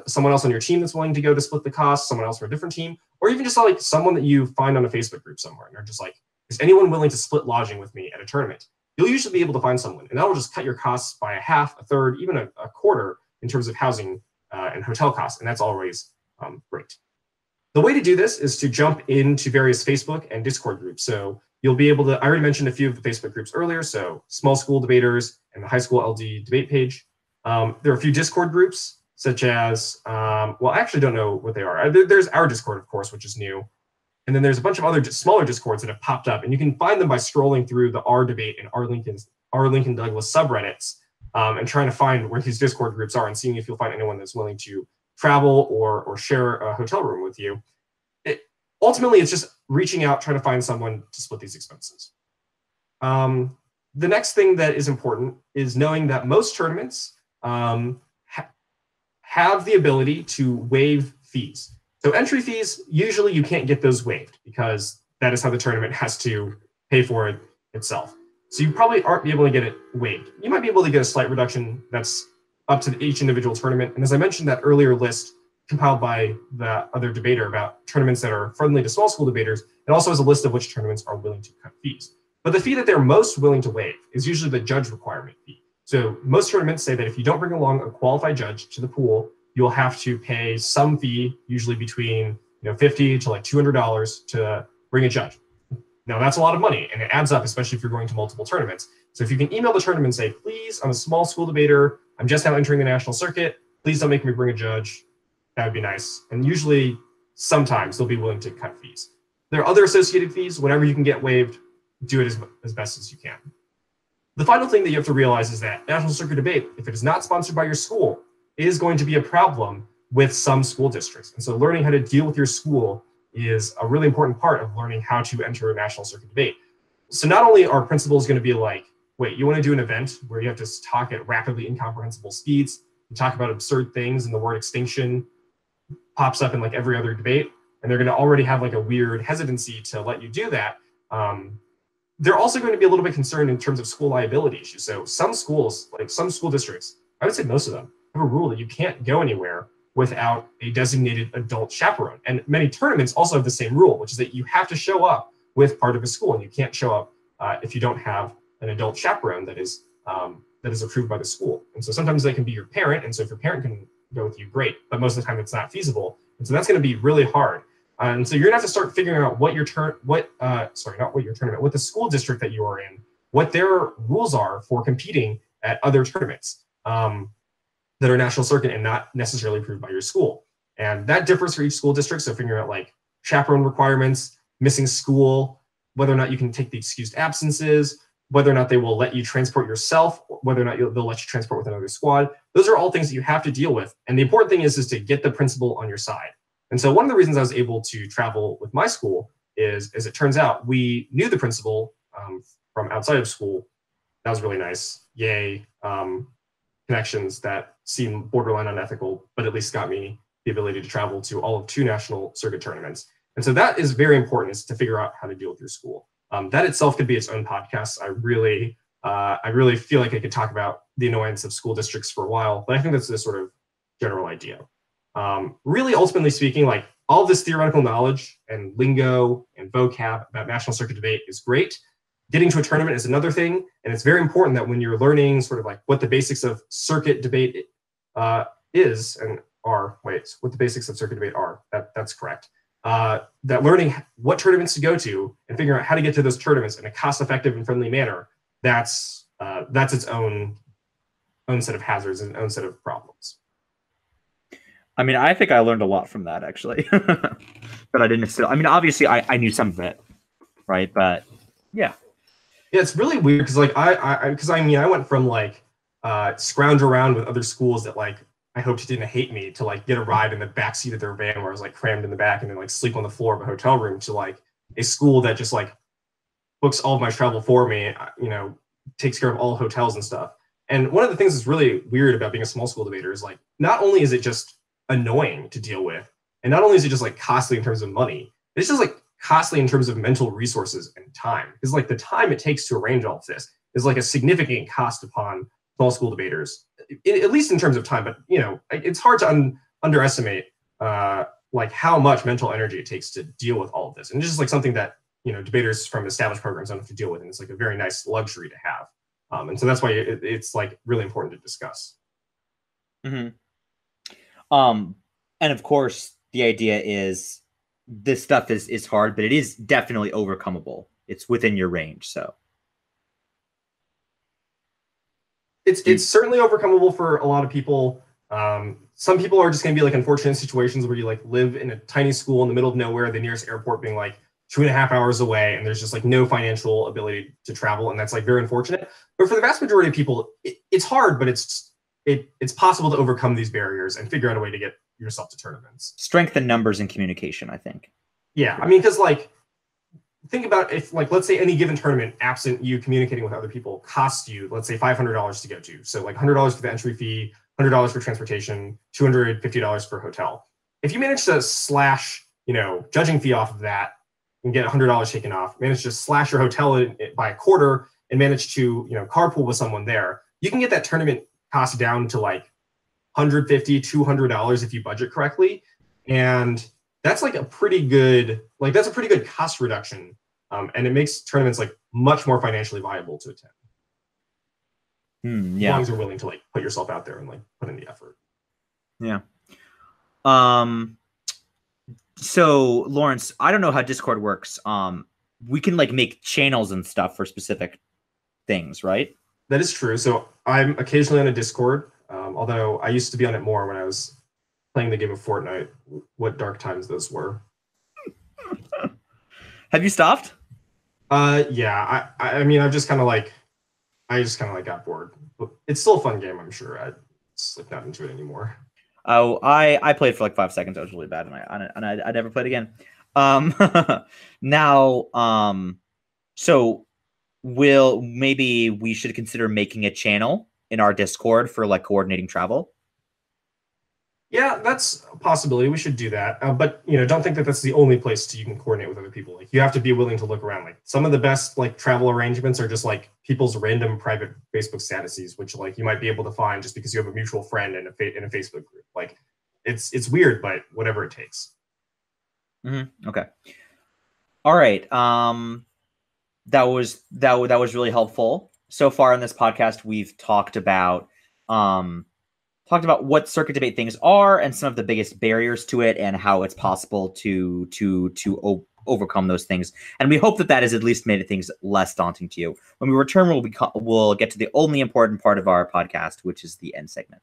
someone else on your team that's willing to go to split the cost, someone else from a different team, or even just like someone that you find on a Facebook group somewhere, and they're just like, is anyone willing to split lodging with me at a tournament? You'll usually be able to find someone, and that will just cut your costs by a half, a third, even a quarter in terms of housing and hotel costs, and that's always great. The way to do this is to jump into various Facebook and Discord groups. So you'll be able to, I already mentioned a few of the Facebook groups earlier, so Small School Debaters and the High School LD debate page. There are a few Discord groups, such as, I actually don't know what they are. There's our Discord, of course, which is new. And then there's a bunch of other smaller Discords that have popped up, and you can find them by scrolling through the R debate and R Lincoln Douglas subreddits and trying to find where these Discord groups are and seeing if you'll find anyone that's willing to travel or share a hotel room with you. Ultimately, it's just reaching out, trying to find someone to split these expenses. The next thing that is important is knowing that most tournaments have the ability to waive fees. So entry fees, usually you can't get those waived because that is how the tournament has to pay for it itself. So you probably aren't able to get it waived. You might be able to get a slight reduction that's up to each individual tournament. And as I mentioned, that earlier list compiled by the other debater about tournaments that are friendly to small school debaters, it also has a list of which tournaments are willing to cut fees. But the fee that they're most willing to waive is usually the judge requirement fee. So most tournaments say that if you don't bring along a qualified judge to the pool, you'll have to pay some fee, usually between $50 to like $200 to bring a judge. Now that's a lot of money, and it adds up, especially if you're going to multiple tournaments. So if you can email the tournament and say, please, I'm a small school debater, I'm just now entering the national circuit, please don't make me bring a judge, that would be nice. And usually, sometimes they'll be willing to cut fees. There are other associated fees. Whatever you can get waived, do it as best as you can. The final thing that you have to realize is that national circuit debate, if it is not sponsored by your school, is going to be a problem with some school districts. And so learning how to deal with your school is a really important part of learning how to enter a national circuit debate. So not only are principals going to be like, wait, you want to do an event where you have to talk at rapidly incomprehensible speeds, and talk about absurd things, and the word extinction pops up in like every other debate, and they're going to already have like a weird hesitancy to let you do that. They're also going to be a little bit concerned in terms of school liability issues. So some schools, like some school districts, I would say most of them, have a rule that you can't go anywhere without a designated adult chaperone. And many tournaments also have the same rule, which is that you have to show up with part of a school, and you can't show up if you don't have an adult chaperone that is approved by the school. And so sometimes they can be your parent, and so if your parent can go with you, great. But most of the time, it's not feasible, and so that's going to be really hard. And so you're gonna have to start figuring out what the school district that you are in, what their rules are for competing at other tournaments that are national circuit and not necessarily approved by your school. And that differs for each school district. So figuring out like chaperone requirements, missing school, whether or not you can take the excused absences, whether or not they will let you transport yourself, whether or not they'll let you transport with another squad. Those are all things that you have to deal with. And the important thing is to get the principal on your side. And so one of the reasons I was able to travel with my school is, as it turns out, we knew the principal from outside of school. That was really nice. Yay. Connections that seem borderline unethical, but at least got me the ability to travel to all of 2 national circuit tournaments. And so that is very important, is to figure out how to deal with your school. That itself could be its own podcast. I really feel like I could talk about the annoyance of school districts for a while, but I think that's the sort of general idea. Really, ultimately speaking, like all of this theoretical knowledge and lingo and vocab about national circuit debate is great. Getting to a tournament is another thing, and it's very important that when you're learning sort of like what the basics of circuit debate is and are, what the basics of circuit debate are, that's correct. That learning what tournaments to go to and figuring out how to get to those tournaments in a cost-effective and friendly manner, that's its own set of hazards and own set of problems. I mean, I think I learned a lot from that, actually. But I didn't still. I mean, obviously, I knew some of it, right? But yeah. Yeah, it's really weird because like I went from like scrounge around with other schools that like I hoped didn't hate me to like get a ride in the backseat of their van where I was like crammed in the back and then like sleep on the floor of a hotel room, to like a school that just like books all of my travel for me, takes care of all hotels and stuff. And one of the things that's really weird about being a small school debater is like, not only is it just annoying to deal with, and not only is it just like costly in terms of money, it's just like costly in terms of mental resources and time. Because like the time it takes to arrange all of this is like a significant cost upon small school debaters, at least in terms of time. But it's hard to underestimate like how much mental energy it takes to deal with all of this. And it's just like something that debaters from established programs don't have to deal with, and it's like a very nice luxury to have. And so that's why it's like really important to discuss. Mm-hmm. And of course, the idea is this stuff is hard, but it is definitely overcomable. It's within your range, so it's certainly overcomable for a lot of people. Some people are just going to be like unfortunate situations where you like live in a tiny school in the middle of nowhere, the nearest airport being like 2.5 hours away, and there's just like no financial ability to travel, and that's like very unfortunate. But for the vast majority of people, it's hard, but it's possible to overcome these barriers and figure out a way to get yourself to tournaments. Strength in numbers and communication, I think. Yeah, I mean, because like, think about if like, let's say any given tournament, absent you communicating with other people, costs you, let's say $500 to go to. So like $100 for the entry fee, $100 for transportation, $250 for hotel. If you manage to slash, judging fee off of that and get $100 taken off, manage to slash your hotel by a quarter and manage to, carpool with someone there, you can get that tournament cost down to like $150, $200 if you budget correctly. And that's like a pretty good cost reduction. And it makes tournaments like much more financially viable to attend. Yeah. As long as you're willing to like put yourself out there and like put in the effort. Yeah. So Lawrence, I don't know how Discord works. We can like make channels and stuff for specific things, right? That is true. So I'm occasionally on a Discord, although I used to be on it more when I was playing the game of Fortnite. What dark times those were. Have you stopped? Yeah. I mean, I just kind of like got bored. It's still a fun game, I'm sure. I slipped not into it anymore. Oh, I played for like 5 seconds. I was really bad, and I never played again. Now, so maybe we should consider making a channel in our Discord for like coordinating travel. Yeah, that's a possibility. We should do that. But don't think that that's the only place you can coordinate with other people. Like, you have to be willing to look around. Like, some of the best like travel arrangements are just like people's random private Facebook statuses, which like you might be able to find just because you have a mutual friend in a Facebook group. Like, it's weird, but whatever it takes. Okay. All right. That was really helpful. So far in this podcast, we've talked about what circuit debate things are and some of the biggest barriers to it and how it's possible to overcome those things. And we hope that has at least made things less daunting to you. When we return, we'll get to the only important part of our podcast, which is the end segment.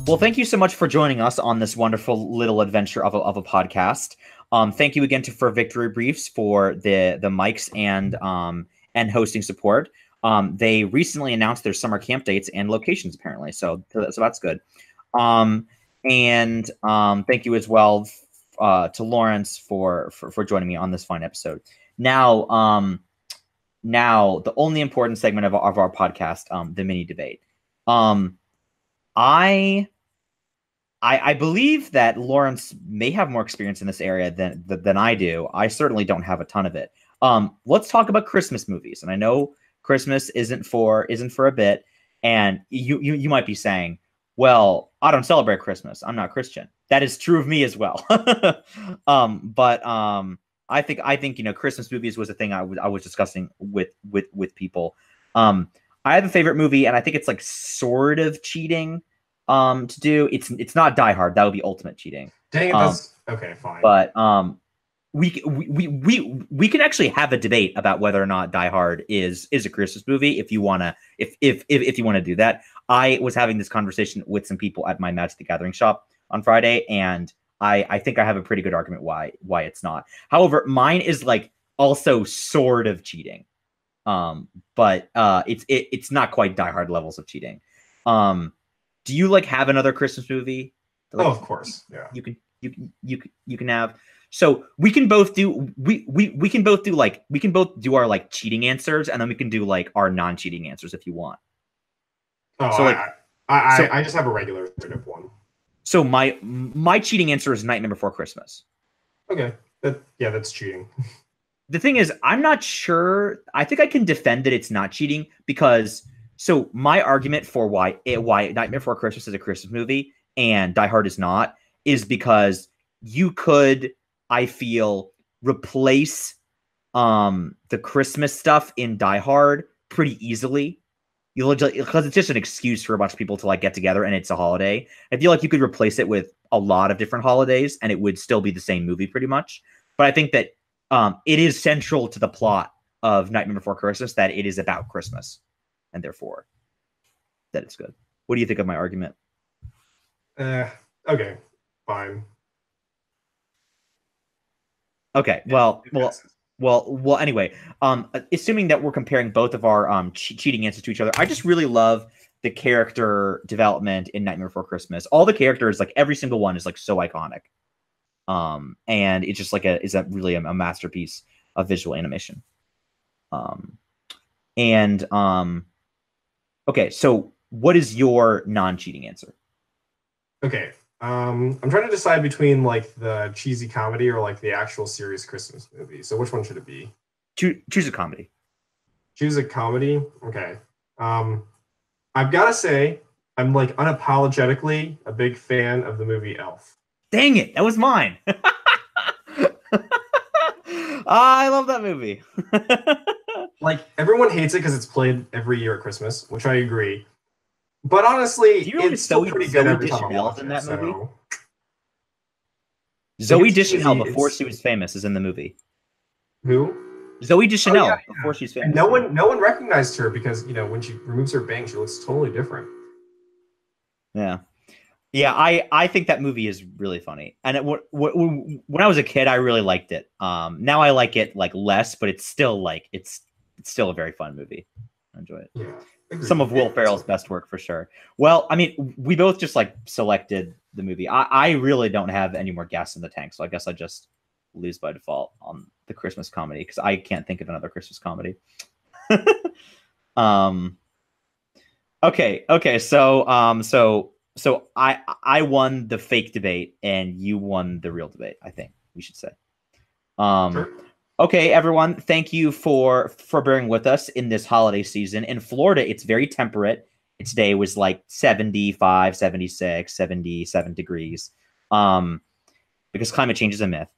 Well, thank you so much for joining us on this wonderful little adventure of a podcast. Thank you again for Victory Briefs for the mics and hosting support. They recently announced their summer camp dates and locations, apparently, so that's good. And thank you as well to Lawrence for joining me on this fine episode. Now, the only important segment of our podcast, the mini debate. I believe that Lawrence may have more experience in this area than I do. I certainly don't have a ton of it. Let's talk about Christmas movies. And I know Christmas isn't for a bit. And you might be saying, well, I don't celebrate Christmas. I'm not Christian. That is true of me as well. But I think Christmas movies was a thing I was discussing with people. I have a favorite movie, and I think it's like sort of cheating to do. It's not Die Hard. That would be ultimate cheating. Dang it, that's okay, fine. But we can actually have a debate about whether or not Die Hard is a Christmas movie if you wanna do that. I was having this conversation with some people at my Magic the Gathering shop on Friday, and I think I have a pretty good argument why it's not. However, mine is like also sort of cheating. But it's not quite Die Hard levels of cheating. Do you like have another Christmas movie? Like, of course. Yeah. You can have. So we can both do we can both do our like cheating answers, and then we can do like our non-cheating answers if you want. Oh, so like I just have a regular one. So my cheating answer is Nightmare Before Christmas. Okay. That's cheating. The thing is, I'm not sure. I think I can defend that it's not cheating because. So my argument for why Nightmare Before Christmas is a Christmas movie and Die Hard is not is because you could, I feel, replace the Christmas stuff in Die Hard pretty easily. Because it's just an excuse for a bunch of people to like get together and it's a holiday. I feel like you could replace it with a lot of different holidays and it would still be the same movie pretty much. But I think that it is central to the plot of Nightmare Before Christmas that it is about Christmas. And therefore, that it's good. What do you think of my argument? Okay, fine. Okay, well. Anyway, assuming that we're comparing both of our cheating answers to each other, I just really love the character development in Nightmare Before Christmas. All the characters, like every single one, is like so iconic. And it's just like really a masterpiece of visual animation. Okay, so what is your non-cheating answer? Okay, I'm trying to decide between like the cheesy comedy or like the actual serious Christmas movie. So which one should it be? Choose a comedy. Choose a comedy? Okay. I've got to say, I'm like unapologetically a big fan of the movie Elf. Dang it, that was mine. I love that movie. Like, everyone hates it because it's played every year at Christmas, which I agree. But honestly, it's still pretty good every time I watch it. That movie? Zooey Deschanel, before she was famous, is in the movie. Who? Zooey Deschanel, before she's famous. And no one recognized her because, when she removes her bangs, she looks totally different. Yeah. Yeah, I think that movie is really funny. And when I was a kid, I really liked it. Now I like it like less, but it's still like it's still a very fun movie. I enjoy it. Yeah, some of Will Ferrell's best work for sure. Well, I mean, we both just like selected the movie. I really don't have any more gas in the tank, so I guess I just lose by default on the Christmas comedy because I can't think of another Christmas comedy. Okay. So I won the fake debate and you won the real debate, I think we should say. Sure. Okay, everyone, thank you for bearing with us in this holiday season. In Florida, it's very temperate. Today was like 75, 76, 77 degrees. Because climate change is a myth.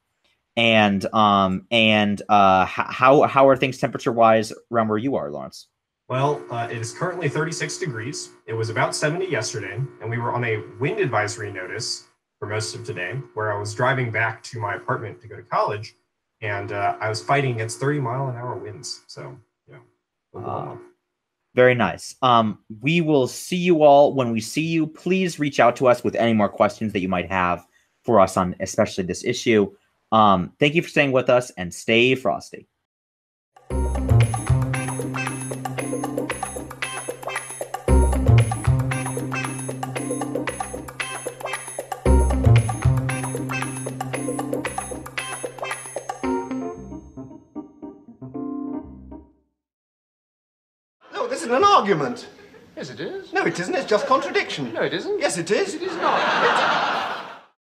And how are things temperature wise around where you are, Lawrence? Well, it is currently 36 degrees. It was about 70 yesterday, and we were on a wind advisory notice for most of today, where I was driving back to my apartment to go to college, and I was fighting against 30-mile-an-hour winds. So, very nice. We will see you all when we see you. Please reach out to us with any more questions that you might have for us on especially this issue. Thank you for staying with us, and stay frosty. No, this isn't an argument. Yes, it is. No, it isn't. It's just contradiction. No, it isn't. Yes, it is. It is not.